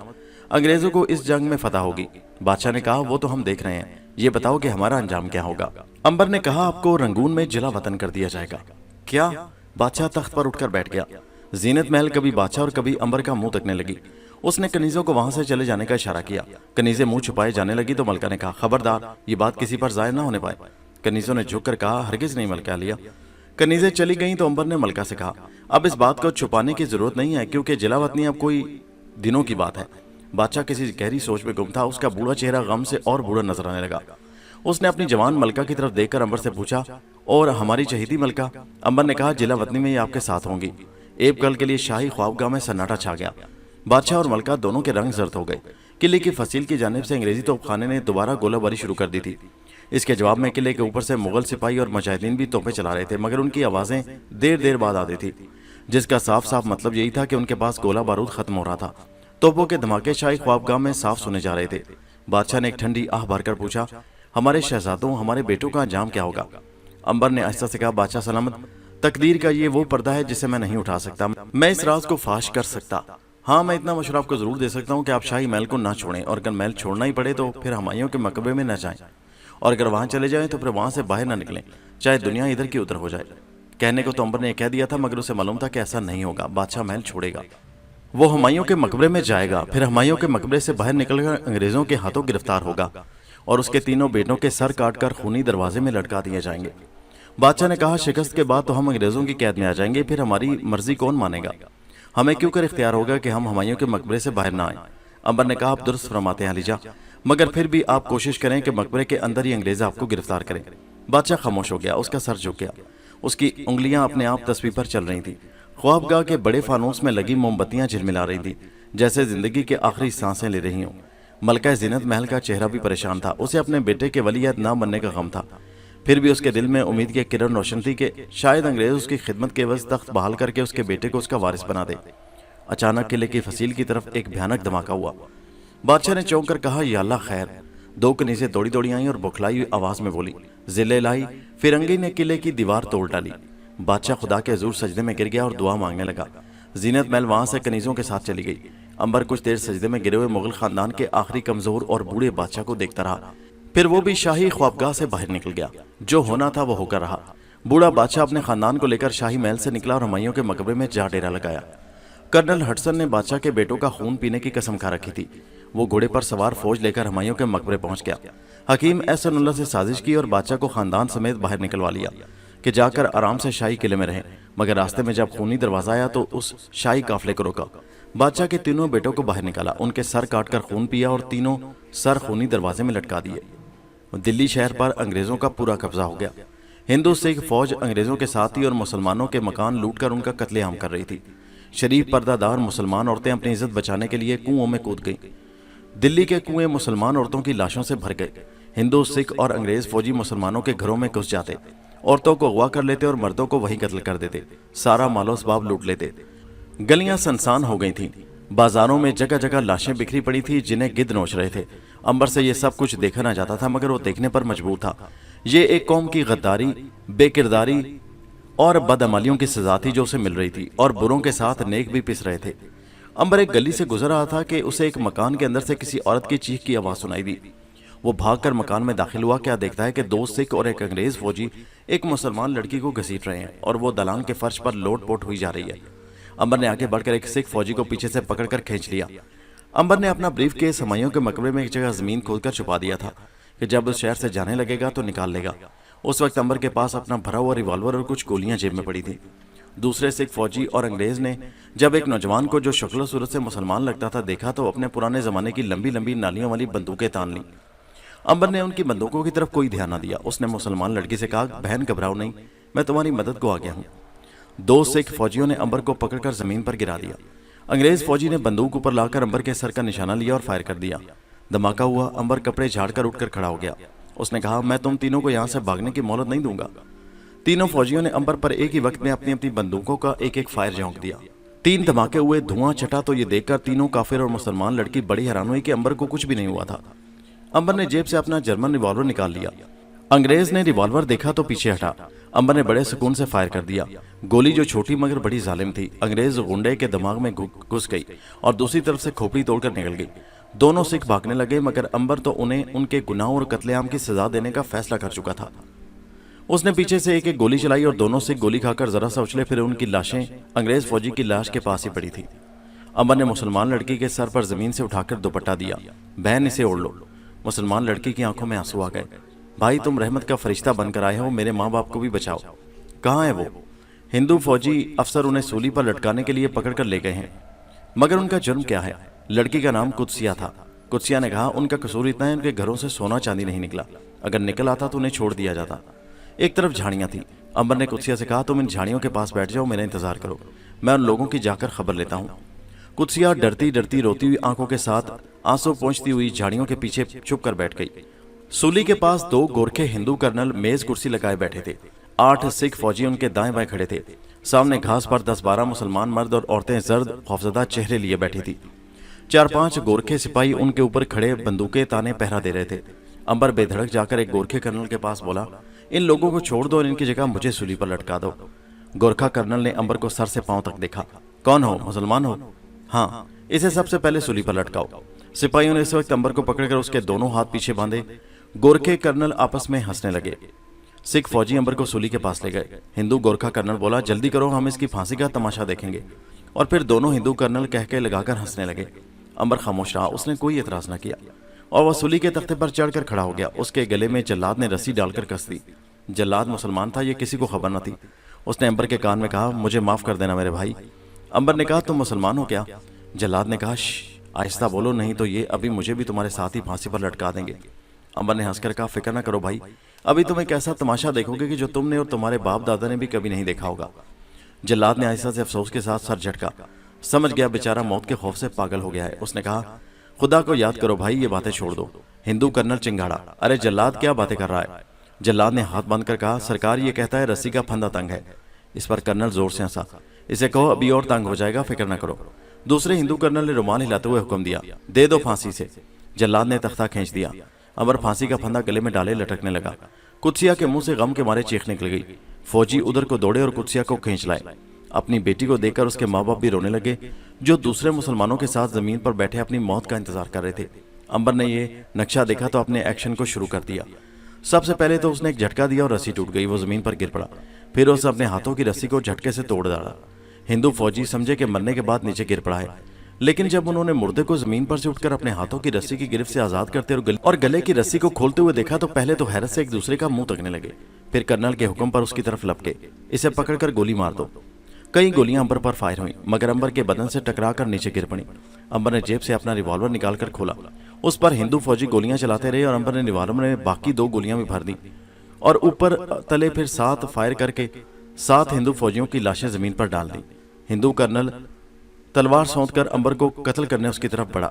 انگریزوں کو اس جنگ میں فتح ہوگی۔ بادشاہ نے کہا وہ تو ہم دیکھ رہے ہیں، یہ بتاؤ کہ ہمارا انجام کیا ہوگا؟ امبر نے کہا آپ کو رنگون میں جلا وطن کر دیا جائے گا۔ کیا؟ بادشاہ تخت پر اٹھ کر بیٹھ گیا۔ زینت محل کبھی بادشاہ اور کبھی امبر کا منہ تکنے لگی۔ اس نے کنیزوں کو وہاں سے چلے جانے کا اشارہ کیا۔ کنیزیں منہ چھپائے جانے لگی تو ملکہ نے کہا خبردار یہ بات کسی پر ظاہر نہ ہونے پائے۔ کنیزوں نے جھک کر کہا ہرگز نہیں ملکہ عالیہ۔ کنیزیں چلی گئیں تو امبر نے ملکہ سے کہا اب اس بات کو چھپانے کی ضرورت نہیں ہے، کیونکہ جلا وطنی اب کوئی دنوں کی بات ہے۔ بادشاہ کسی گہری سوچ میں گم تھا، اس کا بوڑھا چہرہ غم سے اور بوڑھا نظر آنے لگا۔ اس نے اپنی جوان ملکہ کی طرف دیکھ کر امبر سے پوچھا اور ہماری چہیتی ملکہ؟ امبر نے کہا جلا وطنی میں یہ آپ کے ساتھ ہوں گی۔ ایک پل کے لیے شاہی خوابگاہ میں سناٹا چھا گیا۔ بادشاہ اور ملکہ دونوں کے رنگ زرد ہو گئے۔ قلعے کی فصیل کی جانب سے انگریزی توپ خانے نے دوبارہ گولہ باری شروع کر دی تھی۔ اس کے جواب میں قلعے کے اوپر سے مغل سپاہی اور مجاہدین بھی توپیں چلا رہے تھے، مگر ان کی آوازیں دیر بعد آتی تھی، جس کا صاف مطلب یہی تھا کہ ان کے پاس گولہ بارود ختم ہو رہا تھا۔ توپوں کے دھماکے شاہی خوابگاہ میں صاف سنے جا رہے تھے۔ بادشاہ نے ایک ٹھنڈی آہ بھر کر پوچھا ہمارے شہزادوں، ہمارے بیٹوں کا انجام کیا ہوگا؟ امبر نے آہستہ سے کہا بادشاہ سلامت، تقدیر کا یہ وہ پردہ ہے جسے میں نہیں اٹھا سکتا، میں اس راز کو فاش کر سکتا۔ ہاں میں اتنا مشورہ آپ کو ضرور دے سکتا ہوں کہ آپ شاہی محل کو نہ چھوڑیں، اور اگر محل چھوڑنا ہی پڑے تو پھر ہمایوں کے مقبرے میں نہ جائیں، اور اگر وہاں چلے جائیں تو پھر وہاں سے باہر نہ نکلیں، چاہے دنیا ادھر کی ادھر ہو جائے۔ کہنے کو تو امبر نے کہہ دیا تھا، مگر اسے معلوم تھا کہ ایسا نہیں ہوگا۔ بادشاہ محل چھوڑے گا، وہ ہمایوں کے مقبرے میں جائے گا، پھر ہمایوں کے مقبرے سے باہر نکل کر انگریزوں کے ہاتھوں گرفتار ہوگا اور اس کے تینوں بیٹوں کے سر کاٹ کر خونی دروازے میں لٹکا دیے جائیں گے۔ بادشاہ نے کہا شکست کے بعد تو ہم انگریزوں کی قید میں آ جائیں گے، پھر ہماری مرضی کون مانے گا؟ ہمیں کیوں کر اختیار ہوگا کہ ہم ہمایوں کے مقبرے سے باہر نہ آئیں؟ امبر نے کہا آپ درست فرماتے ہیں علی جاں، مگر پھر بھی آپ کوشش کریں کہ مقبرے کے اندر ہی انگریز آپ کو گرفتار کریں۔ بادشاہ خاموش ہو گیا، اس کا سر جھک گیا، اس کی انگلیاں اپنے آپ تسبیح پر چل رہی تھیں۔ خوابگاہ کے بڑے فانوس میں لگی موم بتیاں جھلملا رہی تھیں، جیسے زندگی کے آخری سانسیں لے رہی ہوں۔ ملکہ زینت محل کا چہرہ بھی پریشان تھا، اسے اپنے بیٹے کے ولی عہد نہ بننے کا غم تھا، پھر بھی اس کے دل میں امید کی کرن روشن تھی کہ شاید انگریز اس کی خدمت کے عوض تخت بحال کر کے اس کے بیٹے کو اس کا وارث بنا دے۔ اچانک قلعے کی فصیل کی طرف ایک بھیانک دھماکہ ہوا۔ بادشاہ نے چونک کر کہا یا اللہ خیر۔ دو کنیزیں دوڑی آئیں اور بکھلائی ہوئی آواز میں بولی ذلے لائی، فرنگی نے قلعے کی دیوار توڑ ڈالی۔ بادشاہ خدا کے حضور سجدے میں گر گیا اور دعا مانگنے لگا۔ زینت محل وہاں سے کنیزوں کے ساتھ چلی گئی۔ امبر کچھ دیر سجدے میں گرے ہوئے مغل خاندان کے آخری کمزور اور بوڑھے بادشاہ کو دیکھتا رہا، پھر وہ بھی شاہی خوابگاہ سے باہر نکل گیا۔ جو ہونا تھا وہ ہو کر رہا۔ بوڑھا بادشاہ اپنے خاندان کو لے کر شاہی محل سے نکلا اور ہمایوں کے مقبرے میں جا ڈیرا لگایا۔ کرنل ہڈسن نے بادشاہ کے بیٹوں کا خون پینے کی قسم کھا رکھی تھی۔ وہ گھوڑے پر سوار فوج لے کر ہمایوں کے مقبرے پہنچ گیا۔ حکیم احسن اللہ سے سازش کی اور بادشاہ کو خاندان سمیت باہر نکلوا لیا کہ جا کر آرام سے شاہی قلعے میں رہیں، مگر راستے میں جب خونی دروازہ آیا تو اس شاہی قافلے کو روکا۔ بادشاہ کے تینوں بیٹوں کو باہر نکالا، ان کے سر کاٹ کر خون پیا اور تینوں سر خونی دروازے میں لٹکا دیے۔ دلی شہر پر انگریزوں کا پورا قبضہ ہو گیا۔ ہندو سکھ فوج انگریزوں کے ساتھ تھی اور مسلمانوں کے مکان لوٹ کر ان کا قتل عام کر رہی تھی۔ شریف پردہ دار مسلمان عورتیں اپنی عزت بچانے کے لیے کنوؤں میں کود گئیں۔ دلی کے کنویں مسلمان عورتوں کی لاشوں سے بھر گئے۔ ہندو سکھ اور انگریز فوجی مسلمانوں کے گھروں میں گھس جاتے، عورتوں کو اغوا کر لیتے اور مردوں کو وہیں قتل کر دیتے، سارا مال و اسباب لوٹ لیتے۔ گلیاں سنسان ہو گئی تھیں، بازاروں میں جگہ جگہ لاشیں بکھری پڑی تھی جنہیں گدھ نوچ رہے تھے۔ امبر سے یہ سب کچھ دیکھا نہ جاتا تھا، مگر وہ دیکھنے پر مجبور تھا۔ یہ ایک قوم کی غداری، بے کرداری اور بدعمالیوں کی سزا تھی جو اسے مل رہی تھی، اور بروں کے ساتھ نیک بھی پس رہے تھے۔ امبر ایک گلی سے گزر رہا تھا کہ اسے ایک مکان کے اندر سے کسی عورت کی چیخ کی آواز سنائی دی۔ وہ بھاگ کر مکان میں داخل ہوا، کیا دیکھتا ہے کہ دو سکھ اور ایک انگریز فوجی ایک مسلمان لڑکی کو گھسیٹ رہے ہیں اور وہ دالان کے فرش پر لوٹ پوٹ ہوئی جا رہی ہے۔ امبر نے آگے بڑھ کر ایک سکھ فوجی کو پیچھے سے پکڑ کر کھینچ لیا۔ अंबर ने अपना ब्रीफ केस हमायूं के मकबरे में एक जगह जमीन खोदकर छुपा दिया था कि जब उस शहर से जाने लगेगा तो निकाल लेगा। उस वक्त अंबर के पास अपना भरा हुआ रिवॉल्वर और कुछ गोलियां जेब में पड़ी थी। दूसरे सिख फौजी और अंग्रेज ने जब एक नौजवान को जो शक्ल सूरत से मुसलमान लगता था देखा तो अपने पुराने जमाने की लंबी लंबी नालियों वाली बंदूकें तान ली। अंबर ने उनकी बंदूकों की तरफ कोई ध्यान न दिया। उसने मुसलमान लड़की से कहा, बहन घबराओ नहीं, मैं तुम्हारी मदद को आ गया हूँ। दो सिख फौजियों ने अंबर को पकड़कर जमीन पर गिरा दिया। अंग्रेज फौजी ने बंदूक ऊपर लाकर अंबर के सर का निशाना लिया और फायर कर दिया। धमाका हुआ। अंबर कपड़े झाड़कर उठकर खड़ा हो गया। उसने कहा, मैं तुम तीनों को यहाँ से भागने की मोहलत नहीं दूंगा। तीनों फौजियों ने अंबर पर एक ही वक्त में अपनी अपनी बंदूकों का एक एक फायर झोंक दिया। 3 धमाके हुए। धुआं छटा तो ये देखकर तीनों काफिर और मुसलमान लड़की बड़ी हैरान हुई कि अंबर को कुछ भी नहीं हुआ था। अंबर ने जेब से अपना जर्मन रिवॉल्वर निकाल लिया। अंग्रेज ने रिवॉल्वर देखा तो पीछे हटा। अंबर ने बड़े सुकून से फायर कर दिया। गोली जो छोटी मगर बड़ी जालिम थी, अंग्रेज गुंडे के दिमाग में घुस गई और दूसरी तरफ से खोपड़ी तोड़कर निकल गई। दोनों सिख भागने लगे मगर अंबर तो उन्हें उनके गुनाहों और कत्लेआम की सजा देने का फैसला कर चुका था। उसने पीछे से एक एक गोली चलाई और दोनों सिख गोली खाकर जरा सा उछले। फिर उनकी लाशें अंग्रेज फौजी की लाश के पास ही पड़ी थी। अंबर ने मुसलमान लड़की के सर पर जमीन से उठाकर दुपट्टा दिया। बहन, इसे ओढ़ लो। मुसलमान लड़की की आंखों में आंसू आ गए। भाई, तुम रहमत का फरिश्ता बनकर आए हो, मेरे माँ बाप को भी बचाओ। कहाँ है वो? हिंदू फौजी अफसर उन्हें सूली पर लटकाने के लिए पकड़कर ले गए हैं। मगर उनका जुर्म क्या है? लड़की का नाम कुदसिया था। कुदसिया ने कहा, उनका कसूर इतना है उनके घरों से सोना चांदी नहीं निकला, अगर निकल आता तो उन्हें छोड़ दिया जाता। एक तरफ झाड़ियां थी। अंबर ने कुदसिया से कहा, तुम इन झाड़ियों के पास बैठ जाओ, मेरा इंतजार करो, मैं उन लोगों की जाकर खबर लेता हूँ। कुदसिया डरती डरती रोती हुई आंखों के साथ आंसू पहुंचती हुई झाड़ियों के पीछे छुप कर बैठ गई। सूली के पास 2 गोरखे हिंदू कर्नल मेज कुर्सी लगाए बैठे थे। 8 सिख फौजी उनके दाएं बाएं खड़े थे। सामने घास पर 10-12 मुसलमान मर्द और औरतें जर्द खौफजदा चेहरे लिए बैठी थी। 4-5 गोरखे सिपाही उनके ऊपर खड़े बंदूकें ताने पहरा दे रहे थे। अंबर बेधड़क जाकर एक गोरखे कर्नल के पास बोला, इन लोगों को छोड़ दो और इनकी जगह मुझे सूली पर लटका दो। गोरखा कर्नल ने अंबर को सर से पांव तक देखा। कौन हो? मुसलमान हो? हाँ, इसे सबसे पहले सूली पर लटकाओ। सिपाहियों ने इस वक्त अंबर को पकड़कर उसके दोनों हाथ पीछे बांधे। गोरखे कर्नल आपस में हंसने लगे। सिख फौजी अंबर को सूली के पास ले गए। हिंदू गोरखा कर्नल बोला, जल्दी करो, हम इसकी फांसी का तमाशा देखेंगे। और फिर दोनों हिंदू कर्नल कह के लगाकर हंसने लगे। अंबर खामोश रहा, उसने कोई एतराज न किया और वह सूली के तख्ते पर चढ़कर खड़ा हो गया। उसके गले में जल्लाद ने रस्सी डालकर कस दी। जल्लाद मुसलमान था, ये किसी को खबर न थी। उसने अंबर के कान में कहा, मुझे माफ कर देना मेरे भाई। अंबर ने कहा, तुम मुसलमान हो क्या? जल्लाद ने कहा, आहिस्ता बोलो, नहीं तो ये अभी मुझे भी तुम्हारे साथ ही फांसी पर लटका देंगे। अंबर ने हंसकर कहा, फिक्र न करो भाई, अभी तुम एक ऐसा तमाशा देखोगे कि जो तुमने और तुम्हारे बाप दादा ने भी कभी नहीं देखा होगा। जल्लाद ने आहिस्ता से अफसोस के साथ सर झटका। समझ गया बेचारा मौत के खौफ से पागल हो गया है। उसने कहा, खुदा को याद करो भाई, ये बातें छोड़ दो। हिंदू कर्नल चिंगाड़ा, अरे जल्लाद क्या बातें कर रहा है? जल्लाद ने हाथ बांध कर कहा, सरकार ये कहता है रस्सी का फंदा तंग है। इस पर कर्नल जोर से हंसा। इसे कहो अभी और तंग हो जाएगा, फिक्र न करो। दूसरे हिंदू कर्नल ने रुमाल हिलाते हुए हुक्म दिया, दे दो फांसी से। जल्लाद ने तख्ता खींच दिया। अंबर फांसी का फंदा गले में डाले लटकने लगा। कुदसिया के मुंह से गम के मारे चीख निकल गई। फौजी उधर को दौड़े और कुदसिया को खींच लाए। अपनी बेटी को देखकर उसके माँ बाप भी रोने लगे, जो दूसरे मुसलमानों के साथ जमीन पर बैठे अपनी मौत का इंतजार कर रहे थे। अंबर ने ये नक्शा देखा तो अपने एक्शन को शुरू कर दिया। सबसे पहले तो उसने एक झटका दिया और रस्सी टूट गई, वो जमीन पर गिर पड़ा। फिर उसने अपने हाथों की रस्सी को झटके से तोड़ डाला। हिंदू फौजी समझे कि मरने के बाद नीचे गिर पड़ा है, लेकिन जब उन्होंने मुर्दे को जमीन पर से उठकर अपने हाथों की रस्सी की गिरफ्त से आजाद करते और गले की रस्सी को खोलते हुए देखा तो पहले तो हैरत से एक दूसरे का मुंह तकने लगे, फिर कर्नल के हुक्म पर उसकी तरफ लपके, इसे पकड़कर गोली मार दो। कई गोलियां अंबर पर फायर हुई, मगर अंबर के बदन से टकराकर नीचे गिर पड़ी। अंबर ने जेब से अपना रिवॉल्वर निकालकर खोला। उस पर हिंदू फौजी गोलियां चलाते रहे और अंबर ने रिवॉल्वर में बाकी 2 गोलियां भी भर दी और ऊपर तले फिर 7 फायर करके 7 हिंदू फौजियों की लाशें जमीन पर डाल दी। हिंदू कर्नल तलवार सौंधकर अंबर को कत्ल करने उसकी तरफ बढ़ा।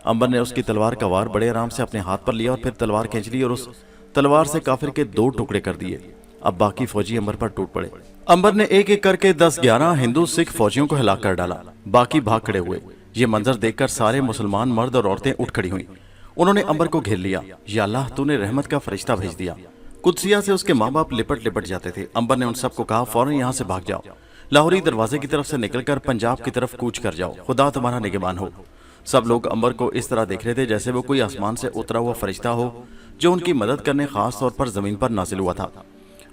अंबर ने उसकी तलवार का वार बड़े आराम से अपने हाथ पर लिया और फिर तलवार खींच ली और उस तलवार से काफिर के 2 टुकड़े कर दिए। अब बाकी फौजी अंबर पर टूट पड़े। अंबर ने एक एक करके 10-11 हिंदू सिख फौजियों को हिला कर डाला, बाकी भाग खड़े हुए। ये मंजर देखकर सारे मुसलमान मर्द और औरतें उठ खड़ी हुई। उन्होंने अंबर को घेर लिया। या अल्लाह, तूने रहमत का फरिश्ता भेज दिया। कुदसिया से उसके माँ बाप लिपट लिपट जाते थे। अंबर ने उन सबको कहा, फौरन यहाँ से भाग जाओ, लाहौरी दरवाजे की तरफ से निकलकर पंजाब की तरफ कूच कर जाओ, खुदा तुम्हारा निगहबान हो। सब लोग अंबर को इस तरह देख रहे थे जैसे वो कोई आसमान से उतरा हुआ फरिश्ता हो जो उनकी मदद करने खास तौर पर जमीन पर नाजिल हुआ था।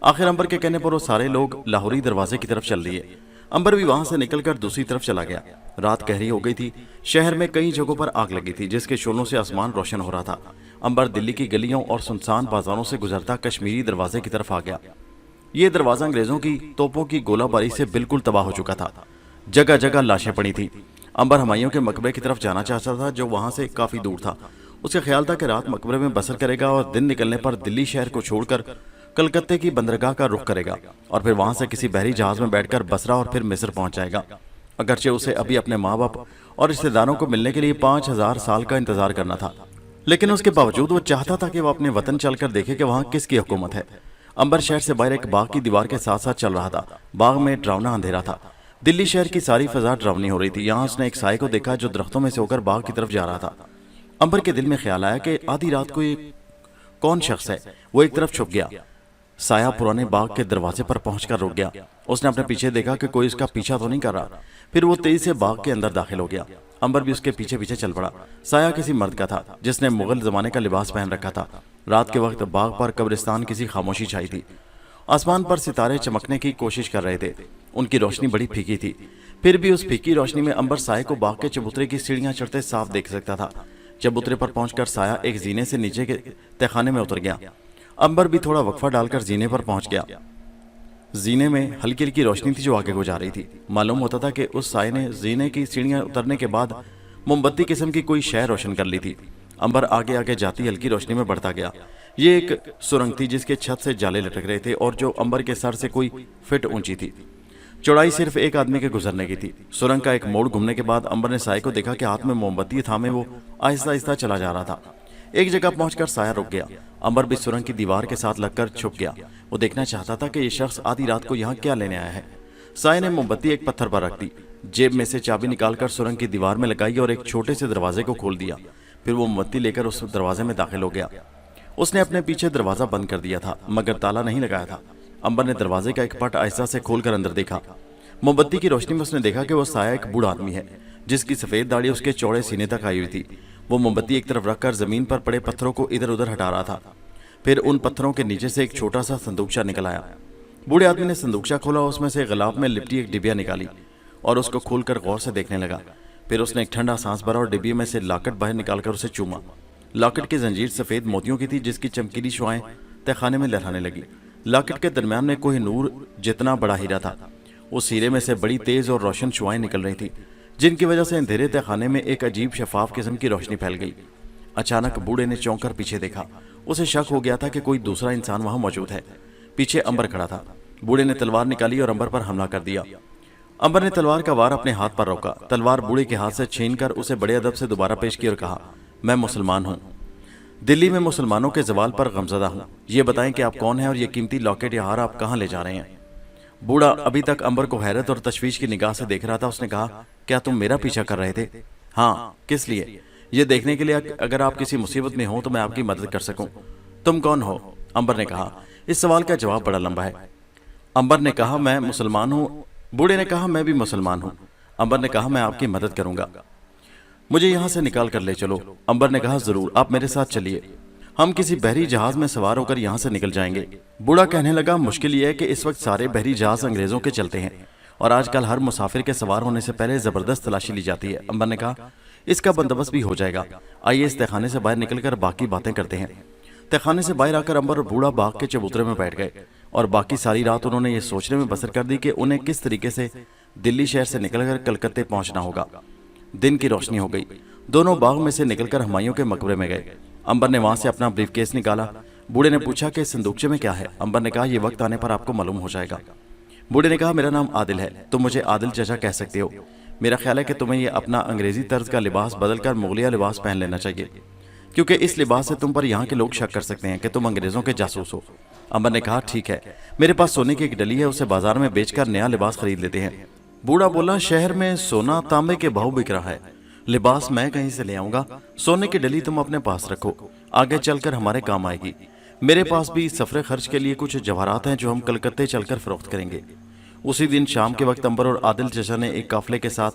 आखिर अंबर के कहने पर वो सारे लोग लाहौरी दरवाजे की तरफ चल दिए। अंबर भी वहां से निकलकर दूसरी तरफ चला गया। रात गहरी हो गई थी। शहर में कई जगहों पर आग लगी थी, जिसके शोलों से आसमान रोशन हो रहा था। अंबर दिल्ली की गलियों और सुनसान बाजारों से गुजरता कश्मीरी दरवाजे की तरफ आ गया। ये दरवाजा अंग्रेजों की तोपों की गोलाबारी से बिल्कुल तबाह हो चुका था। जगह जगह लाशें पड़ी थी। अंबर हुमायूं के मकबरे की तरफ जाना चाहता था, जो वहां से काफी दूर था। उसका ख्याल था कि रात मकबरे में बसर करेगा और दिन निकलने पर दिल्ली शहर को छोड़कर कलकत्ते की बंदरगाह का रुख करेगा और फिर वहां से किसी बहरी जहाज में बैठकर बसरा और फिर मिस्र पहुंच जाएगा। अगरचे उसे अभी अपने माँ बाप और रिश्तेदारों को मिलने के लिए 5000 साल का इंतजार करना था, लेकिन उसके बावजूद वो चाहता था कि वह अपने वतन चलकर देखे कि वहां किसकी हुकूमत है। अंबर शहर से बाहर एक बाग की दीवार के साथ साथ चल रहा था। बाग में डरावना अंधेरा था। दिल्ली शहर की सारी फजा डरावनी हो रही थी। यहाँ उसने एक साए को देखा जो दरख्तों में से होकर बाग की तरफ जा रहा था। अंबर के दिल में ख्याल आया कि आधी रात को ये कौन शख्स है। वो एक तरफ छुप गया। साया पुराने बाग के दरवाजे पर पहुंचकर रुक गया। उसने अपने पीछे देखा कि कोई उसका पीछा तो नहीं कर रहा। फिर वो तेजी से बाग के अंदर दाखिल हो गया। अंबर भी उसके पीछे पीछे चल पड़ा। साया किसी मर्द का था, जिसने मुगल जमाने का लिबास पहन रखा था। रात के वक्त बाग पर कब्रिस्तान किसी खामोशी छाई थी। आसमान पर सितारे चमकने की कोशिश कर रहे थे। उनकी रोशनी बड़ी फीकी थी। फिर भी उस फीकी रोशनी में अंबर साये को बाग के चबूतरे की सीढ़ियां चढ़ते साफ देख सकता था। चबूतरे पर पहुंचकर साया एक जीने से नीचे के तहखाने में उतर गया। अंबर भी थोड़ा वक्फा डालकर जीने पर पहुंच गया। जीने में हल्की हल्की रोशनी थी जो आगे को जा रही थी। मालूम होता था कि उस साये ने जीने की सीढ़ियां उतरने के बाद मोमबत्ती किस्म की कोई शय रोशन कर ली थी। अंबर आगे आगे जाती हल्की रोशनी में बढ़ता गया। ये एक सुरंग थी जिसके छत से जाले लटक रहे थे और जो अंबर के सर से कोई फीट ऊंची थी। चौड़ाई सिर्फ एक आदमी के गुजरने की थी। सुरंग का एक मोड़ घूमने के बाद अंबर ने साये को देखा कि हाथ में मोमबत्ती थामे वो आहिस्ता आहिस्ता चला जा रहा था। एक जगह पहुंचकर साया रुक गया। अंबर भी सुरंग की दीवार के साथ लगकर छुप गया। वो देखना चाहता था कि ये शख्स आधी रात को यहाँ क्या लेने आया है। साये ने मोमबत्ती एक पत्थर पर रख दी, जेब में से चाबी निकालकर सुरंग की दीवार में लगाई और एक छोटे से दरवाजे को खोल दिया। फिर वो मोमबत्ती लेकर उस दरवाजे में दाखिल हो गया। उसने अपने पीछे दरवाजा बंद कर दिया था, मगर ताला नहीं लगाया था। अंबर ने दरवाजे का एक पट आहिस्ता से खोलकर अंदर देखा। मोमबत्ती की रोशनी में उसने देखा कि वो साया एक बूढ़ा आदमी है, जिसकी सफेद दाढ़ी उसके चौड़े सीने तक आई हुई थी। वो मोमबत्ती एक तरफ रखकर जमीन पर पड़े पत्थरों को इधर उधर हटा रहा था। फिर उन पत्थरों के नीचे से एक छोटा सा संदूकचा निकल आया। बूढ़े आदमी ने संदूकचा खोला, उसमें से गुलाब में लिपटी एक डिबिया निकाली और उसको खोलकर गौर से देखने लगा। फिर उसने एक ठंडा सांस भरा और डिब्बे में से लाकट बाहर निकालकर उसे चूमा। लाकट की जंजीर सफेद मोतियों की थी, जिसकी चमकीली शुआएं तहखाने में लहराने लगी। लाकट के दरमियान में कोई नूर जितना बड़ा हीरा था। उस हीरे में से बड़ी तेज और रोशन शुआएं निकल रही थी, जिनकी वजह से अंधेरे तहखाने में एक अजीब शफाफ किस्म की रोशनी फैल गई। अचानक बूढ़े ने चौंक कर पीछे देखा। उसे शक हो गया था कि कोई दूसरा इंसान वहां मौजूद है। पीछे अंबर खड़ा था। बूढ़े ने तलवार निकाली और अंबर पर हमला कर दिया। अंबर ने तलवार का वार अपने हाथ पर रोका। तलवार बूढ़े के हाथ से छीनकर उसे बड़े अदब से दोबारा पेश की और कहा, मैं मुसलमान हूँ। दिल्ली में मुसलमानों के जवाल पर गमजदा हूँ। ये बताएं कि आप कौन हैं और ये कीमती लॉकेट या हार आप कहाँ ले जा रहे हैं। बूढ़ा अभी तक अंबर को हैरत और तशवीश की निगाह से देख रहा था। उसने कहा, क्या तुम मेरा पीछा कर रहे थे? हाँ। किस लिए? ये देखने के लिए अगर आप किसी मुसीबत में हो तो मैं आपकी मदद कर सकूं। तुम कौन हो? अंबर ने कहा। इस सवाल का जवाब बड़ा लंबा है। अंबर ने कहा, मैं मुसलमान हूँ। बूढ़े ने कहा, मैं भी मुसलमान हूँ। अंबर ने कहा, मैं आपकी मदद करूंगा, मुझे यहाँ से निकाल कर ले चलो। अंबर ने कहा, जरूर, आप मेरे साथ चलिए, हम किसी बहरी जहाज में सवार होकर यहाँ से निकल जाएंगे। बूढ़ा कहने लगा, मुश्किल ये है कि इस वक्त सारे बहरी जहाज अंग्रेजों के चलते हैं और आजकल हर मुसाफिर के सवार होने से पहले जबरदस्त तलाशी ली जाती है। अंबर ने कहा, इसका बंदोबस्त भी हो जाएगा। आइए इस तहखाने से बाहर निकलकर बाकी बातें करते हैं। तहखाने से बाहर आकर अंबर और बूढ़ा बाग के चबूतरे में बैठ गए और बाकी सारी रात उन्होंने ये सोचने में बसर कर दी कि उन्हें किस तरीके से दिल्ली शहर से निकलकर कलकत्ते पहुंचना होगा। दिन की रोशनी हो गई। दोनों बाग में से निकलकर हुमायूं के मकबरे में गए। अंबर ने वहां से अपना ब्रीफकेस निकाला। बूढ़े ने पूछा कि संदूकचे में क्या है। अंबर ने कहा, यह वक्त आने पर आपको मालूम हो जाएगा। बूढ़े ने कहा, मेरा नाम आदिल है, तुम मुझे आदिल चाचा कह सकते हो। मेरा ख्याल है कि तुम्हें यह अपना अंग्रेजी तर्ज का लिबास बदलकर मुगलिया लिबास पहन लेना चाहिए, क्योंकि इस लिबास से तुम पर यहाँ के लोग शक कर सकते हैं कि तुम अंग्रेजों के जासूस हो। अंबर ने कहा, ठीक है, मेरे पास सोने की एक डली है, उसे बाजार में बेचकर नया लिबास खरीद लेते हैं। बूढ़ा बोला, शहर में सोना तांबे के भाव बिक रहा है, लिबास मैं कहीं से ले आऊंगा। सोने की डली तुम अपने पास रखो, आगे चलकर हमारे काम आएगी। मेरे पास भी सफरे खर्च के लिए कुछ जवाहरात हैं जो हम कलकत्ते चलकर फरोख्त करेंगे। उसी दिन शाम के वक्त अंबर और आदिल चचा ने एक काफले के साथ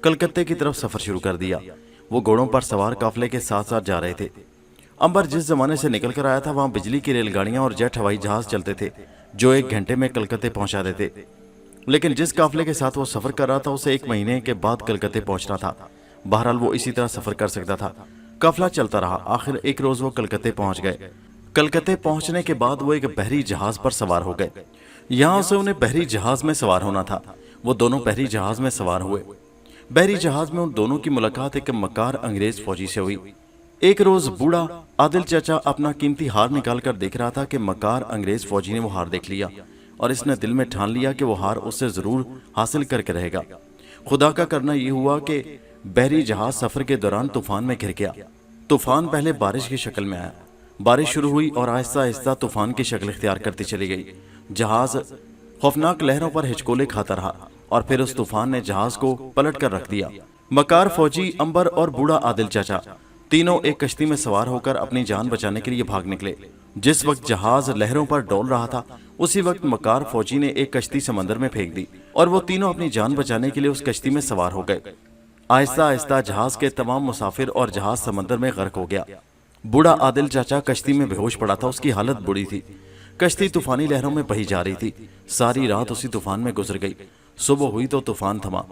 कलकत्ते की तरफ सफर शुरू कर दिया। वो घोड़ों पर सवार काफले के साथ साथ जा रहे थे। अंबर जिस जमाने से निकल कर आया था वहां बिजली की रेलगाड़ियां और जेट हवाई जहाज चलते थे जो 1 घंटे में कलकत्ते पहुंचा देते। लेकिन जिस काफले के साथ वो सफर कर रहा था उसे 1 महीने के बाद कलकत्ते पहुंचना था। बहरहाल वो इसी तरह सफर कर सकता था। काफला चलता रहा। आखिर एक रोज वो कलकत्ते पहुंच गए। कलकत्ते पहुंचने के बाद वो एक बहरी जहाज पर सवार हो गए। यहाँ से उन्हें बहरी जहाज में सवार होना था। वो दोनों बहरी जहाज में सवार हुए। बहरी जहाज में उन दोनों की मुलाकात एक मक्कार अंग्रेज फौजी से हुई। एक रोज बूढ़ा आदिल चाचा अपना कीमती हार निकाल कर देख रहा था कि मक्कार अंग्रेज फौजी ने वो हार देख लिया और इसने दिल में ठान लिया कि वो हार उससे जरूर हासिल करके रहेगा। खुदा का करना ये हुआ कि बहरी जहाज सफर के दौरान तूफान में घिर गया। तूफान पहले बारिश की शक्ल में आया। बारिश शुरू हुई और आहिस्ता आहिस्ता तूफान की शक्ल इख्तियार करती चली गई। जहाज खौफनाक लहरों पर हिचकोले खाता रहा और फिर उस तूफान ने जहाज को पलट कर रख दिया। मकार फौजी, अंबर और बूढ़ा आदिल चाचा तीनों एक कश्ती में सवार होकर अपनी जान बचाने के लिए भाग निकले। जिस वक्त जहाज लहरों पर डोल रहा था उसी वक्त मकार फौजी ने एक कश्ती समंदर में फेंक दी और वो तीनों अपनी जान बचाने के लिए उस कश्ती में सवार हो गए। आहिस्ता आहिस्ता जहाज के तमाम मुसाफिर और जहाज समंदर में गर्क हो गया। बूढ़ा आदिल चाचा कश्ती में बेहोश पड़ा था। उसकी हालत बुरी थी। कश्ती तूफानी लहरों में बही जा रही थी। सारी रात उसी तूफान में गुजर गई। सुबह हुई तो तूफान थमा।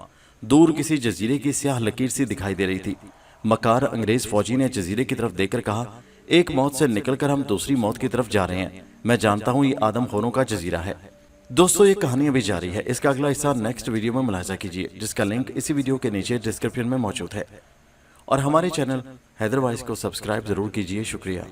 दूर किसी जजीरे की स्याह लकीर सी दिखाई दे रही थी। मकार अंग्रेज फौजी ने जजीरे की तरफ देखकर कहा, एक मौत से निकलकर हम दूसरी मौत की तरफ जा रहे हैं। मैं जानता हूं ये आदमखोरों का जजीरा है। दोस्तों, ये कहानी अभी जारी है। इसका अगला हिस्सा नेक्स्ट वीडियो में मुलाहिजा कीजिए, जिसका लिंक इसी वीडियो के नीचे डिस्क्रिप्शन में मौजूद है। और हमारे चैनल हैदर वॉइस को सब्सक्राइब जरूर कीजिए। शुक्रिया।